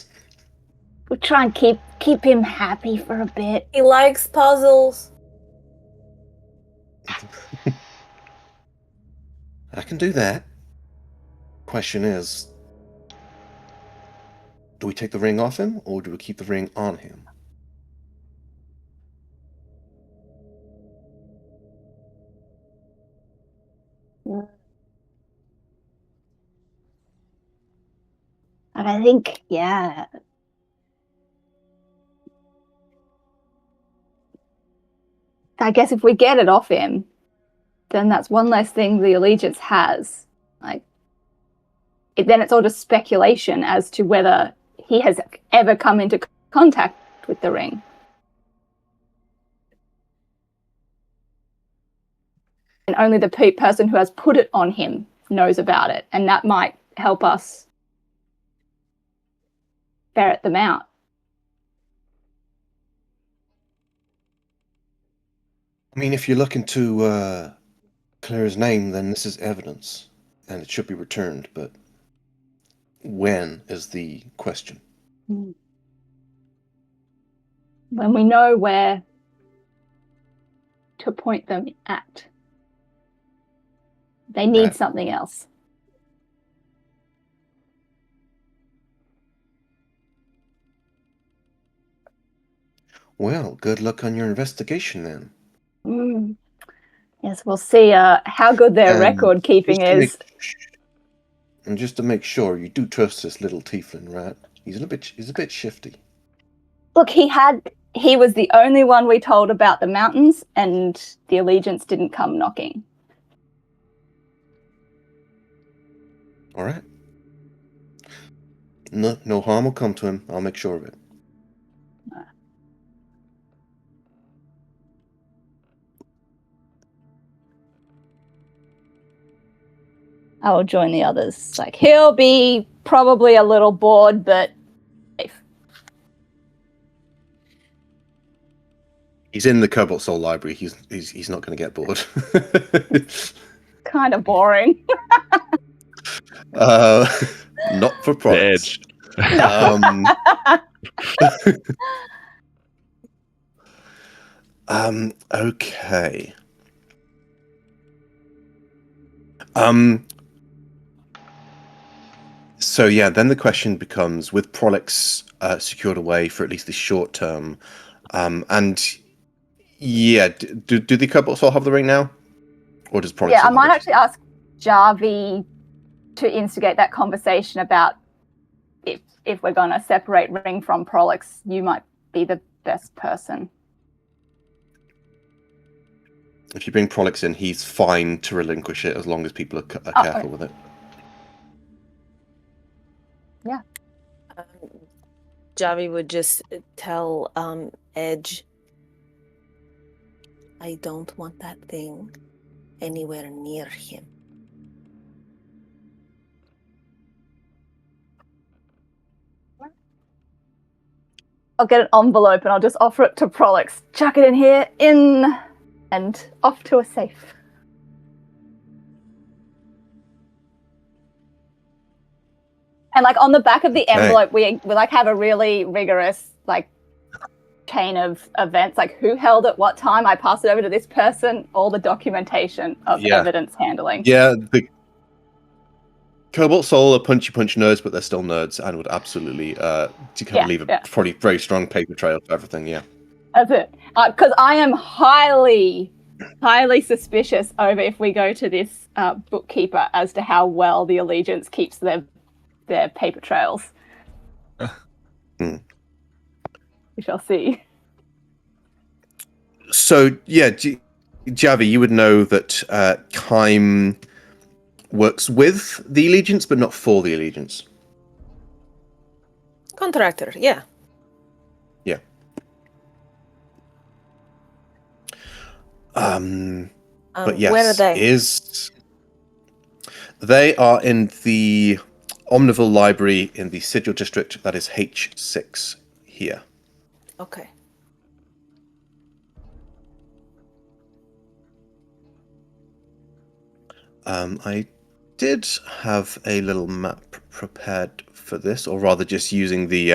[SPEAKER 2] we'll try and keep him happy for a bit.
[SPEAKER 3] He likes puzzles.
[SPEAKER 4] I can do that. Question is, do we take the ring off him, or do we keep the ring on him?
[SPEAKER 2] And I think, yeah. I guess if we get it off him, then that's one less thing the Allegiance has. Like, then it's all just speculation as to whether he has ever come into contact with the ring. And only the person who has put it on him knows about it, and that might help us ferret them out.
[SPEAKER 4] I mean, if you're looking to clear his name, then this is evidence, and it should be returned, but when is the question?
[SPEAKER 2] When we know where to point them at. They need something else.
[SPEAKER 4] Well, good luck on your investigation then.
[SPEAKER 2] Yes, we'll see how good their record keeping is.
[SPEAKER 4] And just to make sure, you do trust this little tiefling, right? He's a bit shifty.
[SPEAKER 2] Look, he was the only one we told about the mountains, and the Allegiance didn't come knocking.
[SPEAKER 4] All right. No harm will come to him. I'll make sure of it.
[SPEAKER 2] I will join the others. Like, he'll be probably a little bored, but safe.
[SPEAKER 4] He's in the Cobalt Soul Library. He's not going to get bored.
[SPEAKER 2] Kind of boring.
[SPEAKER 4] Not for Prolix. Okay. So yeah, then the question becomes, with Prolix secured away for at least the short term, and yeah, do the Cobalt Soul have the ring now, or does Prolix?
[SPEAKER 2] Yeah, I might actually ask Jarvie to instigate that conversation about if we're gonna separate Ring from Prolix, you might be the best person.
[SPEAKER 4] If you bring Prolix in, he's fine to relinquish it as long as people are careful with it.
[SPEAKER 2] Yeah.
[SPEAKER 3] Javi would just tell Edge, I don't want that thing anywhere near him.
[SPEAKER 2] I'll get an envelope and I'll just offer it to Prolix. Chuck it in here, and off to a safe. And like on the back of the envelope, we like have a really rigorous like chain of events, like who held it, what time. I pass it over to this person, all the documentation of evidence handling.
[SPEAKER 4] Yeah, the Cobalt Soul are punchy nerds, but they're still nerds and would absolutely leave a probably very strong paper trail for everything. Yeah,
[SPEAKER 2] that's it. Because I am highly suspicious over if we go to this bookkeeper as to how well the Allegiance keeps their paper trails. We shall see.
[SPEAKER 4] So yeah, Javi, you would know that Kime works with the Allegiance, but not for the Allegiance.
[SPEAKER 3] Contractor, yeah.
[SPEAKER 4] Yeah. But yes,
[SPEAKER 3] where are they?
[SPEAKER 4] They are in the Omnivore Library in the Sigil District. That is H6 here.
[SPEAKER 3] Okay.
[SPEAKER 4] I did have a little map prepared for this, or rather just using the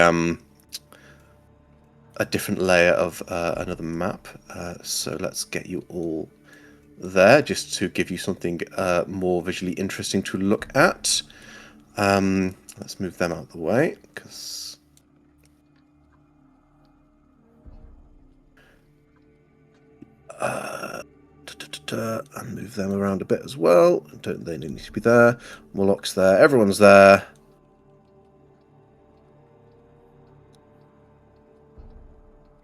[SPEAKER 4] a different layer of another map. So let's get you all there, just to give you something more visually interesting to look at. Let's move them out of the way, because and move them around a bit as well. Don't they need to be there? Morlock's there. Everyone's there.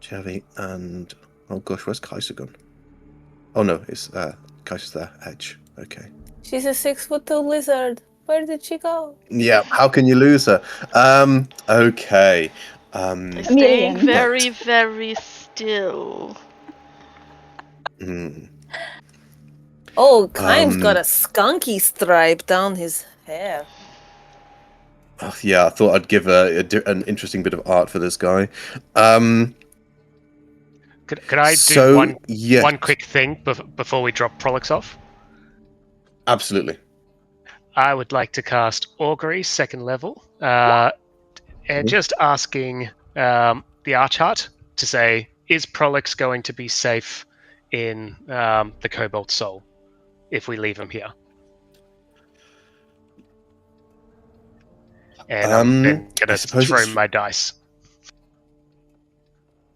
[SPEAKER 4] Javi and oh gosh, where's Kaiser gone? Oh no, it's Kaiser's there. Edge. Okay.
[SPEAKER 3] She's a 6'2" lizard. Where did she go?
[SPEAKER 4] Yeah. How can you lose her? Okay.
[SPEAKER 1] Staying very, very still.
[SPEAKER 3] Oh, Kime's got a skunky stripe down his hair.
[SPEAKER 4] Oh, yeah, I thought I'd give an interesting bit of art for this guy.
[SPEAKER 6] Could I do one quick thing before we drop Prolix off?
[SPEAKER 4] Absolutely.
[SPEAKER 6] I would like to cast Augury, 2nd level, and just asking the Archheart to say, is Prolix going to be safe in the Cobalt Soul if we leave him here? And I'm then going to throw my dice.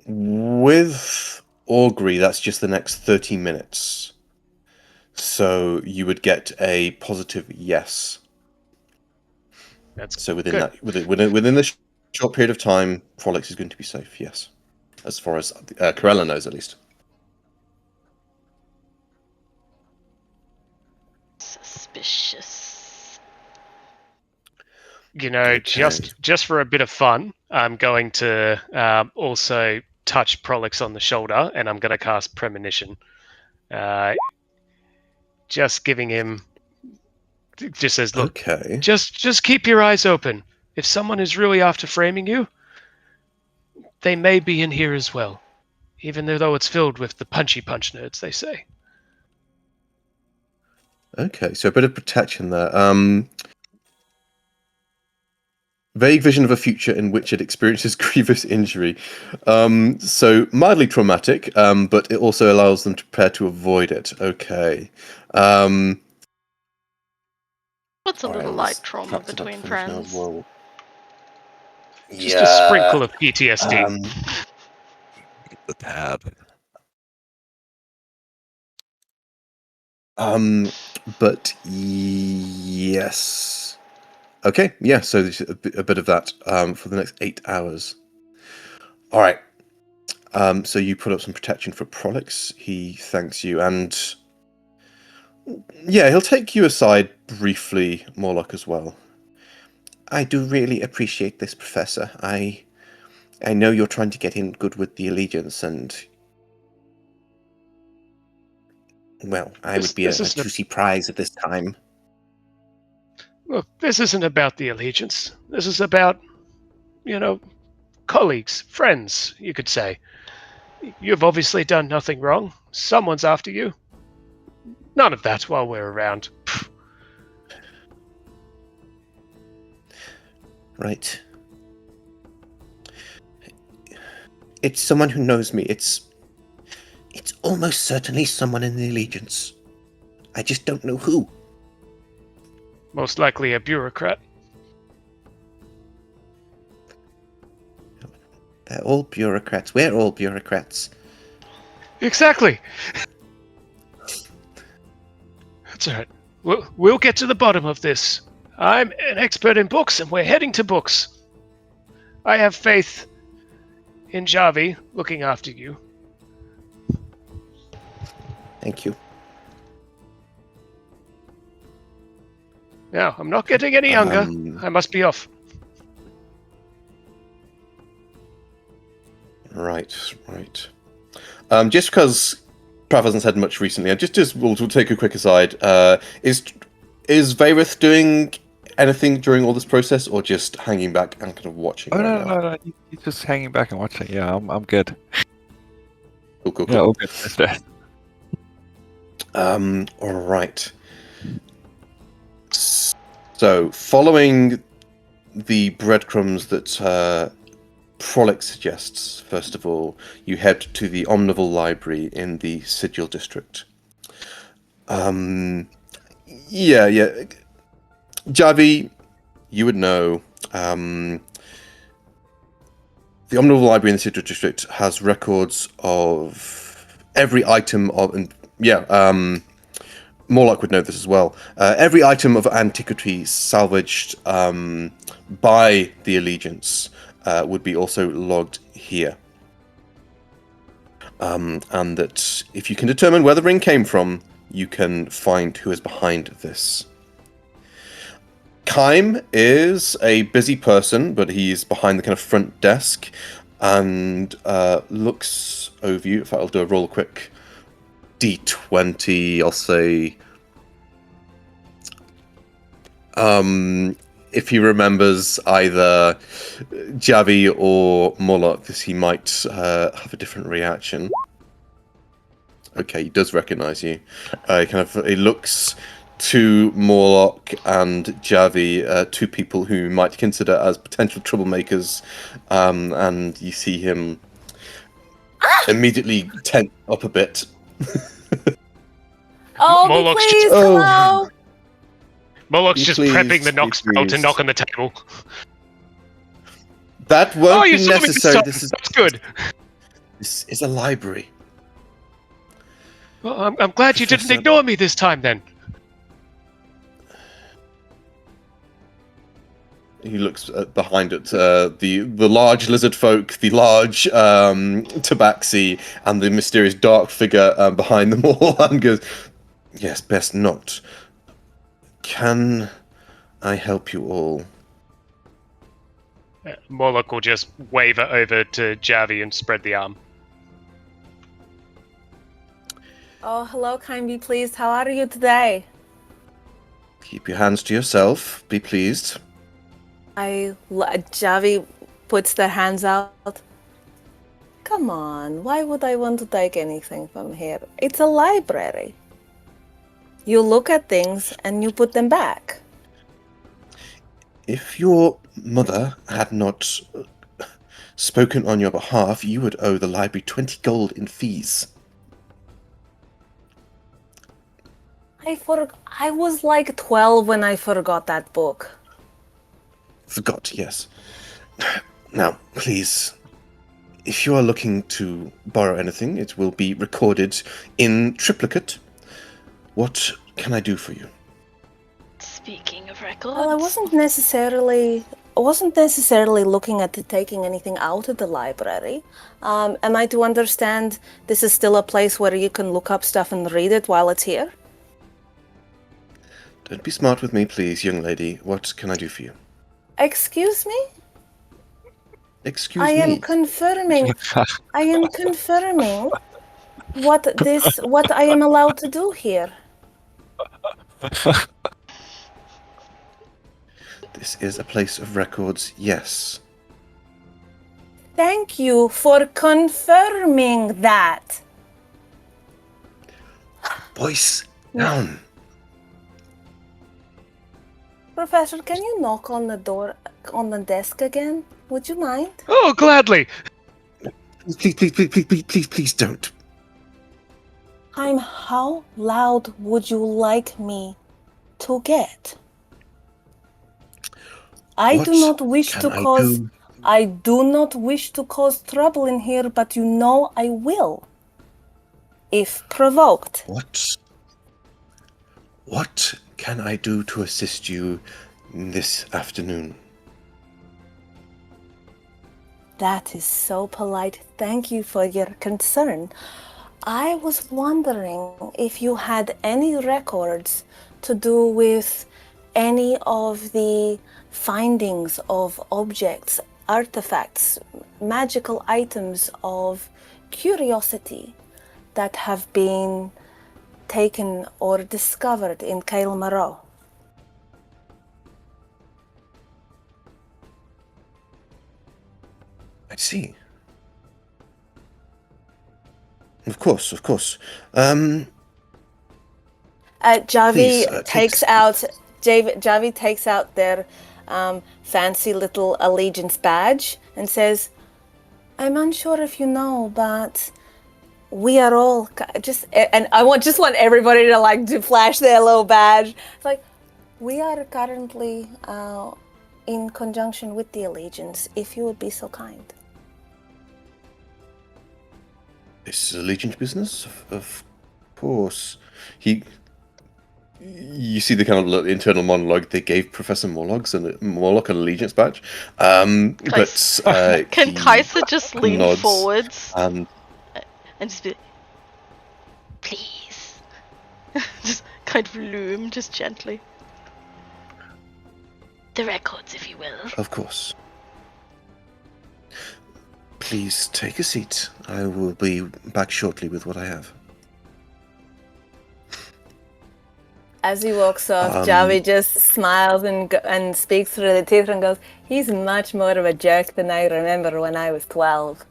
[SPEAKER 4] With Augury, that's just the next 30 minutes. So you would get a positive yes.
[SPEAKER 6] That's
[SPEAKER 4] so within
[SPEAKER 6] good.
[SPEAKER 4] that within the short period of time, Prolix is going to be safe. Yes, as far as Corella knows, at least.
[SPEAKER 1] Suspicious.
[SPEAKER 6] You know, just for a bit of fun, I'm going to also touch Prolix on the shoulder, and I'm going to cast Premonition. Just giving him, just says, look, just keep your eyes open. If someone is really after framing you, they may be in here as well, even though it's filled with the punchy punch nerds, they say.
[SPEAKER 4] Okay, so a bit of protection there. Vague vision of a future in which it experiences grievous injury. So mildly traumatic, but it also allows them to prepare to avoid it. Okay.
[SPEAKER 1] What's a little light trauma between friends?
[SPEAKER 6] Just a sprinkle of PTSD.
[SPEAKER 5] The tad.
[SPEAKER 4] But yes. Okay, yeah, so there's a bit of that for the next 8 hours. All right. So you put up some protection for Prolix. He thanks you, and yeah, he'll take you aside briefly, Morlock, as well. I do really appreciate this, Professor. I know you're trying to get in good with the Allegiance, and well, I would be a juicy prize at this time.
[SPEAKER 6] Look, this isn't about the Allegiance. This is about, colleagues, friends, you could say. You've obviously done nothing wrong. Someone's after you. None of that while we're around.
[SPEAKER 4] Right. It's someone who knows me. It's almost certainly someone in the Allegiance. I just don't know who.
[SPEAKER 6] Most likely a bureaucrat.
[SPEAKER 4] They're all bureaucrats. We're all bureaucrats.
[SPEAKER 6] Exactly. That's all right. We'll get to the bottom of this. I'm an expert in books, and we're heading to books. I have faith in Javi looking after you.
[SPEAKER 4] Thank you.
[SPEAKER 6] Now, I'm not getting any younger. I must be off.
[SPEAKER 4] Right. Just because Trav hasn't said much recently, we'll take a quick aside. Is Vareth doing anything during all this process, or just hanging back and kind of watching?
[SPEAKER 5] No. He's just hanging back and watching. Yeah, I'm good.
[SPEAKER 4] Cool.
[SPEAKER 5] Yeah, all good.
[SPEAKER 4] All right. So, following the breadcrumbs that Prolix suggests, first of all, you head to the Omnival Library in the Sigil District. Yeah. Javi, you would know. The Omnival Library in the Sigil District has records of every item of, Morlock would know this as well. Every item of antiquity salvaged by the Allegiance would be also logged here. And that if you can determine where the ring came from, you can find who is behind this. Kaim is a busy person, but he's behind the kind of front desk and looks over you. In fact, I'll do a roll quick D20, I'll say. If he remembers either Javi or Morlock, he might have a different reaction. Okay, he does recognize you. He looks to Morlock and Javi, two people who might consider as potential troublemakers, and you see him immediately tent up a bit.
[SPEAKER 3] Morlock's please, hello.
[SPEAKER 6] Morlock's just prepping the knock spell to knock on the table.
[SPEAKER 4] That won't be necessary.
[SPEAKER 6] That's good.
[SPEAKER 4] This is a library.
[SPEAKER 6] Well, I'm glad you didn't ignore me this time, then.
[SPEAKER 4] He looks behind it. The large lizard folk, the large tabaxi, and the mysterious dark figure behind them all, and goes, "Yes, best not. Can I help you all?"
[SPEAKER 6] Morlock will just wave it over to Javi and spread the arm.
[SPEAKER 3] Oh, hello, Kaim, be pleased. How are you today?
[SPEAKER 4] Keep your hands to yourself. Be pleased.
[SPEAKER 3] Javi puts their hands out. Come on, why would I want to take anything from here? It's a library. You look at things and you put them back.
[SPEAKER 4] If your mother had not spoken on your behalf, you would owe the library 20 gold in fees.
[SPEAKER 3] I was like 12 when I forgot that book.
[SPEAKER 4] Forgot, yes. Now, please, if you are looking to borrow anything, it will be recorded in triplicate. What can I do for you?
[SPEAKER 1] It's Speaking of records...
[SPEAKER 3] Well, I wasn't necessarily looking at taking anything out of the library. Am I to understand this is still a place where you can look up stuff and read it while it's here?
[SPEAKER 4] Don't be smart with me, please, young lady. What can I do for you?
[SPEAKER 3] Excuse me?
[SPEAKER 4] Excuse
[SPEAKER 3] I
[SPEAKER 4] me.
[SPEAKER 3] am confirming what I am allowed to do here.
[SPEAKER 4] This is a place of records, yes.
[SPEAKER 3] Thank you for confirming that.
[SPEAKER 4] Voice down.
[SPEAKER 3] Professor, can you knock on the door, on the desk again? Would you mind?
[SPEAKER 6] Oh, gladly.
[SPEAKER 4] Please don't.
[SPEAKER 3] How loud would you like me to get? I do not wish to cause trouble in here, but you know I will, if provoked.
[SPEAKER 4] What can I do to assist you this afternoon?
[SPEAKER 3] That is so polite. Thank you for your concern. I was wondering if you had any records to do with any of the findings of objects, artifacts, magical items of curiosity that have been taken or discovered in Kael Maro.
[SPEAKER 4] I see. Of course.
[SPEAKER 3] Javi takes out their fancy little allegiance badge and says, "I'm unsure if you know, but we are all and I want everybody to flash their little badge. It's like, we are currently in conjunction with the allegiance, if you would be so kind."
[SPEAKER 4] This is allegiance business, of course. You see the kind of internal monologue they gave Professor Morlock an allegiance badge.
[SPEAKER 1] Can Kaiser just lean forwards and just be, please, just kind of loom, just gently. The records, if you will.
[SPEAKER 4] Of course. Please take a seat. I will be back shortly with what I have.
[SPEAKER 3] As he walks off, Javi just smiles and speaks through the teeth and goes, "He's much more of a jerk than I remember when I was 12.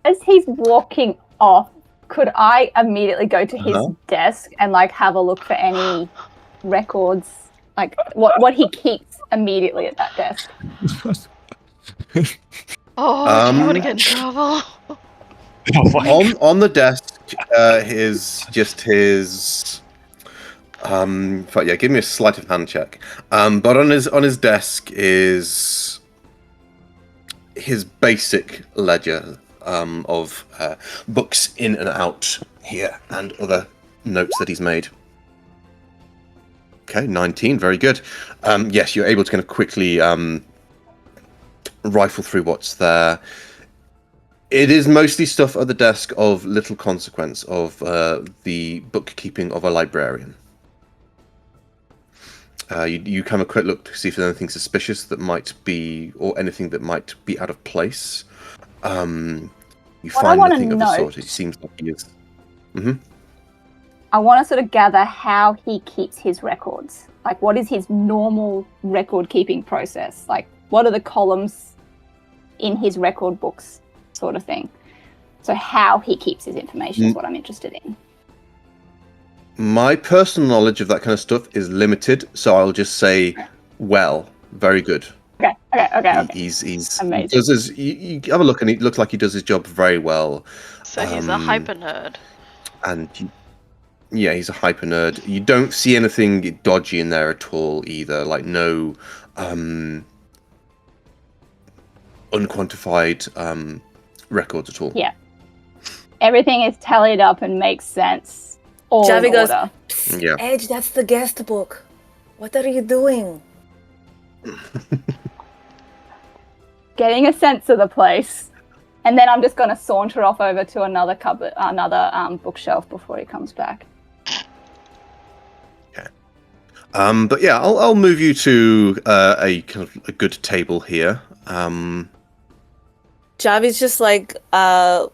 [SPEAKER 2] As he's walking off, could I immediately go to his desk and have a look for any records, what he keeps immediately at that desk?
[SPEAKER 1] Oh, do you want to get in trouble?
[SPEAKER 4] On the desk, his. Give me a sleight of hand check. But on his desk is his basic ledger of books in and out here and other notes that he's made. Okay, 19, very good. Yes, you're able to kind of quickly rifle through what's there. It is mostly stuff at the desk of little consequence of the bookkeeping of a librarian. You come a quick look to see if there's anything suspicious that might be, or anything that might be out of place. You find nothing of the sort. It seems like he is. Mm-hmm.
[SPEAKER 2] I want to sort of gather how he keeps his records. What is his normal record keeping process? What are the columns in his record books, sort of thing. So how he keeps his information is what I'm interested in.
[SPEAKER 4] My personal knowledge of that kind of stuff is limited, so I'll just say, very good.
[SPEAKER 2] Okay.
[SPEAKER 4] He's
[SPEAKER 2] amazing.
[SPEAKER 4] He does you have a look, and it looks like he does his job very well.
[SPEAKER 1] So he's a hyper nerd.
[SPEAKER 4] And he's a hyper nerd. You don't see anything dodgy in there at all either. No unquantified records at all.
[SPEAKER 2] Yeah. Everything is tallied up and makes sense. all
[SPEAKER 3] Javi
[SPEAKER 2] in
[SPEAKER 3] goes,
[SPEAKER 2] order.
[SPEAKER 4] Yeah.
[SPEAKER 3] Edge, that's the guest book. What are you doing?
[SPEAKER 2] Getting a sense of the place. And then I'm just going to saunter off over to another cupboard, another bookshelf before he comes back.
[SPEAKER 4] Okay. But yeah, I'll move you to a kind of a good table here.
[SPEAKER 3] Javi's just like, as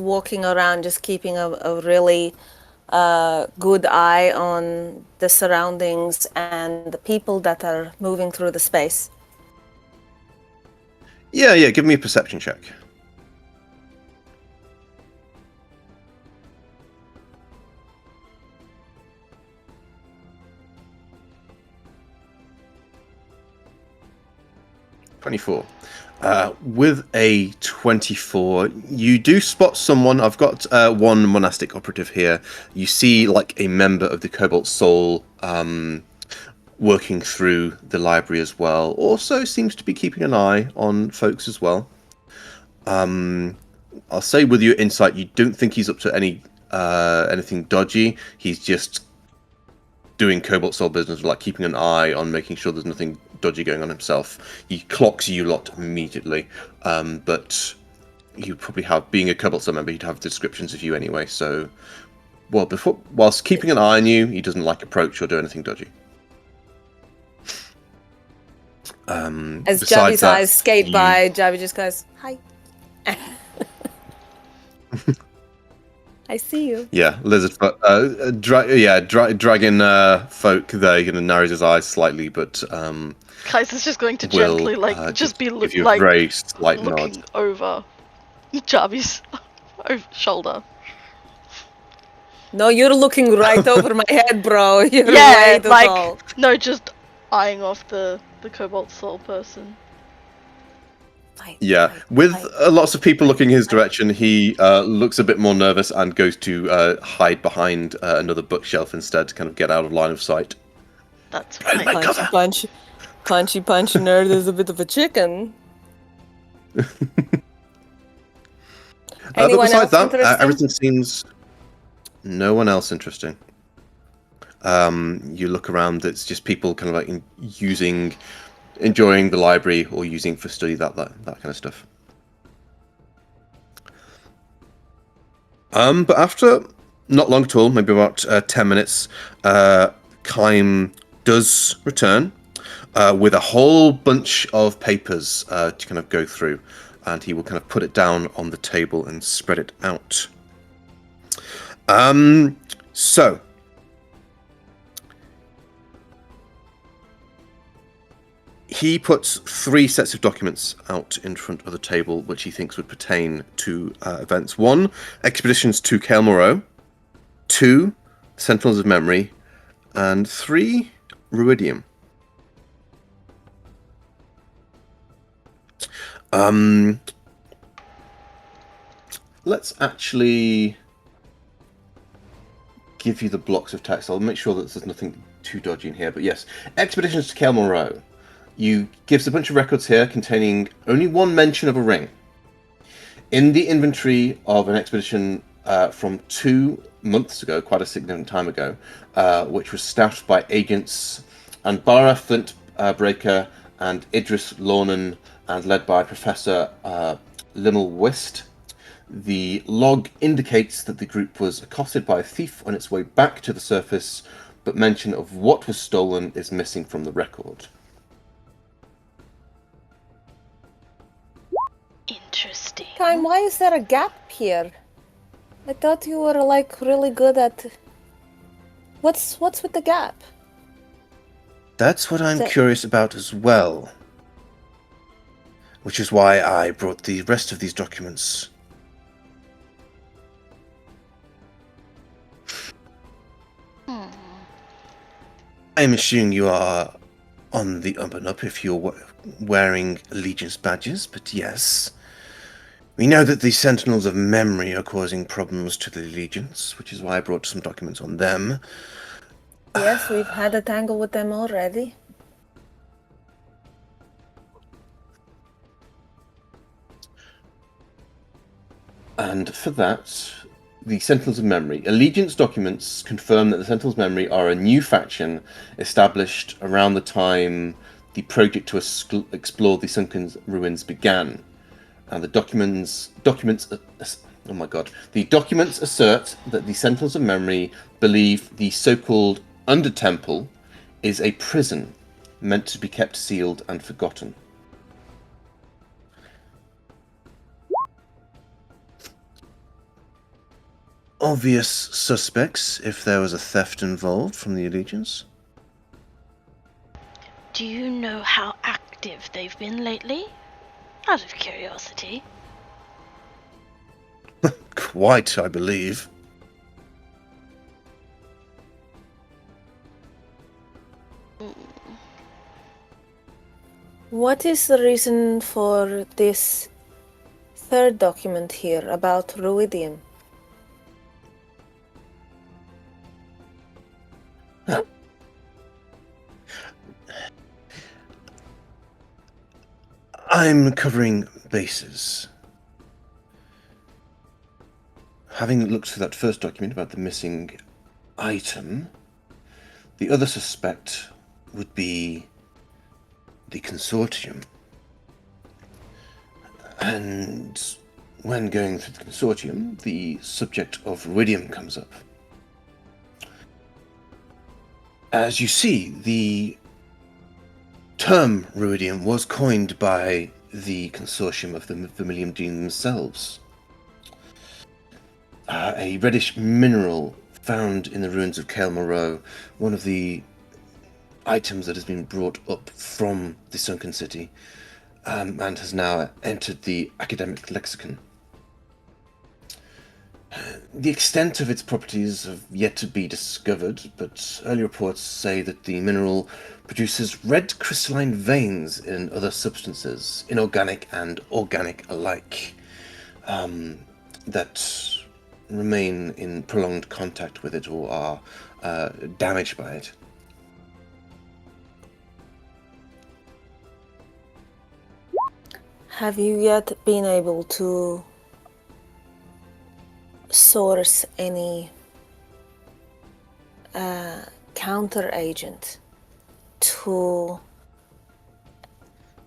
[SPEAKER 3] walking around, just keeping a really good eye on the surroundings and the people that are moving through the space.
[SPEAKER 4] Yeah, give me a perception check. (24). With a 24, you do spot someone. I've got one monastic operative here. You see like a member of the Cobalt Soul working through the library as well. Also seems to be keeping an eye on folks as well. I'll say with your insight, you don't think he's up to anything dodgy. He's just doing Cobalt Soul business, like keeping an eye on making sure there's nothing dodgy going on himself. He clocks you lot immediately, but you probably have, being a Cobalt Soul member, he'd have descriptions of you anyway. So, well, whilst keeping an eye on you, he doesn't like approach or do anything dodgy.
[SPEAKER 3] As
[SPEAKER 4] Besides
[SPEAKER 3] Javi's
[SPEAKER 4] that,
[SPEAKER 3] eyes skate by, Javi just goes, "Hi." I see you.
[SPEAKER 4] Yeah, lizard folk. Dragon folk. There, he kind of narrows his eyes slightly, but
[SPEAKER 1] Kaiser's just going to
[SPEAKER 4] will
[SPEAKER 1] gently, like, just be
[SPEAKER 4] give you a
[SPEAKER 1] like
[SPEAKER 4] very slight
[SPEAKER 1] looking
[SPEAKER 4] nod.
[SPEAKER 1] over Jarvis' shoulder.
[SPEAKER 3] No, you're looking right over my head, bro. You're
[SPEAKER 1] Yeah,
[SPEAKER 3] way too
[SPEAKER 1] like
[SPEAKER 3] tall.
[SPEAKER 1] no, just eyeing off the Cobalt Soul person.
[SPEAKER 4] Yeah, with lots of people looking his direction, he looks a bit more nervous and goes to hide behind another bookshelf instead to kind of get out of line of sight.
[SPEAKER 1] That's fine.
[SPEAKER 3] Punchy nerd is a bit of a chicken.
[SPEAKER 4] But
[SPEAKER 3] Anyone
[SPEAKER 4] besides
[SPEAKER 3] else
[SPEAKER 4] that,
[SPEAKER 3] interesting?
[SPEAKER 4] everything seems no one else interesting. You look around; it's just people kind of like enjoying the library or using for study, that kind of stuff. But after not long at all, maybe about 10 minutes, Kaim does return with a whole bunch of papers to kind of go through, and he will kind of put it down on the table and spread it out. So he puts 3 sets of documents out in front of the table, which he thinks would pertain to events. 1, expeditions to Kael Morrow. 2, Sentinels of Memory. And 3, Ruidium. Let's actually give you the blocks of text. I'll make sure that there's nothing too dodgy in here. But yes, expeditions to Kael Morrow. You gives a bunch of records here containing only 1 mention of a ring. In the inventory of an expedition from 2 months ago, quite a significant time ago, which was staffed by agents Anbara Flintbreaker and Idris Lornan, and led by Professor Limmel Wist. The log indicates that the group was accosted by a thief on its way back to the surface, but mention of what was stolen is missing from the record.
[SPEAKER 1] Interesting.
[SPEAKER 3] Kaim, why is there a gap here? I thought you were like really good at. What's with the gap?
[SPEAKER 4] That's what I'm curious about as well. Which is why I brought the rest of these documents. I'm assuming you are on the up and up if you're wearing allegiance badges, but yes. We know that the Sentinels of Memory are causing problems to the Allegiance, which is why I brought some documents on them.
[SPEAKER 3] Yes, we've had a tangle with them already.
[SPEAKER 4] And for that, the Sentinels of Memory. Allegiance documents confirm that the Sentinels of Memory are a new faction established around the time the project to explore the sunken ruins began. And the documents assert that the Sentinels of Memory believe the so-called Undertemple is a prison meant to be kept sealed and forgotten. Obvious suspects if there was a theft involved from the Allegiance.
[SPEAKER 1] Do you know how active they've been lately? Out of curiosity.
[SPEAKER 4] Quite, I believe.
[SPEAKER 3] What is the reason for this third document here about Ruidium?
[SPEAKER 4] I'm covering bases. Having looked through that first document about the missing item, the other suspect would be the consortium. And when going through the consortium, the subject of Ruidium comes up. As you see, the term Ruidium was coined by the consortium of the Vermilion Dune themselves. A reddish mineral found in the ruins of Kael Moreau, one of the items that has been brought up from the sunken city, and has now entered the academic lexicon. The extent of its properties have yet to be discovered, but early reports say that the mineral produces red crystalline veins in other substances, inorganic and organic alike, that remain in prolonged contact with it or are damaged by it.
[SPEAKER 3] Have you yet been able to source any counter agent to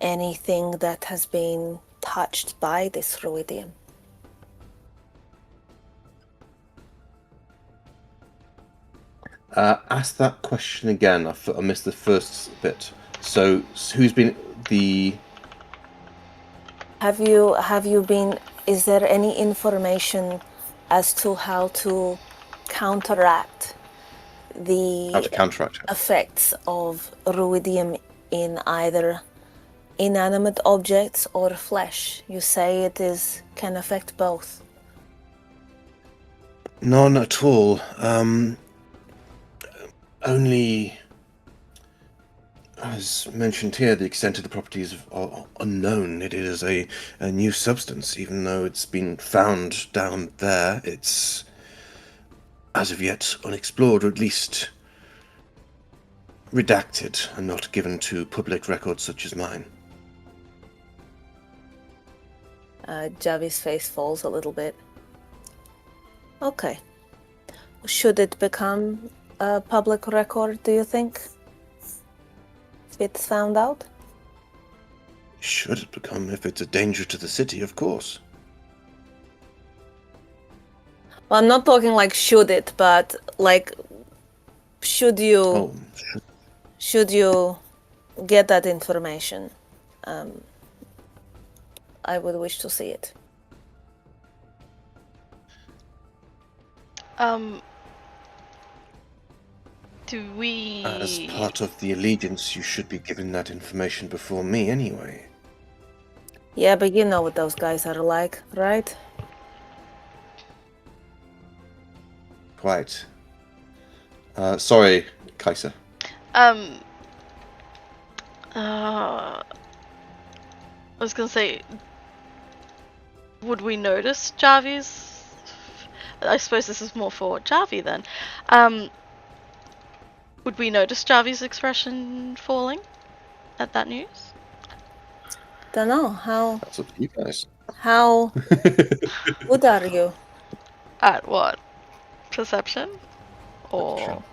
[SPEAKER 3] anything that has been touched by this Ruidium?
[SPEAKER 4] Ask that question again. I missed the first bit. So who's been the...
[SPEAKER 3] Have you been, is there any information as to how to counteract the effects of Ruidium in either inanimate objects or flesh? You say it can affect both.
[SPEAKER 4] None at all. Only, as mentioned here, the extent of the properties are unknown. It is a new substance. Even though it's been found down there, it's as of yet unexplored, or at least redacted and not given to public records such as mine.
[SPEAKER 3] Javi's face falls a little bit. Okay. Should it become a public record, do you think? If it's found out?
[SPEAKER 4] Should it become, if it's a danger to the city, of course.
[SPEAKER 3] Well, I'm not talking like should it, but like should you should you get that information? I would wish to see it.
[SPEAKER 1] Do we...
[SPEAKER 4] As part of the Allegiance, you should be given that information before me anyway.
[SPEAKER 3] Yeah, but you know what those guys are like, right?
[SPEAKER 4] Quite. Sorry, Kaiser.
[SPEAKER 1] I was gonna say, would we notice Javi's... I suppose this is more for Javi then. Would we notice Javi's expression falling at that news?
[SPEAKER 3] Don't know how.
[SPEAKER 4] That's up to you guys.
[SPEAKER 3] How good are you?
[SPEAKER 1] At what? Perception? Or...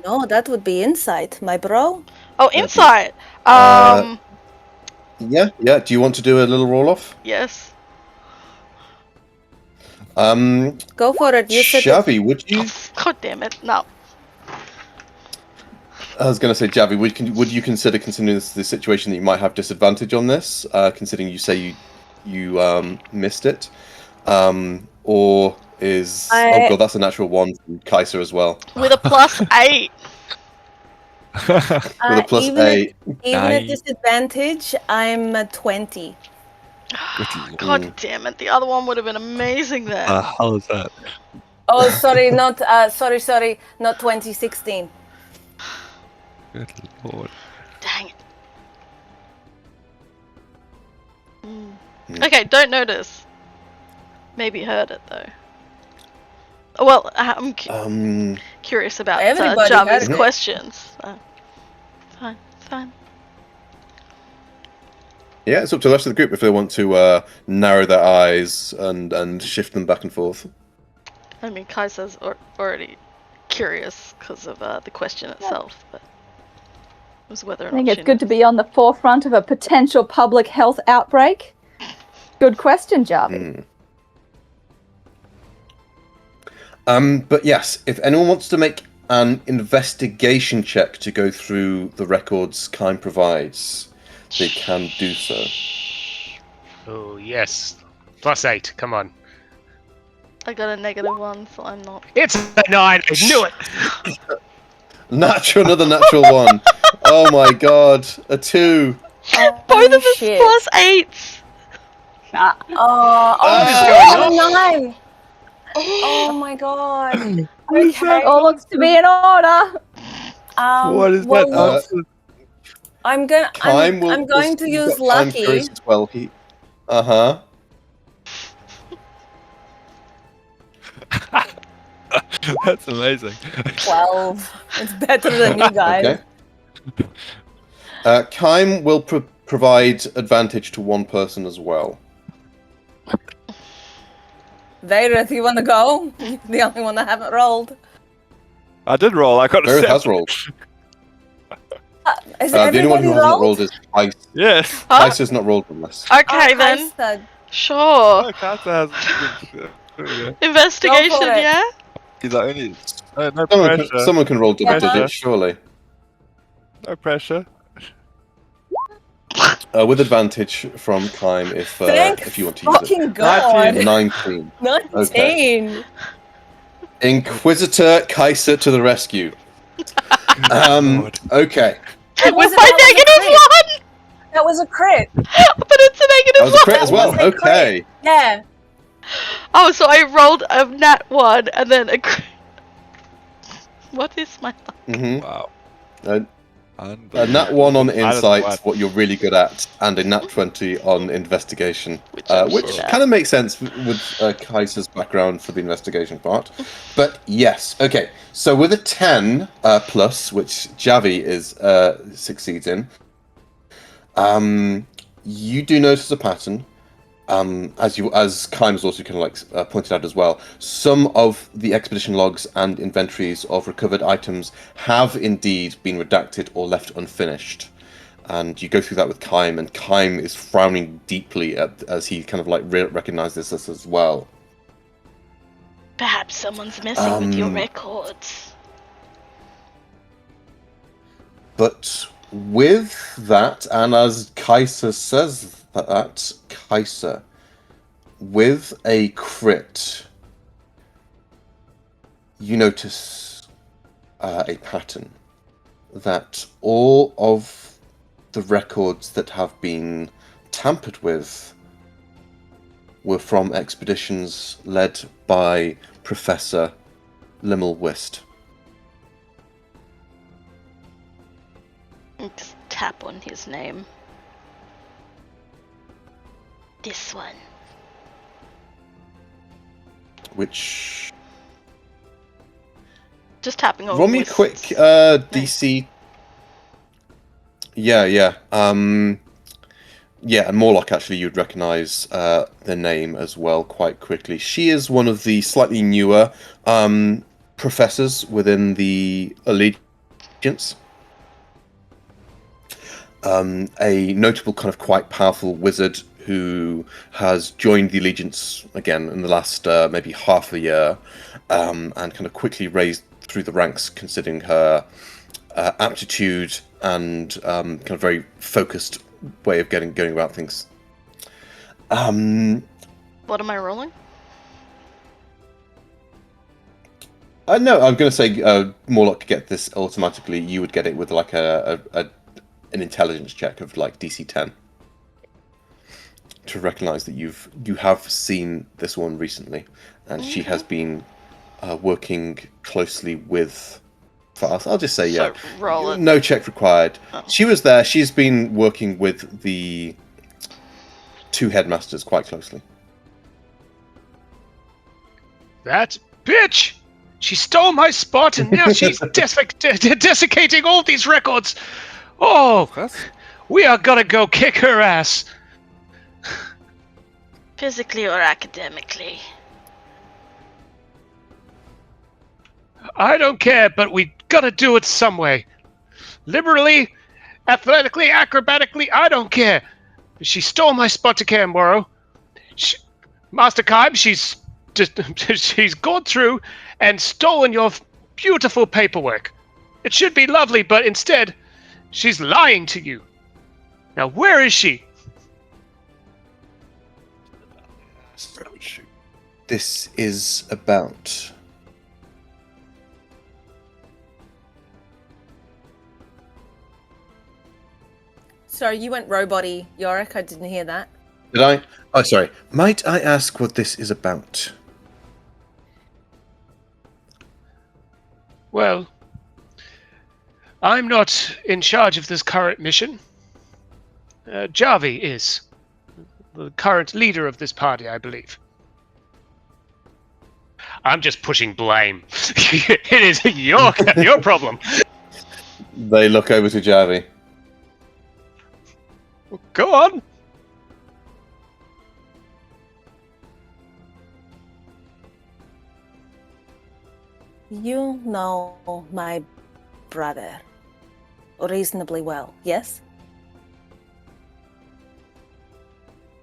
[SPEAKER 3] No, that would be insight, my bro.
[SPEAKER 1] Oh, insight!
[SPEAKER 4] Yeah. Do you want to do a little roll-off?
[SPEAKER 1] Yes.
[SPEAKER 3] Go for it. You said
[SPEAKER 4] Javi, would you?
[SPEAKER 1] God damn it, no.
[SPEAKER 4] I was going to say, Javi, would you consider considering this the situation that you might have disadvantage on this, considering you say you missed it, or is oh god, that's a natural 1 from Kaiser as well.
[SPEAKER 1] With a +8.
[SPEAKER 4] With a +8.
[SPEAKER 3] Even at disadvantage, I'm at 20.
[SPEAKER 1] God damn it, the other one would have been amazing then.
[SPEAKER 5] How is that?
[SPEAKER 3] Oh, sorry, not sorry, not 2016.
[SPEAKER 5] Good lord.
[SPEAKER 1] Dang it. Okay, don't notice. Maybe heard it though. Well, I'm curious about
[SPEAKER 3] Everybody
[SPEAKER 1] Javi's
[SPEAKER 3] heard it.
[SPEAKER 1] questions. Fine.
[SPEAKER 4] Yeah, it's up to the rest of the group if they want to narrow their eyes and shift them back and forth.
[SPEAKER 1] I mean, Kaiser's already curious because of the question itself, but it was whether or not
[SPEAKER 2] I think it's good to be on the forefront of a potential public health outbreak. Good question, Javi.
[SPEAKER 4] But yes, if anyone wants to make an investigation check to go through the records Kime provides, they can do so.
[SPEAKER 6] Oh, yes. +8, come on.
[SPEAKER 1] I got a -1, so I'm not.
[SPEAKER 6] It's a 9, I knew it!
[SPEAKER 4] Another natural 1. Oh my god, a 2.
[SPEAKER 1] Both of us
[SPEAKER 3] shit.
[SPEAKER 1] +8s!
[SPEAKER 3] Oh, 9! Oh my god. Okay.
[SPEAKER 2] All looks to be in order.
[SPEAKER 5] What is
[SPEAKER 3] well,
[SPEAKER 5] that?
[SPEAKER 3] look, I'm going to use
[SPEAKER 4] Time
[SPEAKER 3] lucky.
[SPEAKER 4] curious as well. Uh-huh.
[SPEAKER 5] That's amazing.
[SPEAKER 3] 12. It's better than you guys.
[SPEAKER 4] Okay. Kime will provide advantage to one person as well.
[SPEAKER 3] Vaderith, you want to go? You're the only one that haven't rolled.
[SPEAKER 5] I did roll. I got a
[SPEAKER 4] Varith
[SPEAKER 5] 7.
[SPEAKER 4] has rolled.
[SPEAKER 3] Is
[SPEAKER 4] The only one
[SPEAKER 3] everybody
[SPEAKER 4] who hasn't
[SPEAKER 3] rolled?
[SPEAKER 4] rolled is Ice.
[SPEAKER 5] Yes.
[SPEAKER 4] Ice has not rolled on this.
[SPEAKER 1] Okay then. Sure.
[SPEAKER 5] Oh, Kata has.
[SPEAKER 1] Investigation,
[SPEAKER 3] Go for it.
[SPEAKER 1] yeah?
[SPEAKER 5] He's like, only. No pressure.
[SPEAKER 4] Someone can roll double
[SPEAKER 3] Yeah.
[SPEAKER 4] digits, surely.
[SPEAKER 5] No pressure.
[SPEAKER 4] With advantage from Kime if you want to use
[SPEAKER 3] fucking
[SPEAKER 4] it.
[SPEAKER 3] God.
[SPEAKER 4] 19.
[SPEAKER 3] 19.
[SPEAKER 4] Inquisitor Kaiser to the rescue. Okay.
[SPEAKER 1] With my -1!
[SPEAKER 3] That was a crit.
[SPEAKER 1] But it's a
[SPEAKER 4] That was a
[SPEAKER 1] -1!
[SPEAKER 4] crit as well.
[SPEAKER 3] was a crit.
[SPEAKER 4] Okay.
[SPEAKER 3] Yeah.
[SPEAKER 1] Oh, so I rolled a nat1 and then a crit. What is my...
[SPEAKER 4] Mm-hmm.
[SPEAKER 5] Wow.
[SPEAKER 4] A nat 1 on insight,
[SPEAKER 5] One.
[SPEAKER 4] what you're really good at, and a nat 20 on investigation, which
[SPEAKER 1] shit at.
[SPEAKER 4] kind of makes sense with Kaiser's background for the investigation part. But yes, okay. So with a 10 plus, which Javi succeeds in, you do notice a pattern. As Kime's also kind of pointed out as well, some of the expedition logs and inventories of recovered items have indeed been redacted or left unfinished. And you go through that with Kime, and Kime is frowning deeply as he kind of recognizes this as well.
[SPEAKER 1] Perhaps someone's messing with your records.
[SPEAKER 4] But with that, and as Kaiser says that, Kaiser, with a crit, you notice a pattern that all of the records that have been tampered with were from expeditions led by Professor Limmelwist.
[SPEAKER 1] Just tap on his name. This one.
[SPEAKER 4] Which...
[SPEAKER 1] Just tapping over
[SPEAKER 4] roll me a
[SPEAKER 1] lists.
[SPEAKER 4] quick DC... Yeah. Yeah, and Morlock, actually, you'd recognise the name as well quite quickly. She is one of the slightly newer professors within the Allegiance. A notable kind of quite powerful wizard who has joined the Allegiance again in the last maybe half a year, and kind of quickly raised through the ranks, considering her aptitude and kind of very focused way of going about things.
[SPEAKER 1] What am I rolling?
[SPEAKER 4] No, I'm going to say Morlock could get this automatically. You would get it with like an intelligence check of like DC 10 to recognise that you have seen this one recently, and she has been working closely with. For us, I'll just say
[SPEAKER 1] So roll it.
[SPEAKER 4] no check required.
[SPEAKER 1] Oh.
[SPEAKER 4] She was there. She's been working with the two headmasters quite closely.
[SPEAKER 6] That bitch! She stole my spot, and now she's desiccating all these records. Oh, we are gonna go kick her ass.
[SPEAKER 1] Physically or academically?
[SPEAKER 6] I don't care, but we gotta do it some way. Liberally, athletically, acrobatically, I don't care. She stole my spot to Camboro. Master Kaib, she's gone through and stolen your beautiful paperwork. It should be lovely, but instead, she's lying to you. Now, where is she?
[SPEAKER 4] This is about...
[SPEAKER 3] Sorry, you went robot-y, Yorick. I didn't hear that.
[SPEAKER 4] Did I? Oh, sorry. Might I ask what this is about?
[SPEAKER 6] Well, I'm not in charge of this current mission. Javi is. The current leader of this party, I believe. I'm just pushing blame. It is your problem.
[SPEAKER 4] They look over to Javi.
[SPEAKER 6] Go on.
[SPEAKER 3] You know my brother reasonably well, yes?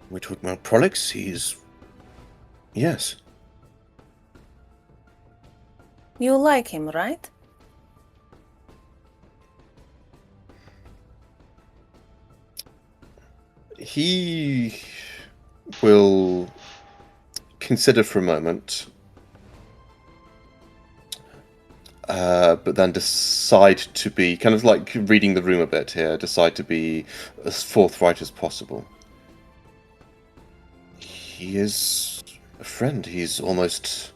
[SPEAKER 4] We're talking about Prolix? He's... Yes.
[SPEAKER 3] You like him, right?
[SPEAKER 4] He will consider for a moment, but then decide to be, kind of like reading the room a bit here, decide to be as forthright as possible. He is a friend. He's almost...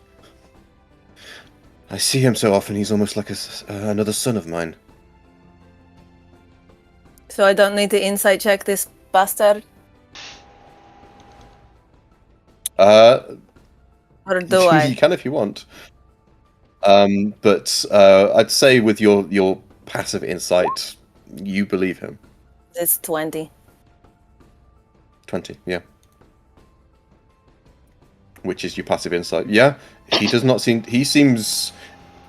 [SPEAKER 4] I see him so often, he's almost like another son of mine.
[SPEAKER 3] So I don't need to insight check this bastard? Or do I?
[SPEAKER 4] You can if you want. But I'd say with your passive insight, you believe him.
[SPEAKER 3] It's 20.
[SPEAKER 4] 20, yeah. Which is your passive insight. Yeah, he does not seem... He seems...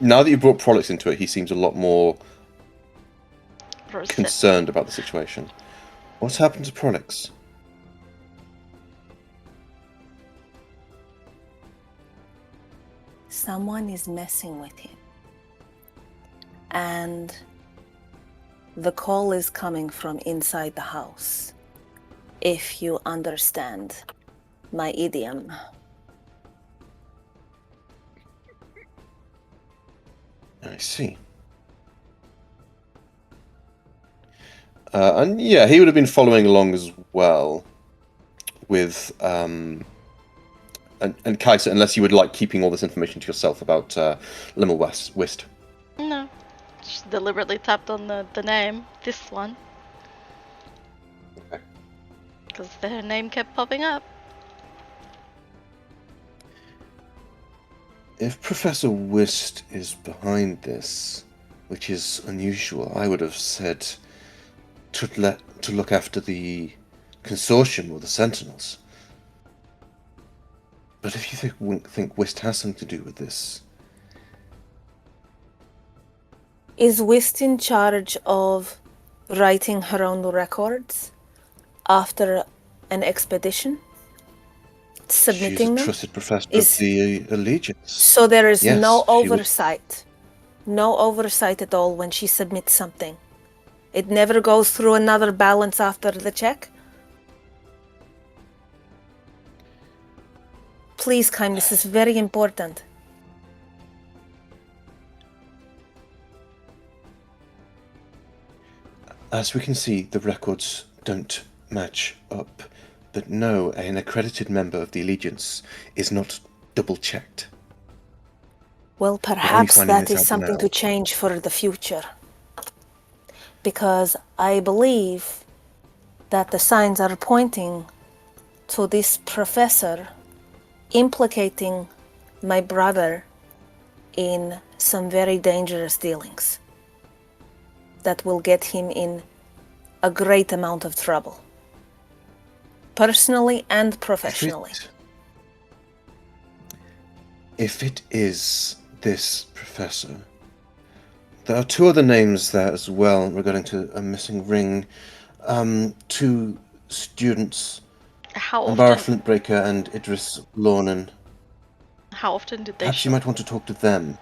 [SPEAKER 4] Now that you brought Prolix into it, he seems a lot more concerned about the situation. What's happened to Prolix?
[SPEAKER 3] Someone is messing with him. And the call is coming from inside the house. If you understand my idiom.
[SPEAKER 4] I see. And yeah, he would have been following along as well with and Kaiser, unless you would like keeping all this information to yourself about Limmel Wist.
[SPEAKER 1] No. Just deliberately tapped on the name. This one.
[SPEAKER 4] Okay.
[SPEAKER 1] Because their name kept popping up.
[SPEAKER 4] If Professor Wist is behind this, which is unusual, I would have said to look after the consortium or the Sentinels. But if you think Whist has something to do with this...
[SPEAKER 3] Is Whist in charge of writing her own records after an expedition? Submitting
[SPEAKER 4] She's a
[SPEAKER 3] them?
[SPEAKER 4] trusted professor of the Allegiance.
[SPEAKER 3] So there is
[SPEAKER 4] Yes,
[SPEAKER 3] no
[SPEAKER 4] she would-
[SPEAKER 3] oversight. No oversight at all when she submits something. It never goes through another balance after the check? Please, Kym, this is very important.
[SPEAKER 4] As we can see, the records don't match up. But no, an accredited member of the Allegiance is not double-checked.
[SPEAKER 3] Well, perhaps
[SPEAKER 4] finding
[SPEAKER 3] that
[SPEAKER 4] this
[SPEAKER 3] is
[SPEAKER 4] out
[SPEAKER 3] something
[SPEAKER 4] now.
[SPEAKER 3] to change for the future. Because I believe that the signs are pointing to this professor implicating my brother in some very dangerous dealings that will get him in a great amount of trouble, personally and professionally.
[SPEAKER 4] If it is this professor, there are two other names there as well regarding to a missing ring. Two students,
[SPEAKER 1] How
[SPEAKER 4] Ambara
[SPEAKER 1] often?
[SPEAKER 4] Flintbreaker and Idris Lornan.
[SPEAKER 1] How often did they
[SPEAKER 4] Perhaps you
[SPEAKER 1] show?
[SPEAKER 4] might want to talk to them.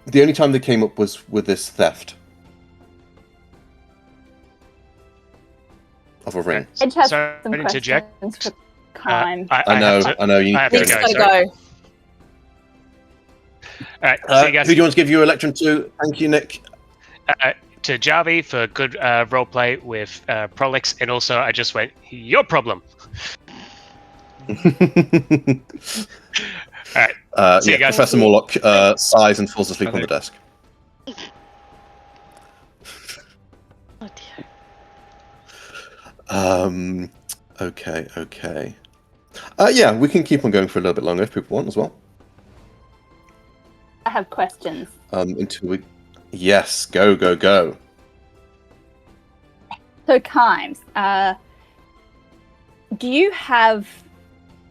[SPEAKER 4] The only time they came up was with this theft of a ring.
[SPEAKER 2] Edge has
[SPEAKER 6] Sorry,
[SPEAKER 2] some
[SPEAKER 6] to interject.
[SPEAKER 2] questions for Kym.
[SPEAKER 4] I know. You
[SPEAKER 6] I have
[SPEAKER 4] need
[SPEAKER 6] to
[SPEAKER 4] to
[SPEAKER 6] go.
[SPEAKER 3] Gotta
[SPEAKER 6] Sorry.
[SPEAKER 3] go.
[SPEAKER 6] All right, see you
[SPEAKER 4] Who
[SPEAKER 6] guys.
[SPEAKER 4] do you want to give your electrum to? Thank you, Nick.
[SPEAKER 6] To Jarvi for good roleplay with Prolix, and also I just went, your problem. All right. See you guys.
[SPEAKER 4] Professor Morlock sighs and falls asleep on the desk.
[SPEAKER 1] Oh dear.
[SPEAKER 4] Okay. Yeah, we can keep on going for a little bit longer if people want as well.
[SPEAKER 2] I have questions.
[SPEAKER 4] Until we... Yes, go.
[SPEAKER 2] So, Kymes, do you have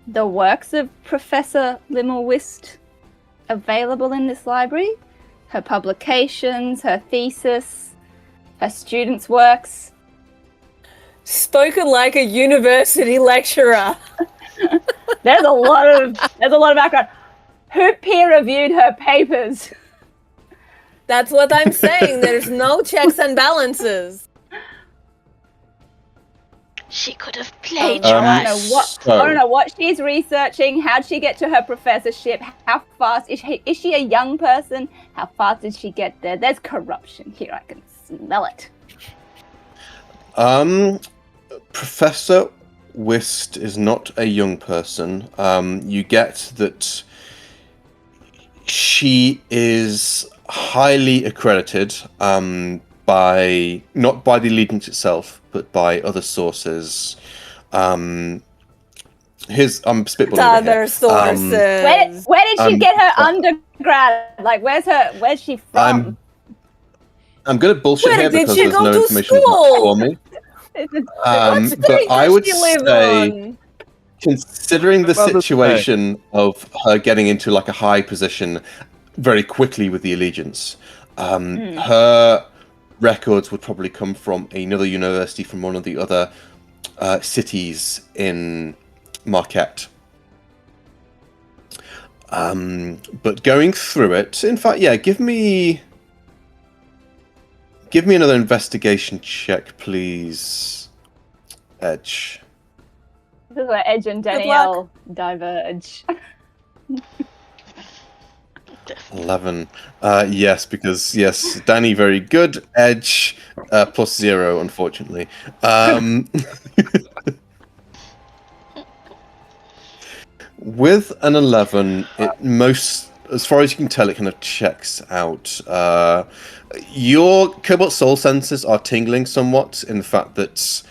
[SPEAKER 2] the works of Professor Limmelwist available in this library? Her publications, her thesis, her students' works?
[SPEAKER 3] Spoken like a university lecturer.
[SPEAKER 2] There's a lot of background. Who peer-reviewed her papers?
[SPEAKER 3] That's what I'm saying. There's no checks and balances.
[SPEAKER 1] She could have
[SPEAKER 2] I
[SPEAKER 1] plagiarized.
[SPEAKER 2] don't know what she's researching. How'd she get to her professorship? How fast is she a young person? How fast did she get there? There's corruption here. I can smell it.
[SPEAKER 4] Professor Whist is not a young person. You get that she is highly accredited by not by the Allegiance itself, but by other sources. I'm spitballing.
[SPEAKER 3] Other sources.
[SPEAKER 2] Where did she get her undergrad? Like, where's she from?
[SPEAKER 4] I'm going to bullshit
[SPEAKER 3] Where
[SPEAKER 4] here
[SPEAKER 3] did
[SPEAKER 4] because
[SPEAKER 3] she
[SPEAKER 4] there's
[SPEAKER 3] go
[SPEAKER 4] no
[SPEAKER 3] to
[SPEAKER 4] information
[SPEAKER 3] school?
[SPEAKER 4] for me.
[SPEAKER 3] What street
[SPEAKER 4] But I
[SPEAKER 3] does
[SPEAKER 4] would
[SPEAKER 3] she live
[SPEAKER 4] say,
[SPEAKER 3] on?
[SPEAKER 4] considering the
[SPEAKER 5] Well, that's
[SPEAKER 4] situation of her getting into like a high position very quickly with the Allegiance, her records would probably come from another university from one of the other cities in Marquette. But going through it, in fact, yeah, give me another investigation check, please, Edge.
[SPEAKER 2] This is where Edge and Danielle diverge.
[SPEAKER 4] 11. Yes, because yes, Danny very good. Edge +0, unfortunately. With an 11, as far as you can tell, it kind of checks out. Your Cobalt Soul senses are tingling somewhat in the fact that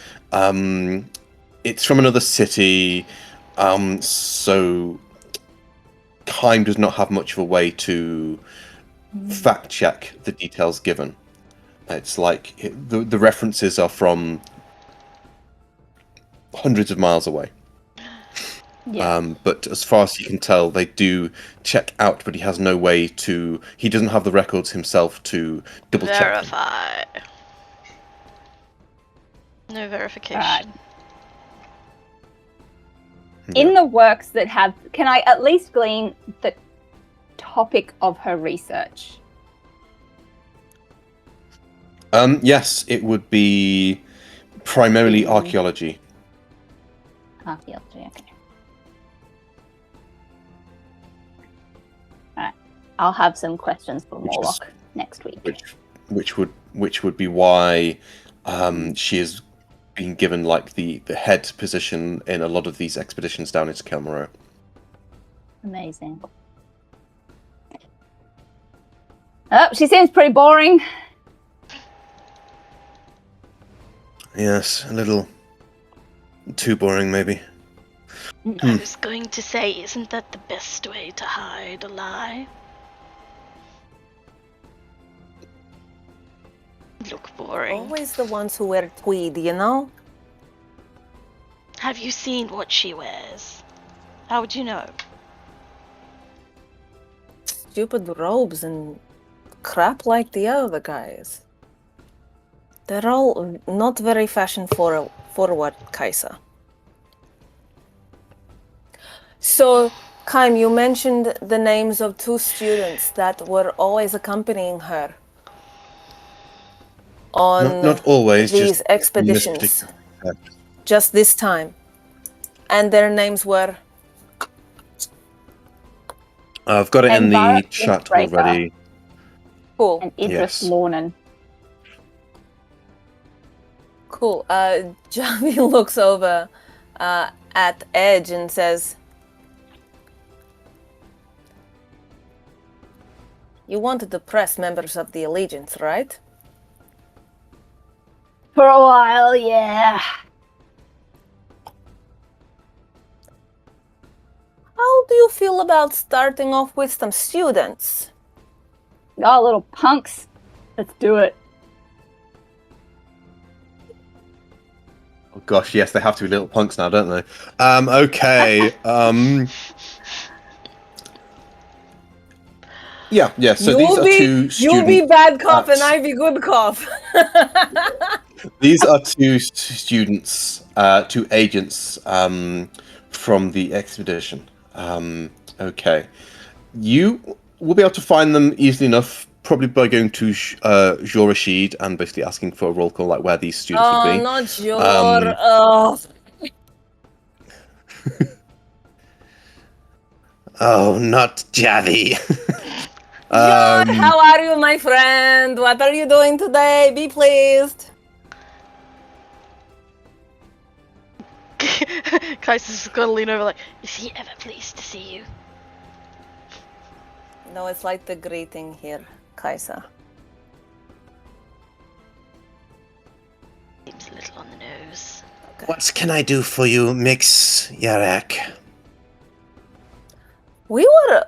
[SPEAKER 4] it's from another city, so Kym does not have much of a way to fact check the details given. It's like the references are from hundreds of miles away.
[SPEAKER 2] Yeah.
[SPEAKER 4] But as far as he can tell, they do check out, but he has no way to. He doesn't have the records himself to double check them.
[SPEAKER 1] Verify. No verification.
[SPEAKER 2] Right. In the works that have, can I at least glean the topic of her research?
[SPEAKER 4] Yes, it would be primarily archaeology.
[SPEAKER 2] Archaeology, okay. Alright. I'll have some questions for Morlock next week.
[SPEAKER 4] Which would be why she has been given like the head position in a lot of these expeditions down into Kelmaro.
[SPEAKER 2] Amazing. Oh, she seems pretty boring.
[SPEAKER 4] Yes, a little too boring, maybe.
[SPEAKER 1] I was going to say, isn't that the best way to hide a lie? Look boring.
[SPEAKER 3] Always the ones who wear tweed, you know?
[SPEAKER 1] Have you seen what she wears? How would you know?
[SPEAKER 3] Stupid robes and crap like the other guys. They're all not very fashion forward, Kaisa. So, Kaim, you mentioned the names of 2 students that were always accompanying her on
[SPEAKER 4] Not always,
[SPEAKER 3] these
[SPEAKER 4] just
[SPEAKER 3] expeditions. Just this time. And their names were?
[SPEAKER 4] I've got it in the chat
[SPEAKER 2] Breaker.
[SPEAKER 4] already.
[SPEAKER 3] Cool.
[SPEAKER 2] And Idris
[SPEAKER 4] Yes.
[SPEAKER 2] Lornan.
[SPEAKER 3] Cool. Javi looks over at Edge and says, "You wanted to press members of the Allegiance, right?"
[SPEAKER 2] For a while, yeah.
[SPEAKER 3] How do you feel about starting off with some students?
[SPEAKER 2] Y'all little punks. Let's do it.
[SPEAKER 4] Oh gosh, yes, they have to be little punks now, don't they? Okay. Yeah. So these are 2 students.
[SPEAKER 3] You'll be bad cop and I be good cop.
[SPEAKER 4] These are 2 students, 2 agents from the expedition. Okay. You will be able to find them easily enough, probably by going to Jean Rashid and basically asking for a roll call, like where these students would be.
[SPEAKER 3] Oh, not your... oh.
[SPEAKER 4] Oh, not Javi.
[SPEAKER 3] Jor, how are you, my friend? What are you doing today? Be pleased.
[SPEAKER 1] Kaiser's got to lean over like, is he ever pleased to see you?
[SPEAKER 3] No, it's like the greeting here, Kaisa.
[SPEAKER 1] Seems a little on the nose.
[SPEAKER 3] Okay.
[SPEAKER 4] What can I do for you, Mix Yarak?
[SPEAKER 3] We were,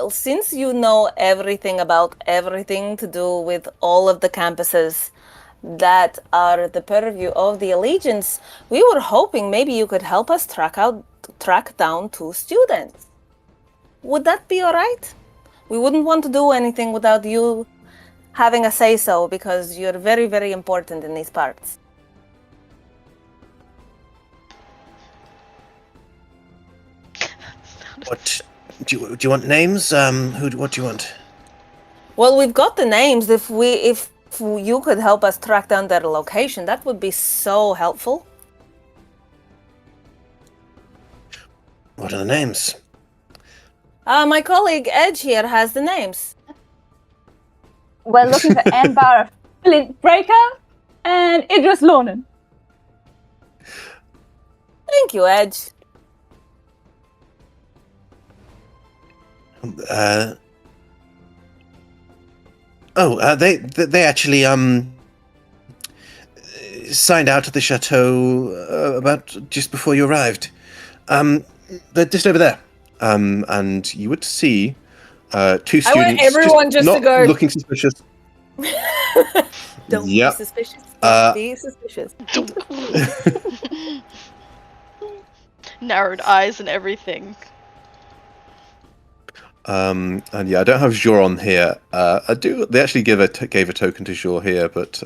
[SPEAKER 3] since you know everything about everything to do with all of the campuses that are the purview of the Allegiance, we were hoping maybe you could help us track down 2 students. Would that be all right? We wouldn't want to do anything without you having a say-so, because you're very, very important in these parts.
[SPEAKER 4] What do you want names? What do you want?
[SPEAKER 3] Well, we've got the names. If you could help us track down their location, that would be so helpful.
[SPEAKER 4] What are the names?
[SPEAKER 3] My colleague Edge here has the names.
[SPEAKER 2] We're looking for Ambar Flint Breaker and Idris Lornan.
[SPEAKER 3] Thank you, Edge.
[SPEAKER 4] They actually signed out at the chateau about just before you arrived. They're just over there. And you would see Two students.
[SPEAKER 3] I want everyone just
[SPEAKER 4] not
[SPEAKER 3] to go.
[SPEAKER 4] looking suspicious.
[SPEAKER 3] Don't
[SPEAKER 4] Yep.
[SPEAKER 3] be suspicious. Don't be suspicious.
[SPEAKER 1] Narrowed eyes and everything.
[SPEAKER 4] And yeah, I don't have Jor on here. I do. They actually gave a token to Jor here, but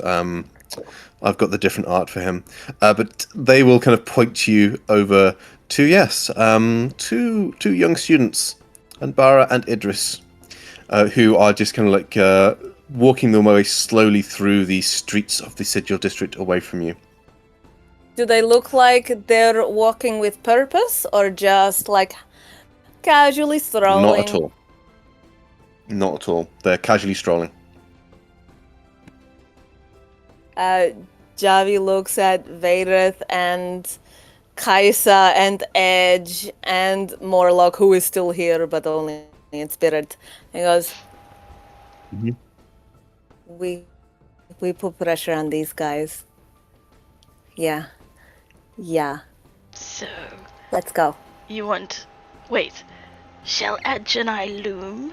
[SPEAKER 4] I've got the different art for him. But they will kind of point you over to two young students, Anbara and Idris, who are just kind of like walking their way slowly through the streets of the Sigil district away from you.
[SPEAKER 3] Do they look like they're walking with purpose, or just like casually strolling?
[SPEAKER 4] Not at all. Not at all. They're casually strolling.
[SPEAKER 3] Javi looks at Vayreth and Kaisa and Edge and Morlock, who is still here but only in spirit, and goes,
[SPEAKER 4] Mhm.
[SPEAKER 3] We put pressure on these guys. Yeah.
[SPEAKER 1] So,
[SPEAKER 3] Let's go.
[SPEAKER 1] you want... Wait. Shall Edge and I loom?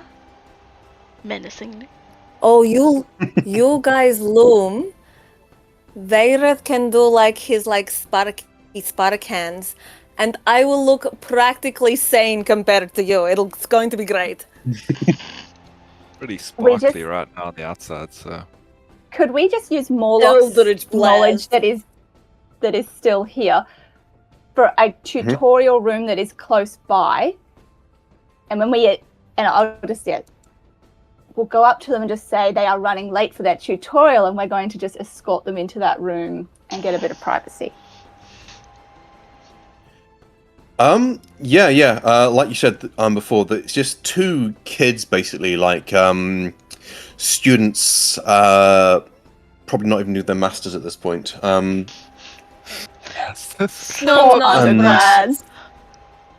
[SPEAKER 1] Menacingly.
[SPEAKER 3] Oh, you guys loom. Vayreth can do like his like spark hands, and I will look practically sane compared to you. It's going to be great.
[SPEAKER 5] Pretty sparkly
[SPEAKER 2] just-
[SPEAKER 5] right now on the outside, so.
[SPEAKER 2] Could we just use Morlock's
[SPEAKER 3] Eldritch
[SPEAKER 2] knowledge
[SPEAKER 3] Blast.
[SPEAKER 2] that is still here for a tutorial room that is close by? And when I'll just we'll go up to them and just say they are running late for that tutorial, and we're going to just escort them into that room and get a bit of privacy.
[SPEAKER 4] Yeah. Like you said before, that it's just two kids basically, like students. Probably not even knew their masters at this point.
[SPEAKER 3] No,
[SPEAKER 2] undergrads.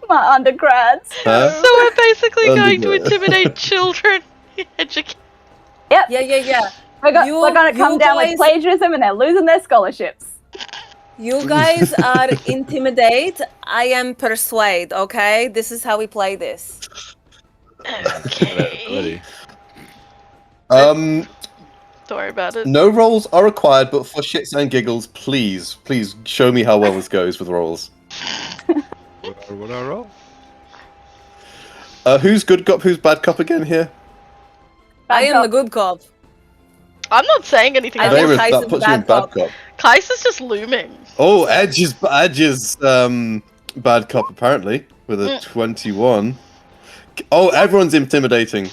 [SPEAKER 2] My undergrads.
[SPEAKER 1] So we're basically going to
[SPEAKER 4] Undergrad.
[SPEAKER 1] intimidate children. Educate.
[SPEAKER 2] Yep.
[SPEAKER 3] Yeah.
[SPEAKER 2] We're going to come
[SPEAKER 3] you
[SPEAKER 2] down
[SPEAKER 3] guys-
[SPEAKER 2] with plagiarism, and they're losing their scholarships.
[SPEAKER 3] You guys are intimidate. I am persuade. Okay, this is how we play this.
[SPEAKER 1] Okay.
[SPEAKER 4] Um,
[SPEAKER 1] Don't worry about it.
[SPEAKER 4] no rolls are required, but for shits and giggles, please show me how well this goes with rolls.
[SPEAKER 5] What I roll?
[SPEAKER 4] Who's good cop? Who's bad cop again here?
[SPEAKER 3] I am the good cop.
[SPEAKER 1] I'm not saying anything.
[SPEAKER 3] I
[SPEAKER 1] else.
[SPEAKER 3] think
[SPEAKER 4] Vayreth,
[SPEAKER 3] Kai's
[SPEAKER 4] that puts you in
[SPEAKER 3] bad
[SPEAKER 4] bad
[SPEAKER 3] cop.
[SPEAKER 4] cop.
[SPEAKER 1] Kaisa's just looming.
[SPEAKER 4] Oh, Edge is bad cop apparently with a 21. Oh, everyone's intimidating.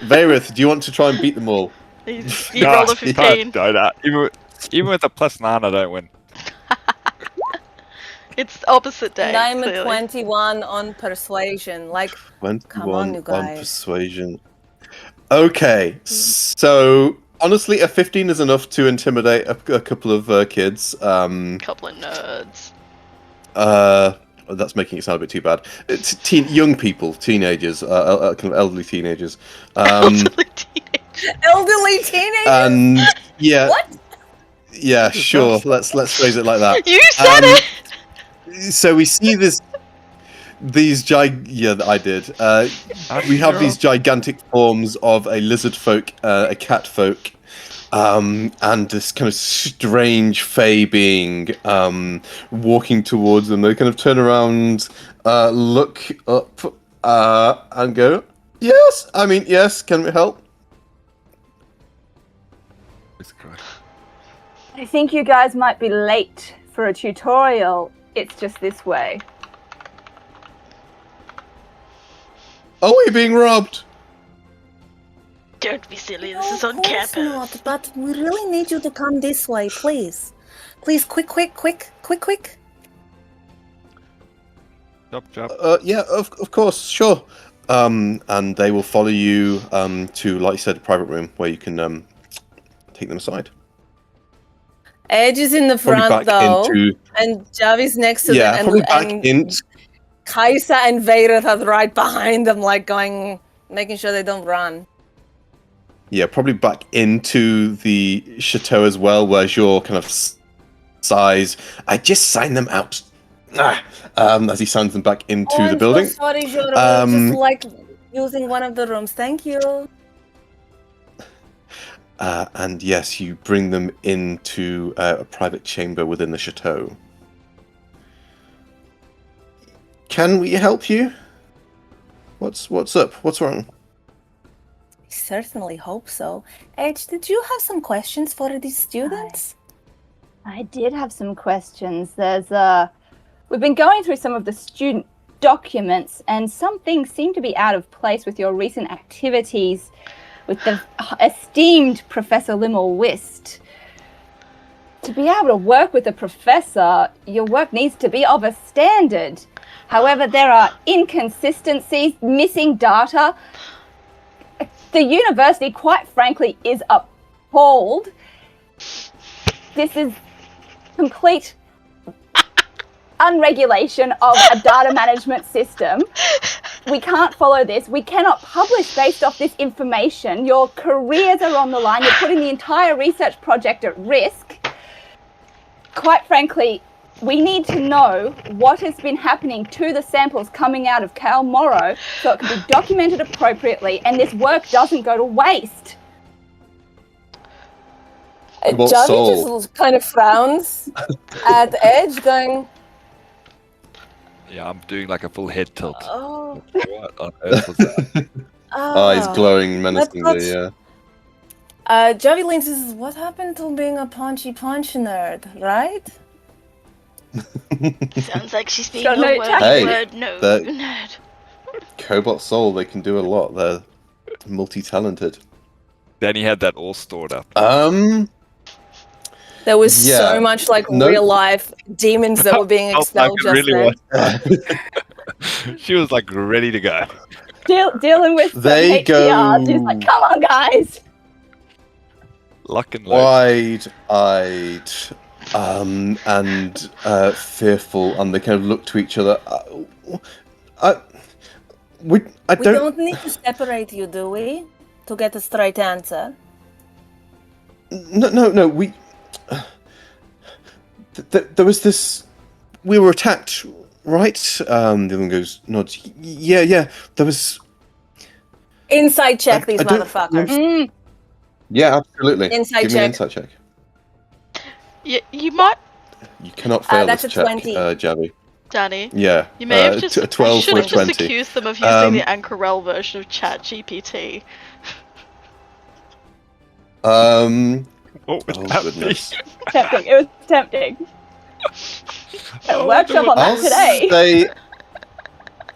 [SPEAKER 4] Vayreth, do you want to try and beat them all?
[SPEAKER 1] You rolled a 15.
[SPEAKER 5] Even with a +9, I don't win.
[SPEAKER 1] It's opposite day.
[SPEAKER 3] And I'm
[SPEAKER 1] clearly.
[SPEAKER 3] a 21 on persuasion. Like,
[SPEAKER 4] 21
[SPEAKER 3] Come on, you guys.
[SPEAKER 4] persuasion. Okay, so honestly, a 15 is enough to intimidate a couple of kids.
[SPEAKER 1] Couple of nerds.
[SPEAKER 4] That's making it sound a bit too bad. It's young people, teenagers, kind of elderly teenagers.
[SPEAKER 1] Elderly teenagers.
[SPEAKER 3] elderly teenagers?
[SPEAKER 4] And yeah,
[SPEAKER 3] What?
[SPEAKER 4] yeah, sure. Let's phrase it like that.
[SPEAKER 1] You said it.
[SPEAKER 4] So we see yeah, I did. We have these gigantic forms of a lizard folk, a cat folk, and this kind of strange fey being walking towards them. They kind of turn around, look up, and go, "Yes, yes. Can we help?"
[SPEAKER 2] I think you guys might be late for a tutorial. It's just this way.
[SPEAKER 4] Are we being robbed?
[SPEAKER 1] Don't be silly. This
[SPEAKER 3] No,
[SPEAKER 1] is
[SPEAKER 3] of
[SPEAKER 1] on
[SPEAKER 3] course
[SPEAKER 1] campus.
[SPEAKER 3] not, but we really need you to come this way, please. Please, quick.
[SPEAKER 5] Chop.
[SPEAKER 4] Yeah, of course, sure. And they will follow you to, like you said, a private room where you can take them aside.
[SPEAKER 3] Edge is in the
[SPEAKER 4] Probably
[SPEAKER 3] front,
[SPEAKER 4] back
[SPEAKER 3] though,
[SPEAKER 4] into
[SPEAKER 3] and Javi's next to
[SPEAKER 4] yeah,
[SPEAKER 3] them.
[SPEAKER 4] probably back
[SPEAKER 3] and
[SPEAKER 4] into
[SPEAKER 3] Kaisa and Vayreth are right behind them, like making sure they don't run.
[SPEAKER 4] yeah, probably back into the chateau as well, where's your kind of size. I just signed them out. As he signs them back into the building.
[SPEAKER 3] I'm so sorry, Joro. Just using one of the rooms. Thank you.
[SPEAKER 4] And yes, you bring them into a private chamber within the chateau. Can we help you? What's up? What's wrong?
[SPEAKER 3] I certainly hope so. Edge, did you have some questions for these students?
[SPEAKER 2] I did have some questions. We've been going through some of the student documents, and some things seem to be out of place with your recent activities with the esteemed Professor Limmel Wist. To be able to work with a professor, your work needs to be of a standard. However, there are inconsistencies, missing data. The university, quite frankly, is appalled. This is complete unregulation of a data management system. We can't follow this. We cannot publish based off this information. Your careers are on the line. You're putting the entire research project at risk. Quite frankly, we need to know what has been happening to the samples coming out of Cal Morrow so it can be documented appropriately and this work doesn't go to waste.
[SPEAKER 3] Javi just kind of frowns at Edge, going,
[SPEAKER 5] Yeah, I'm doing like a full head tilt.
[SPEAKER 3] oh.
[SPEAKER 5] What on earth was that?
[SPEAKER 4] Eyes glowing menacingly, yeah.
[SPEAKER 3] Javi leans and says, what happened to being a punchy punch nerd, right?
[SPEAKER 1] Sounds like she's being
[SPEAKER 2] Got
[SPEAKER 1] a
[SPEAKER 2] no
[SPEAKER 1] word
[SPEAKER 2] tactics.
[SPEAKER 1] nerd.
[SPEAKER 4] Cobalt Soul, they can do a lot. They're multi-talented.
[SPEAKER 5] Then he had that all stored up.
[SPEAKER 3] There was so much like real life demons that were being expelled just then.
[SPEAKER 5] She was like ready to go.
[SPEAKER 2] Dealing with some HDRs. He's like, come on, guys.
[SPEAKER 5] Lock and load.
[SPEAKER 3] Wide-eyed
[SPEAKER 4] and fearful, and they kind of look to each other. We
[SPEAKER 3] don't need to separate you, do we? To get a straight answer.
[SPEAKER 4] No. We. There was this. We were attacked, right? The other one goes, nods. Yeah. There was.
[SPEAKER 3] Inside check these motherfuckers.
[SPEAKER 4] Yeah, absolutely. Give me an insight check.
[SPEAKER 1] You might.
[SPEAKER 4] You cannot fail
[SPEAKER 3] that's
[SPEAKER 4] this
[SPEAKER 3] a
[SPEAKER 4] check,
[SPEAKER 3] 20.
[SPEAKER 4] Javi.
[SPEAKER 1] Danny.
[SPEAKER 4] Yeah.
[SPEAKER 1] You may have just.
[SPEAKER 4] 12
[SPEAKER 1] should
[SPEAKER 4] for
[SPEAKER 1] have just
[SPEAKER 4] 20.
[SPEAKER 1] accused them of using the Anchorel version of ChatGPT.
[SPEAKER 5] What would that
[SPEAKER 4] goodness.
[SPEAKER 2] Tempting. It was tempting. A workshop on that today.
[SPEAKER 4] Say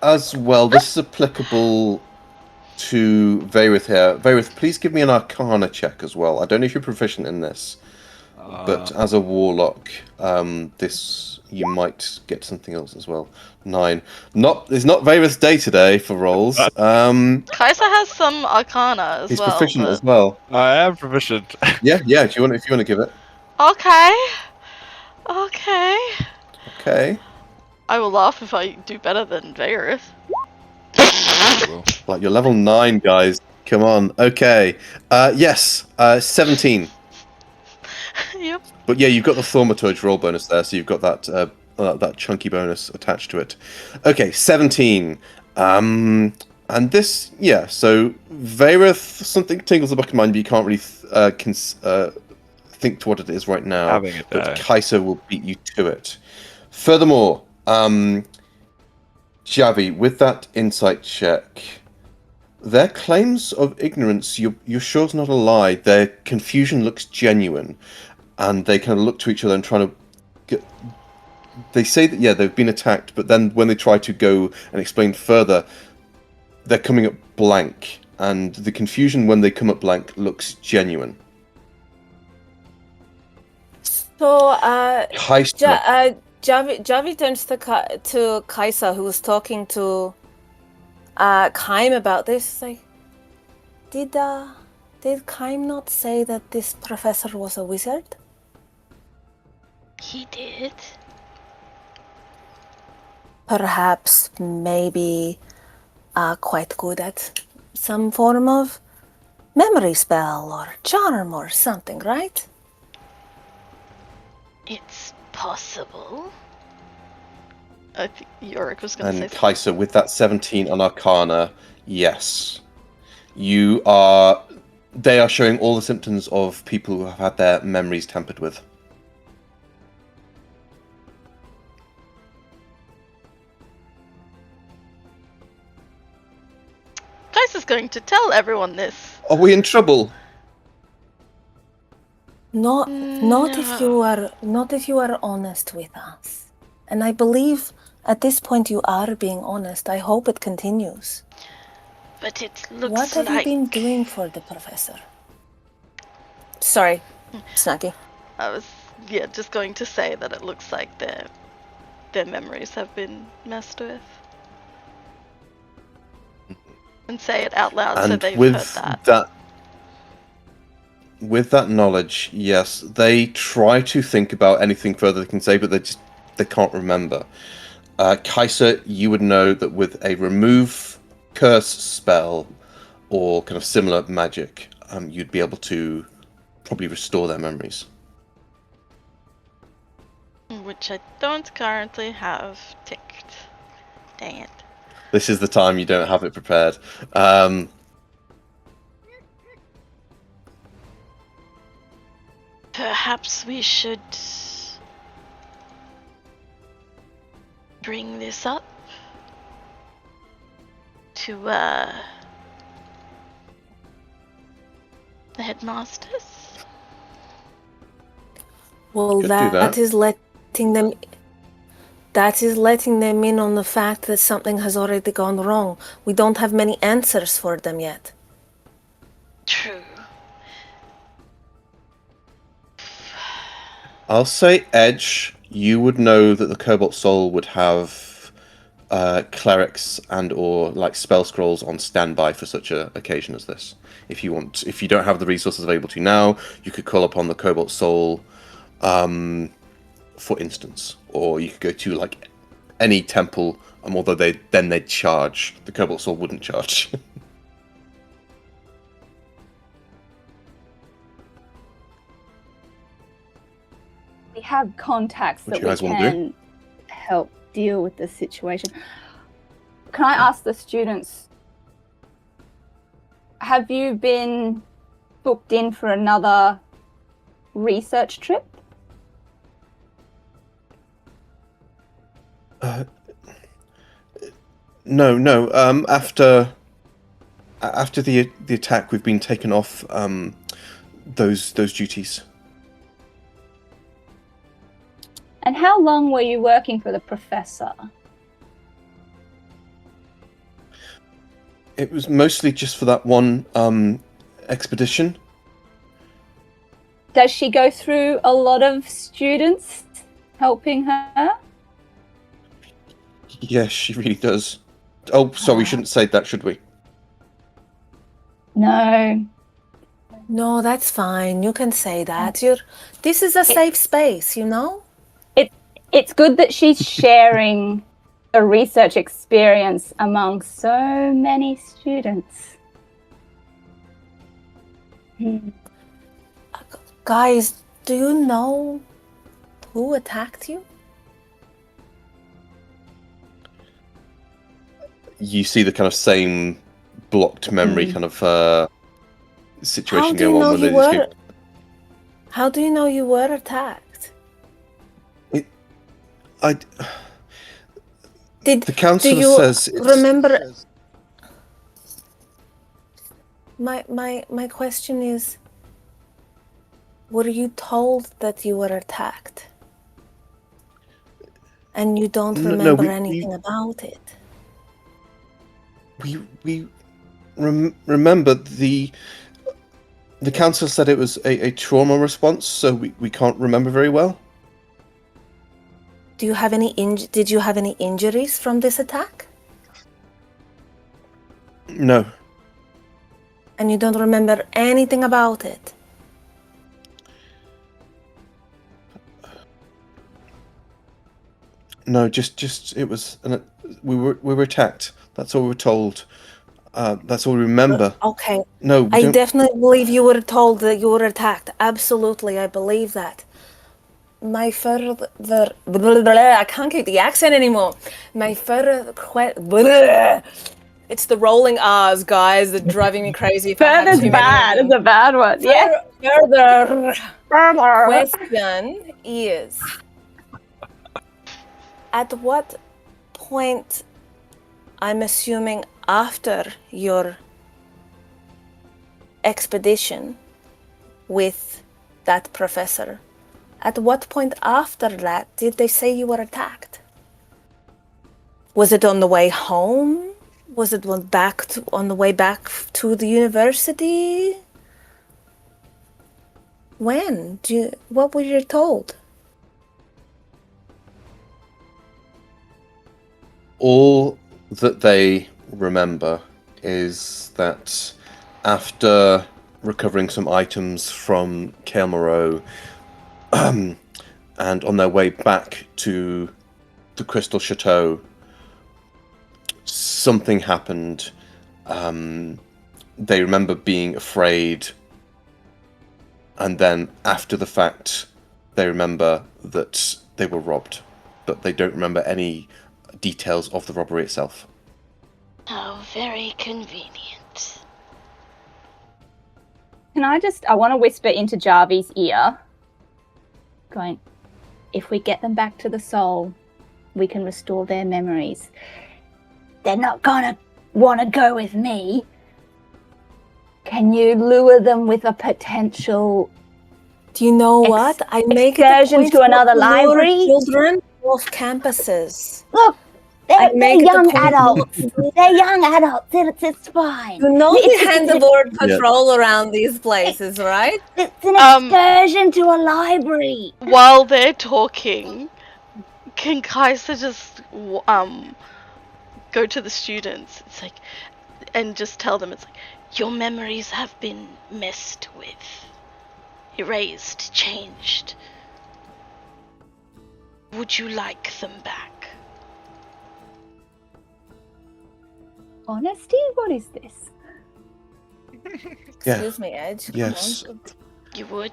[SPEAKER 4] as well, this is applicable to Varith here. Varith, please give me an Arcana check as well. I don't know if you're proficient in this, but as a warlock, this you might get something else as well. 9. It's not Varith's day today for rolls.
[SPEAKER 1] Kaiser has some Arcana as
[SPEAKER 4] he's
[SPEAKER 1] well.
[SPEAKER 4] proficient as well.
[SPEAKER 5] I am proficient.
[SPEAKER 4] Yeah. If you want to give it.
[SPEAKER 1] Okay.
[SPEAKER 4] Okay.
[SPEAKER 1] I will laugh if I do better than Varith.
[SPEAKER 4] Like you're level 9, guys. Come on. Okay. Yes. 17.
[SPEAKER 1] Yep.
[SPEAKER 4] But yeah, you've got the Thaumaturge roll bonus there, so you've got that chunky bonus attached to it. Okay, 17. And this, so Varith, something tingles the back of mind, but you can't really think to what it is right now.
[SPEAKER 5] Having it there.
[SPEAKER 4] But Kaiser will beat you to it. Furthermore, Javi, with that insight check, their claims of ignorance, you're sure it's not a lie. Their confusion looks genuine, and they kind of look to each other and try to get. They say that they've been attacked, but then when they try to go and explain further, they're coming up blank, and the confusion when they come up blank looks genuine.
[SPEAKER 3] So,
[SPEAKER 4] Kaiser.
[SPEAKER 3] Javi turns to Kaiser, who was talking to Kaim about this. Like, did Kaim not say that this professor was a wizard?
[SPEAKER 1] He did.
[SPEAKER 3] Perhaps, maybe, quite good at some form of memory spell or charm or something, right?
[SPEAKER 1] It's possible. I think Yorick was going to say
[SPEAKER 4] And Kaiser, with that 17 on Arcana, Yes. You are... They are showing all the symptoms of people who have had their memories tampered with.
[SPEAKER 1] Kaiser's going to tell everyone this.
[SPEAKER 4] Are we in trouble?
[SPEAKER 3] Not if you are honest with us. And I believe at this point you are being honest. I hope it continues.
[SPEAKER 1] But it looks
[SPEAKER 3] What have you been doing for the professor? Sorry, Snacky.
[SPEAKER 1] I was just going to say that it looks like their memories have been messed with. And say it out loud so they've heard that.
[SPEAKER 4] With that knowledge, yes, they try to think about anything further they can say, but they can't remember. Kaiser, you would know that with a remove curse spell or kind of similar magic, you'd be able to probably restore their memories.
[SPEAKER 1] Which I don't currently have ticked. Dang it.
[SPEAKER 4] This is the time you don't have it prepared.
[SPEAKER 1] Perhaps we should bring this up to the headmasters.
[SPEAKER 3] Well, that is letting them in on the fact that something has already gone wrong. We don't have many answers for them yet.
[SPEAKER 1] True.
[SPEAKER 4] I'll say, Edge, you would know that the Cobalt Soul would have clerics and or like spell scrolls on standby for such an occasion as this. If you don't have the resources available to you now, you could call upon the Cobalt Soul, for instance, or you could go to like any temple. Although they'd charge, the Cobalt Soul wouldn't charge.
[SPEAKER 2] We have contacts that we can help deal with the situation. Can I ask the students, have you been booked in for another research trip?
[SPEAKER 4] No. After the attack, we've been taken off those duties.
[SPEAKER 2] And how long were you working for the professor?
[SPEAKER 4] It was mostly just for that one expedition.
[SPEAKER 2] Does she go through a lot of students helping her?
[SPEAKER 4] Yes, she really does. Oh, sorry, we shouldn't say that, should we?
[SPEAKER 2] No.
[SPEAKER 3] No, that's fine. You can say that. This is a safe space, you know?
[SPEAKER 2] It's good that she's sharing a research experience among so many students.
[SPEAKER 3] Guys, do you know who attacked you?
[SPEAKER 4] You see the kind of same blocked memory kind of situation going on when they
[SPEAKER 3] How do you know you were attacked?
[SPEAKER 4] The council says it's...
[SPEAKER 3] remember? My question is, were you told that you were attacked? And you don't remember anything about it?
[SPEAKER 4] We remember the council said it was a trauma response, so we can't remember very well.
[SPEAKER 3] Did you have any injuries from this attack?
[SPEAKER 4] No.
[SPEAKER 3] And you don't remember anything about it?
[SPEAKER 4] No, just it was we were attacked. That's all we were told. That's all we remember.
[SPEAKER 3] Okay.
[SPEAKER 4] No,
[SPEAKER 3] I definitely believe you were told that you were attacked. Absolutely, I believe that. My further... I can't keep the accent anymore. My further... It's the rolling R's, guys, that are driving me crazy. If I have
[SPEAKER 2] Further's
[SPEAKER 3] too
[SPEAKER 2] bad.
[SPEAKER 3] many.
[SPEAKER 2] It's a bad one. Yeah.
[SPEAKER 3] Further.
[SPEAKER 2] Further.
[SPEAKER 3] Question is, at what point, I'm assuming after your expedition with that professor, at what point after that did they say you were attacked? Was it on the way home? Was it on the way back to the university? When? What were you told?
[SPEAKER 4] All that they remember is that after recovering some items from Kael Moreau, and on their way back to the Crystal Chateau, something happened. They remember being afraid, and then after the fact, they remember that they were robbed, but they don't remember any details of the robbery itself.
[SPEAKER 1] How very convenient.
[SPEAKER 2] I want to whisper into Jarvy's ear, going, if we get them back to the soul, we can restore their memories. They're not gonna want to go with me. Can you lure them with a potential?
[SPEAKER 3] Do you know what? I make it a
[SPEAKER 2] excursion
[SPEAKER 3] point
[SPEAKER 2] to another
[SPEAKER 3] lure
[SPEAKER 2] library?
[SPEAKER 3] children off campuses.
[SPEAKER 2] Look, they're
[SPEAKER 3] make it a
[SPEAKER 2] young
[SPEAKER 3] point
[SPEAKER 2] adults. They're young adults. It's fine.
[SPEAKER 3] You know
[SPEAKER 2] It's-
[SPEAKER 3] we hand the board patrol around these places, right?
[SPEAKER 2] It's an excursion to a library.
[SPEAKER 1] While they're talking, can Kaiser just go to the students? It's like, and just tell them, it's like, your memories have been messed with, erased, changed. Would you like them back?
[SPEAKER 2] Honesty? What is this?
[SPEAKER 3] Excuse me, Edge.
[SPEAKER 4] Yes.
[SPEAKER 3] Come on.
[SPEAKER 1] You would?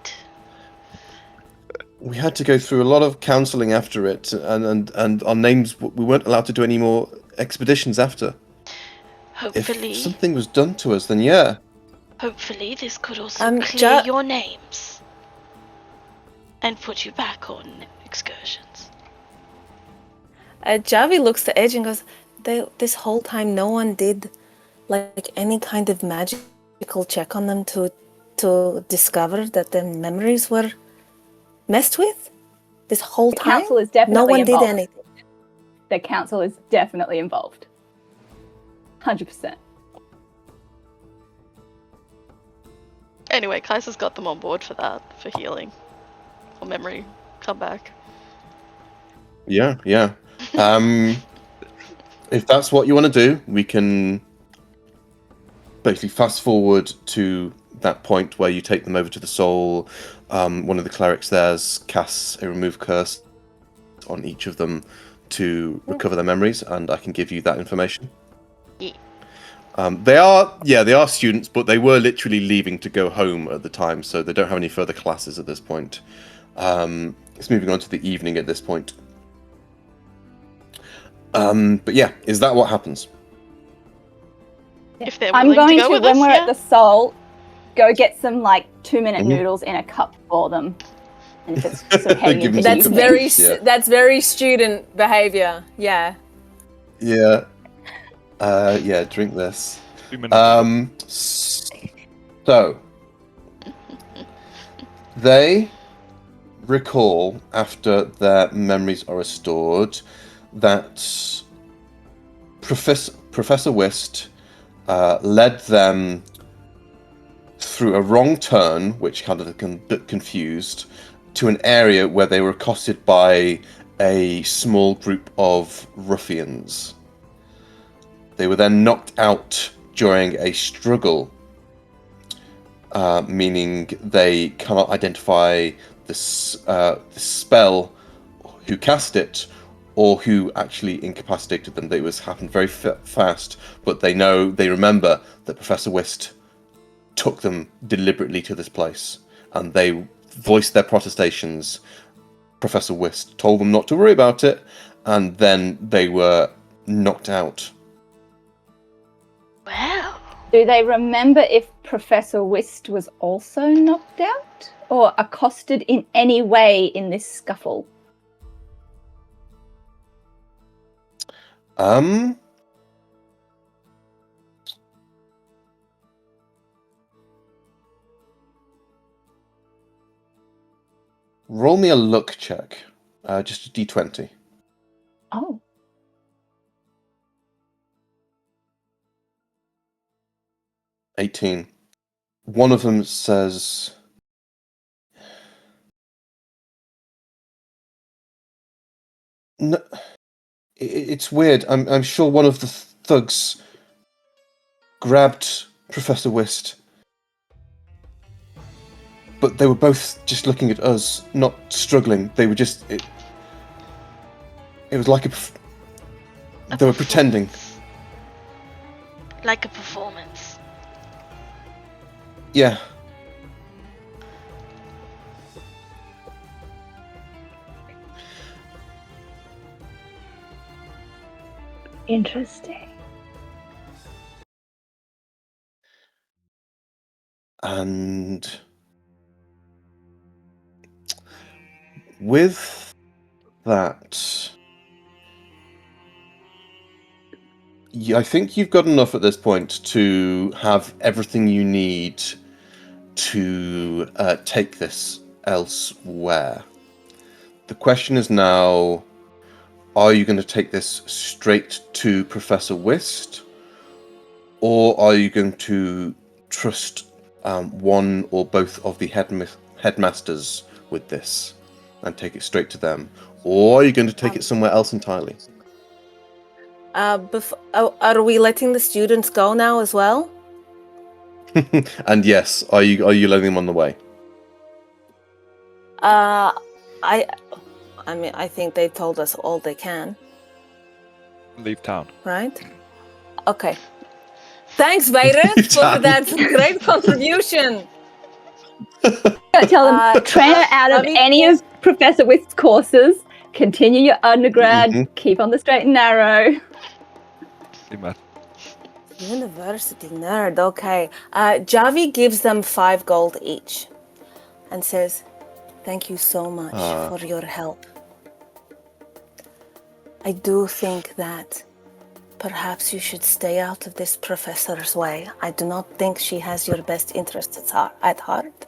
[SPEAKER 4] We had to go through a lot of counselling after it, and our names, we weren't allowed to do any more expeditions after.
[SPEAKER 1] Hopefully.
[SPEAKER 4] If something was done to us, then yeah.
[SPEAKER 1] Hopefully this could also clear
[SPEAKER 3] Ja-
[SPEAKER 1] your names. And put you back on excursions.
[SPEAKER 3] Javi looks to Edge and goes, this whole time no one did like any kind of magical check on them to discover that their memories were messed with? This whole
[SPEAKER 2] The
[SPEAKER 3] time?
[SPEAKER 2] council is definitely
[SPEAKER 3] No one
[SPEAKER 2] involved.
[SPEAKER 3] did anything.
[SPEAKER 2] The council is definitely involved. 100%.
[SPEAKER 1] Anyway, Kaiser's got them on board for that, for healing. Or memory come back.
[SPEAKER 4] Yeah. If that's what you want to do, we can basically fast forward to that point where you take them over to the soul. One of the clerics there's casts a remove curse on each of them to recover their memories, and I can give you that information.
[SPEAKER 1] Yeah.
[SPEAKER 4] They are students, but they were literally leaving to go home at the time, so they don't have any further classes at this point. It's moving on to the evening at this point. But yeah, is that what happens?
[SPEAKER 1] If they're
[SPEAKER 2] I'm
[SPEAKER 1] willing
[SPEAKER 2] going
[SPEAKER 1] to go with
[SPEAKER 2] when
[SPEAKER 1] us,
[SPEAKER 2] we're
[SPEAKER 1] yeah.
[SPEAKER 2] at the soul, go get some like 2-minute
[SPEAKER 4] Mhm.
[SPEAKER 2] noodles in a cup for them. And if it's sort of heading
[SPEAKER 4] Give
[SPEAKER 2] into
[SPEAKER 4] them
[SPEAKER 3] That's
[SPEAKER 4] some
[SPEAKER 2] evening.
[SPEAKER 3] very
[SPEAKER 4] Yeah.
[SPEAKER 3] that's very student behavior. Yeah.
[SPEAKER 4] Yeah. Drink this.
[SPEAKER 5] 2 minutes.
[SPEAKER 4] So they recall, after their memories are restored, that Professor Whist led them through a wrong turn, which kind of a bit confused, to an area where they were accosted by a small group of ruffians. They were then knocked out during a struggle, meaning they cannot identify the spell, who cast it, or who actually incapacitated them. It happened very fast, but they remember that Professor Whist took them deliberately to this place, and they voiced their protestations. Professor Whist told them not to worry about it, and then they were knocked out.
[SPEAKER 2] Do they remember if Professor Whist was also knocked out or accosted in any way in this scuffle?
[SPEAKER 4] Roll me a luck check. Just a d20.
[SPEAKER 2] Oh.
[SPEAKER 4] $18. One of them says, no, it's weird. I'm sure one of the thugs grabbed Professor Whist, but they were both just looking at us, not struggling. They were just... It was like they were pretending.
[SPEAKER 1] Like a performance.
[SPEAKER 4] Yeah.
[SPEAKER 2] Interesting.
[SPEAKER 4] And with that, I think you've got enough at this point to have everything you need to take this elsewhere. The question is now, are you going to take this straight to Professor Whist, or are you going to trust one or both of the headmasters with this and take it straight to them? Or are you going to take it somewhere else entirely?
[SPEAKER 3] Are we letting the students go now as well?
[SPEAKER 4] And yes, are you letting them on the way?
[SPEAKER 3] I mean, I think they told us all they can.
[SPEAKER 5] Leave town.
[SPEAKER 3] Right? Okay. Thanks, Virus, for that great contribution.
[SPEAKER 2] I tell them, transfer out of any of Professor Whist's courses, continue your undergrad, keep on the straight and narrow.
[SPEAKER 3] University nerd, okay. Javi gives them 5 gold each and says, thank you so much for your help. I do think that perhaps you should stay out of this professor's way. I do not think she has your best interests at heart.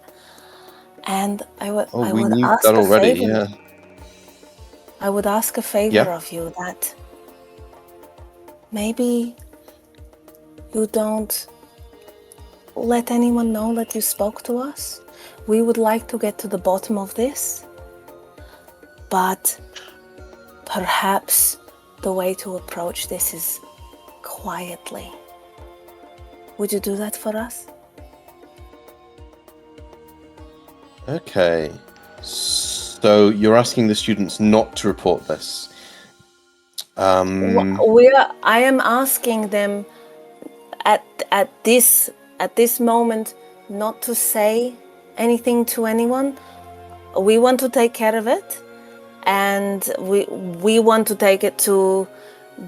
[SPEAKER 3] And I would ask
[SPEAKER 4] that
[SPEAKER 3] a
[SPEAKER 4] already,
[SPEAKER 3] favor.
[SPEAKER 4] yeah.
[SPEAKER 3] I would ask a favor of you that maybe you don't let anyone know that you spoke to us. We would like to get to the bottom of this, but perhaps the way to approach this is quietly. Would you do that for us?
[SPEAKER 4] Okay. So you're asking the students not to report this.
[SPEAKER 3] I am asking them at this moment not to say anything to anyone. We want to take care of it, and we want to take it to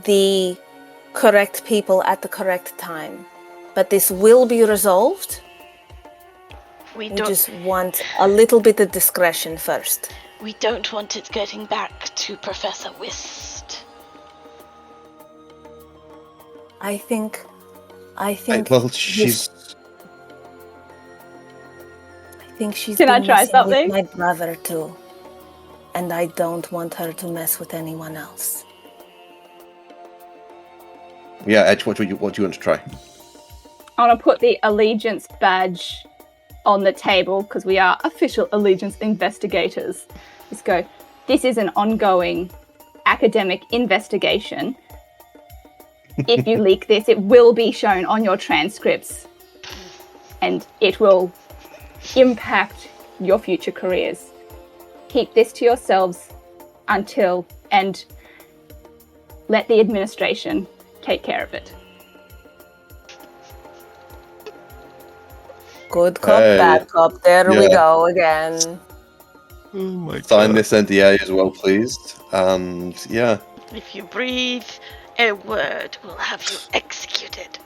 [SPEAKER 3] the correct people at the correct time. But this will be resolved. We just want a little bit of discretion first.
[SPEAKER 1] We don't want it getting back to Professor Whist.
[SPEAKER 3] I think
[SPEAKER 4] well, she's
[SPEAKER 2] Can I try something?
[SPEAKER 3] with my brother too, and I don't want her to mess with anyone else.
[SPEAKER 4] Yeah, Edge, what do you want to try?
[SPEAKER 2] I want to put the allegiance badge on the table because we are official allegiance investigators. Just go, this is an ongoing academic investigation. If you leak this, it will be shown on your transcripts and it will impact your future careers. Keep this to yourselves until and let the administration take care of it.
[SPEAKER 3] Good cop, bad cop. There we go again.
[SPEAKER 5] Oh my God.
[SPEAKER 4] Sign this NDA as well, please. And yeah.
[SPEAKER 1] If you breathe a word, we'll have you executed.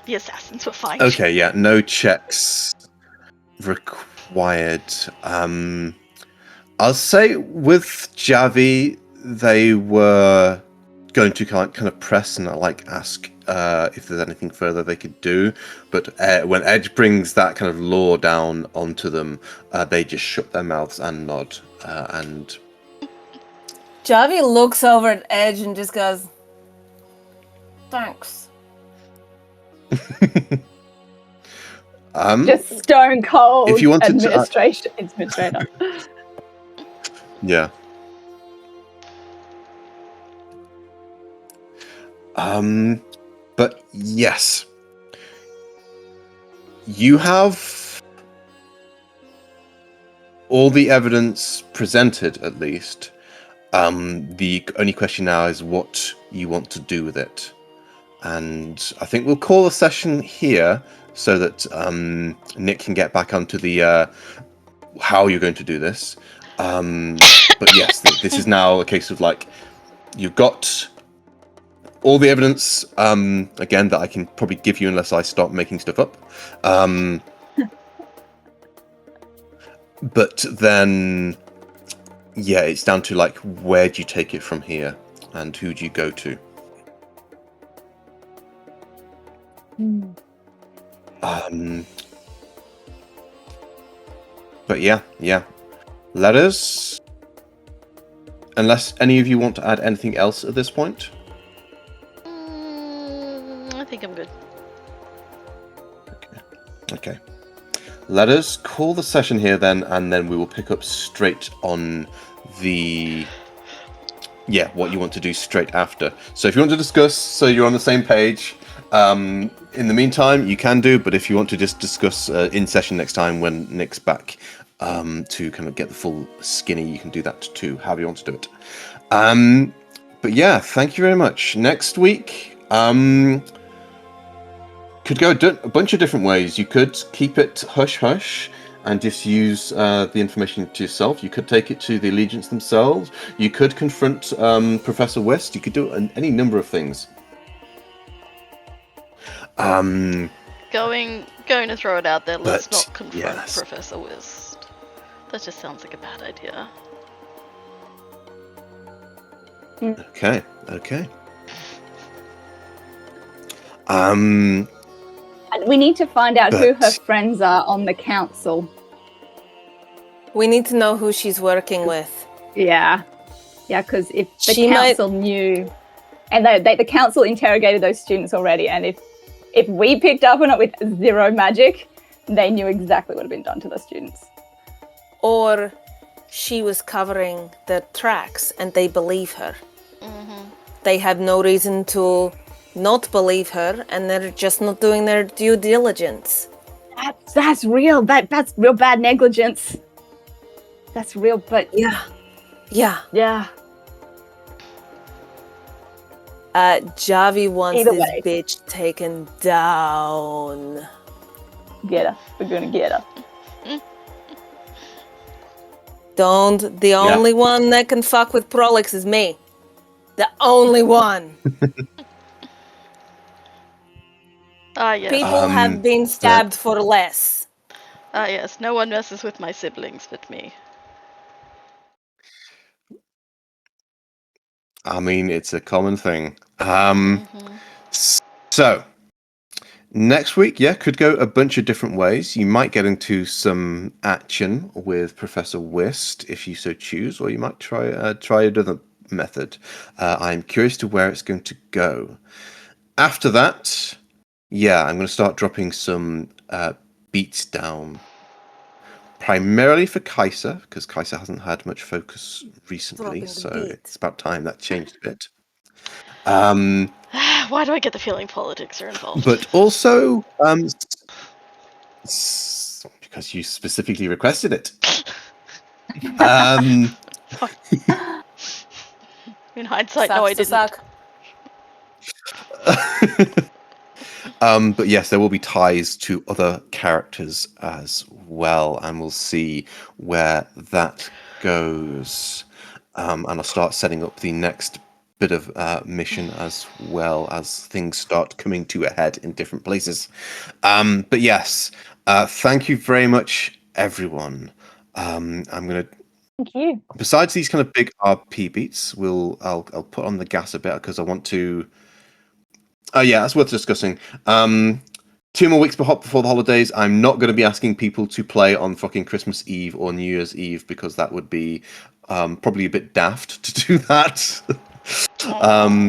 [SPEAKER 1] The assassins were fine.
[SPEAKER 4] Okay, yeah, no checks required. I'll say with Javi, they were going to kind of press and ask if there's anything further they could do. But when Edge brings that kind of law down onto them, they just shut their mouths and nod. And
[SPEAKER 3] Javi looks over at Edge and just goes, "Thanks."
[SPEAKER 2] Just stone cold
[SPEAKER 4] if you wanted
[SPEAKER 2] administrator.
[SPEAKER 4] Yeah. But yes, you have all the evidence presented, at least. The only question now is what you want to do with it. And I think we'll call a session here so that Nick can get back onto the how you're going to do this. But yes, this is now a case of you've got all the evidence, again, that I can probably give you unless I start making stuff up. But then, yeah, it's down to where do you take it from here and who do you go to? But yeah. Letters. Unless any of you want to add anything else at this point.
[SPEAKER 1] I think I'm good.
[SPEAKER 4] Okay. Let us call the session here then, and then we will pick up straight on what you want to do straight after. So if you want to discuss, so you're on the same page, in the meantime, you can do, but if you want to just discuss in session next time when Nick's back to kind of get the full skinny, you can do that too, however you want to do it. But yeah, thank you very much. Next week, could go a bunch of different ways. You could keep it hush-hush and just use the information to yourself. You could take it to the Allegiance themselves. You could confront Professor West. You could do any number of things.
[SPEAKER 1] Going to throw it out there. Let's not confront Professor West. That just sounds like a bad idea.
[SPEAKER 4] Okay.
[SPEAKER 2] We need to find out who her friends are on the council.
[SPEAKER 3] We need to know who she's working with.
[SPEAKER 2] Yeah, because if the council knew, and the council interrogated those students already, and if we picked up on it with zero magic, they knew exactly what had been done to the students.
[SPEAKER 3] Or she was covering the tracks and they believe her. Mm-hmm. They have no reason to not believe her, and they're just not doing their due diligence.
[SPEAKER 2] That's real. That's real bad negligence. That's real, but
[SPEAKER 3] yeah. Javi wants this bitch taken down.
[SPEAKER 2] Get her. We're gonna get her.
[SPEAKER 3] The only one that can fuck with Prolix is me. The only one.
[SPEAKER 1] Yes.
[SPEAKER 3] People have been stabbed for less.
[SPEAKER 1] Yes. No one messes with my siblings but me.
[SPEAKER 4] I mean, it's a common thing. So, next week, could go a bunch of different ways. You might get into some action with Professor Wist, if you so choose, or you might try another method. I'm curious to where it's going to go. After that, I'm going to start dropping some beats down. Primarily for Kaiser, because Kaiser hasn't had much focus recently, so it's about time that changed a bit.
[SPEAKER 1] Why do I get the feeling politics are involved?
[SPEAKER 4] But also, because you specifically requested it.
[SPEAKER 1] In hindsight, no, I didn't.
[SPEAKER 4] But yes, there will be ties to other characters as well, and we'll see where that goes. And I'll start setting up the next bit of mission as well as things start coming to a head in different places. But yes, thank you very much, everyone. I'm gonna.
[SPEAKER 2] Thank you.
[SPEAKER 4] Besides these kind of big RP beats, I'll put on the gas a bit because I want to. Oh yeah, that's worth discussing. 2 more weeks before the holidays. I'm not going to be asking people to play on fucking Christmas Eve or New Year's Eve because that would be probably a bit daft to do that.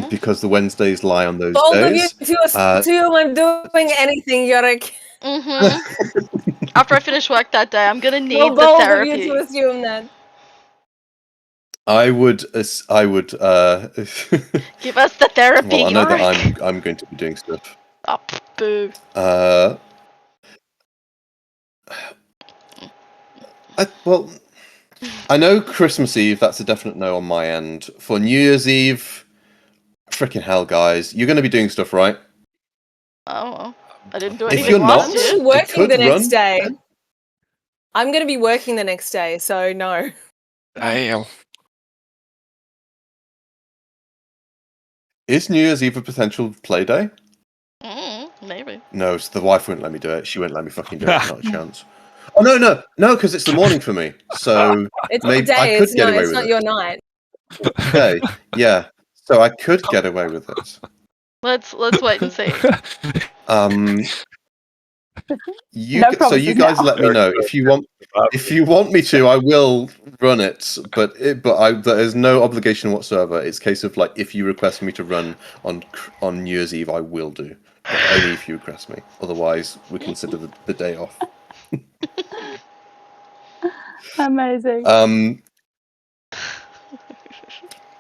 [SPEAKER 4] Because the Wednesdays lie on those
[SPEAKER 3] Both
[SPEAKER 4] days.
[SPEAKER 3] of you assume I'm doing anything, Yorick.
[SPEAKER 1] After I finish work that day, I'm gonna need the
[SPEAKER 3] Both
[SPEAKER 1] therapy.
[SPEAKER 3] of you to assume that.
[SPEAKER 4] I would.
[SPEAKER 1] Give us the therapy,
[SPEAKER 4] Well, I know that
[SPEAKER 1] Yorick.
[SPEAKER 4] I'm going to be doing stuff.
[SPEAKER 1] Oh, boo.
[SPEAKER 4] I know Christmas Eve. That's a definite no on my end. For New Year's Eve, freaking hell, guys, you're going to be doing stuff, right?
[SPEAKER 1] Oh, well. I didn't do
[SPEAKER 4] If
[SPEAKER 1] anything
[SPEAKER 4] you're
[SPEAKER 1] last
[SPEAKER 4] not,
[SPEAKER 1] year.
[SPEAKER 3] I'm working the next day.
[SPEAKER 4] Run.
[SPEAKER 3] I'm going to be working the next day, so no.
[SPEAKER 5] Damn.
[SPEAKER 4] Is New Year's Eve a potential play day?
[SPEAKER 1] Maybe.
[SPEAKER 4] No, the wife wouldn't let me do it. She wouldn't let me fucking do it. Not a chance. Oh no, because it's the morning for me. So
[SPEAKER 3] It's
[SPEAKER 4] maybe
[SPEAKER 3] a day.
[SPEAKER 4] I could get away
[SPEAKER 3] it's
[SPEAKER 4] with
[SPEAKER 3] not
[SPEAKER 4] it.
[SPEAKER 3] your night.
[SPEAKER 4] Okay, yeah. So I could get away with it.
[SPEAKER 1] Let's wait and see.
[SPEAKER 2] No
[SPEAKER 4] So
[SPEAKER 2] promises
[SPEAKER 4] you guys
[SPEAKER 2] now.
[SPEAKER 4] let me know if you want. If you want me to, I will run it. But there is no obligation whatsoever. It's a case of like if you request me to run on New Year's Eve, I will do. But only if you request me. Otherwise, we consider the day off.
[SPEAKER 2] Amazing.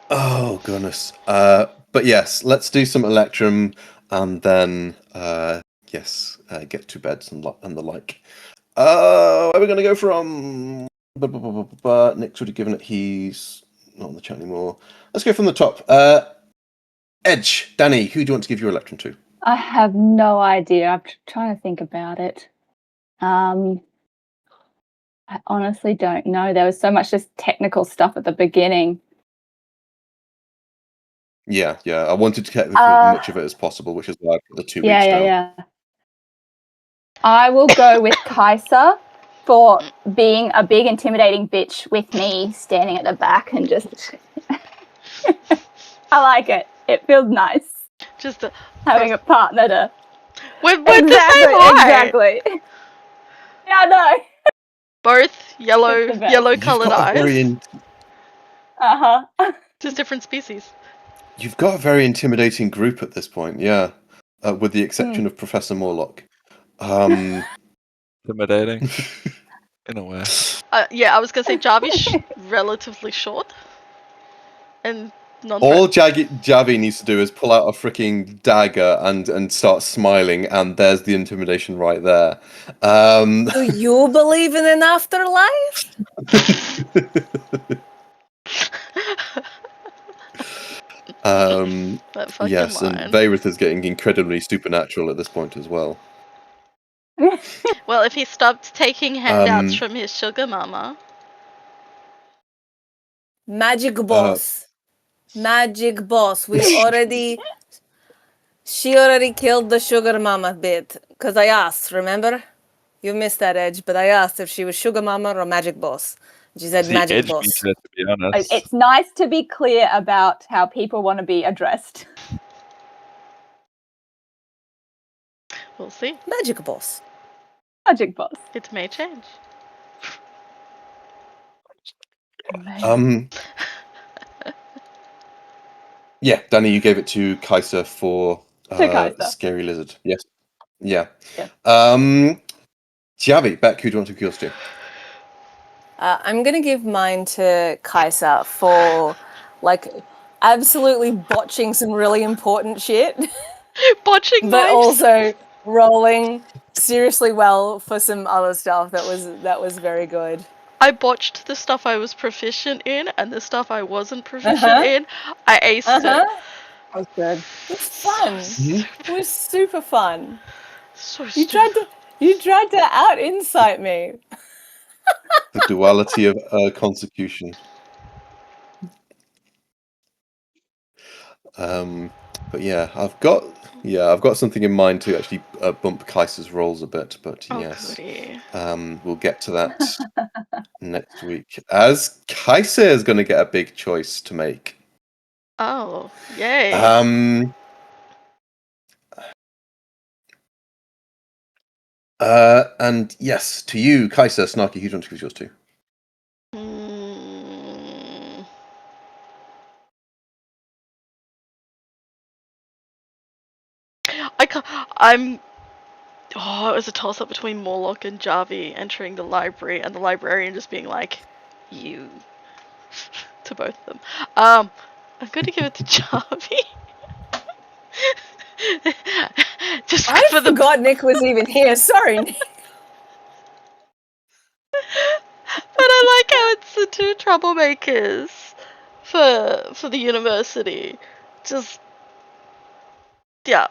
[SPEAKER 4] Oh goodness. But yes, let's do some Electrum and then get to beds and the like. Where are we gonna go from? Nick's already given it. He's not on the chat anymore. Let's go from the top. Edge, Danny, who do you want to give your Electrum to?
[SPEAKER 2] I have no idea. I'm trying to think about it. I honestly don't know. There was so much just technical stuff at the beginning.
[SPEAKER 4] Yeah. I wanted to get through as much of it as possible, which is why I put the 2 weeks down.
[SPEAKER 2] Yeah. I will go with Kaiser for being a big intimidating bitch with me standing at the back and just I like it. It feels nice.
[SPEAKER 1] Just
[SPEAKER 2] having a partner to
[SPEAKER 1] We're the same height.
[SPEAKER 2] Exactly. Yeah, I know.
[SPEAKER 1] Both yellow coloured eyes. Just different species.
[SPEAKER 4] You've got a very intimidating group at this point, yeah. With the exception of Professor Morlock.
[SPEAKER 5] Intimidating. In a way.
[SPEAKER 1] I was gonna say Jarvis relatively short. And
[SPEAKER 4] all Javi needs to do is pull out a freaking dagger and start smiling, and there's the intimidation right there.
[SPEAKER 3] Do you believe in an afterlife?
[SPEAKER 4] Yes, and Vayrith is getting incredibly supernatural at this point as well.
[SPEAKER 1] Well, if he stopped taking handouts from his sugar mama.
[SPEAKER 3] Magic boss. Magic boss. She already killed the sugar mama bit. Because I asked, remember? You missed that, Edge, but I asked if she was sugar mama or magic boss. She said magic boss.
[SPEAKER 5] To be honest.
[SPEAKER 2] It's nice to be clear about how people want to be addressed.
[SPEAKER 1] We'll see.
[SPEAKER 3] Magic boss.
[SPEAKER 2] Magic boss.
[SPEAKER 1] It may change.
[SPEAKER 4] Yeah, Danny, you gave it to Kaiser for Scary Lizard. Yes. Yeah. Javi, Beck, who do you want to give yours to?
[SPEAKER 3] I'm going to give mine to Kaiser for, absolutely botching some really important shit.
[SPEAKER 1] Botching
[SPEAKER 3] but also rolling seriously well for some other stuff that was very good.
[SPEAKER 1] I botched the stuff I was proficient in, and the stuff I wasn't proficient in, I aced it.
[SPEAKER 2] That was good.
[SPEAKER 3] It was fun. It was super fun.
[SPEAKER 1] So
[SPEAKER 3] you tried to out-insight me.
[SPEAKER 4] The duality of consecution. But yeah, I've got something in mind to actually bump Kaiser's rolls a bit. But yes,
[SPEAKER 1] goody.
[SPEAKER 4] we'll get to that next week. As Kaiser is going to get a big choice to make.
[SPEAKER 1] Oh, yay.
[SPEAKER 4] And yes, to you, Kaiser, Snarky, who do you want to give yours to?
[SPEAKER 1] It was a toss-up between Morlock and Jarvie entering the library and the librarian just being like, you, to both of them. I'm going to give it to Jarvie. Just
[SPEAKER 3] I
[SPEAKER 1] for
[SPEAKER 3] forgot Nick was even here. Sorry, Nick.
[SPEAKER 1] But I like how it's the two troublemakers for the university. Just yeah.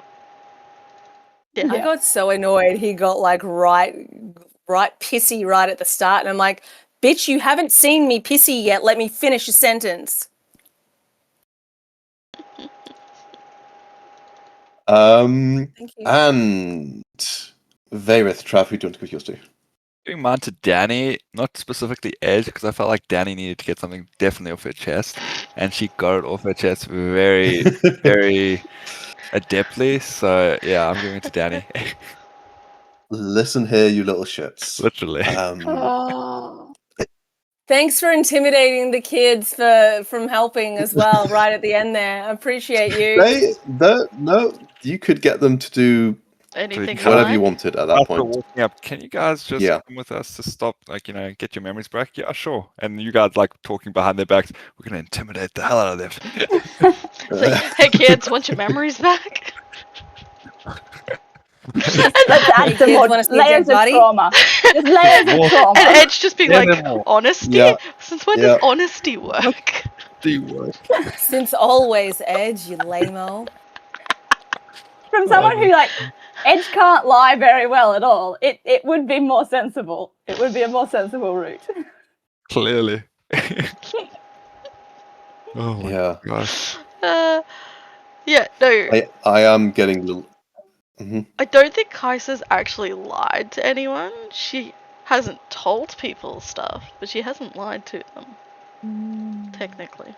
[SPEAKER 3] I got so annoyed. He got like right pissy right at the start, and I'm like, bitch, you haven't seen me pissy yet. Let me finish a sentence. Thank you.
[SPEAKER 4] And Vareth, Trav, who do you want to give yours to?
[SPEAKER 5] Giving mine to Danny, not specifically Edge, because I felt like Danny needed to get something definitely off her chest, and she got it off her chest very, very adeptly. So yeah, I'm giving it to Danny.
[SPEAKER 4] Listen here, you little shits.
[SPEAKER 5] Literally.
[SPEAKER 3] Thanks for intimidating the kids from helping as well right at the end there. I appreciate you.
[SPEAKER 4] No, you could get them to do
[SPEAKER 1] Anything
[SPEAKER 4] whatever you
[SPEAKER 1] fine?
[SPEAKER 4] wanted at that
[SPEAKER 5] After
[SPEAKER 4] point.
[SPEAKER 5] walking up, can you guys just come with us to stop, get your memories back? Yeah, sure. And you guys talking behind their backs, we're gonna intimidate the hell out of them.
[SPEAKER 1] It's like, hey kids, want your memories back?
[SPEAKER 2] Let's add some more layers of trauma. Just layers of trauma.
[SPEAKER 1] And Edge just being like, honesty?
[SPEAKER 4] Yeah.
[SPEAKER 1] Since when does honesty work?
[SPEAKER 3] Since always, Edge, you lame-o.
[SPEAKER 2] From someone who Edge can't lie very well at all, it would be more sensible. It would be a more sensible route.
[SPEAKER 5] Clearly. Oh my gosh.
[SPEAKER 1] Yeah, no.
[SPEAKER 4] I am getting a little.
[SPEAKER 1] I don't think Kaiser's actually lied to anyone. She hasn't told people stuff, but she hasn't lied to them. Technically.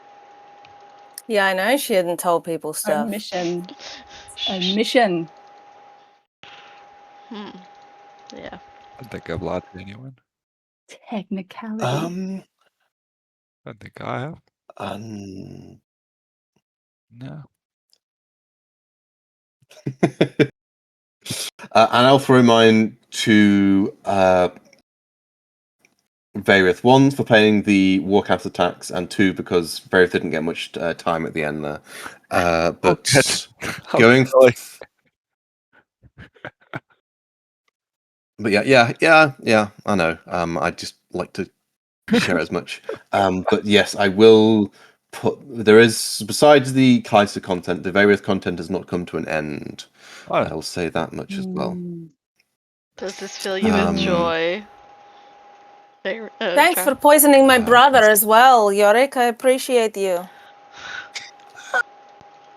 [SPEAKER 3] Yeah, I know she hadn't told people stuff.
[SPEAKER 2] Omission.
[SPEAKER 1] Yeah.
[SPEAKER 5] I don't think I've lied to anyone.
[SPEAKER 2] Technicality.
[SPEAKER 5] I don't think I have. No.
[SPEAKER 4] And I'll throw mine to Varith. One for paying the war capital tax, and two because Varith didn't get much time at the end there. But going. But yeah. I know. I just like to share as much. But yes, I will put. There is, besides the Kaiser content, the Varith content has not come to an end. I will say that much as well.
[SPEAKER 1] Does this fill you with joy?
[SPEAKER 3] Thanks for poisoning my brother as well, Yorick. I appreciate you.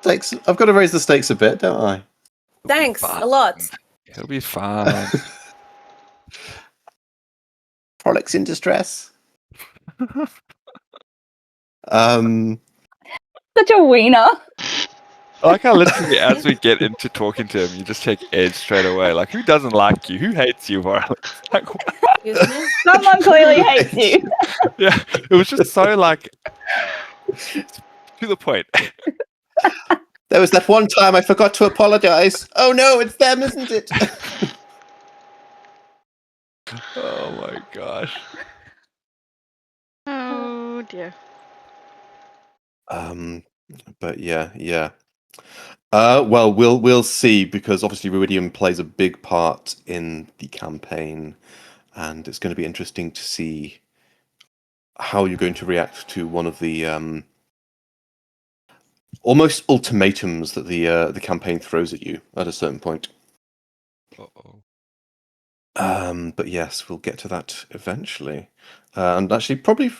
[SPEAKER 4] Thanks. I've got to raise the stakes a bit, don't I?
[SPEAKER 3] Thanks a lot.
[SPEAKER 5] It'll be fine.
[SPEAKER 4] Prolix in distress.
[SPEAKER 2] Such a wiener.
[SPEAKER 5] I like how literally as we get into talking to him, you just take Edge straight away. Like, who doesn't like you? Who hates you, Prolix?
[SPEAKER 2] Someone clearly hates you.
[SPEAKER 5] Yeah, it was just so to the point.
[SPEAKER 4] There was that one time I forgot to apologize. Oh no, it's them, isn't it?
[SPEAKER 5] Oh my gosh.
[SPEAKER 1] Oh dear.
[SPEAKER 4] But yeah. Well, we'll see, because obviously Ruidium plays a big part in the campaign, and it's going to be interesting to see how you're going to react to one of the almost ultimatums that the campaign throws at you at a certain point. But yes, we'll get to that eventually, and actually probably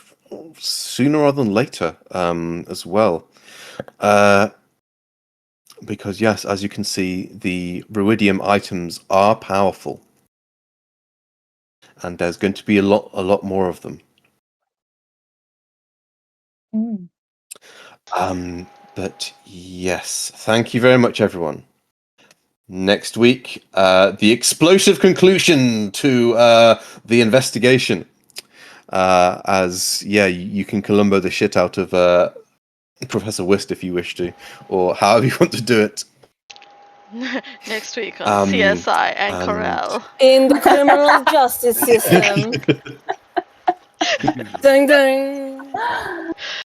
[SPEAKER 4] sooner rather than later as well. Because yes, as you can see, the ruidium items are powerful, and there's going to be a lot more of them. But yes, thank you very much, everyone. Next week, the explosive conclusion to the investigation. You can Columbo the shit out of Professor Whist if you wish to, or however you want to do it.
[SPEAKER 1] Next week on CSI and Corel.
[SPEAKER 3] In the criminal justice system. Ding ding.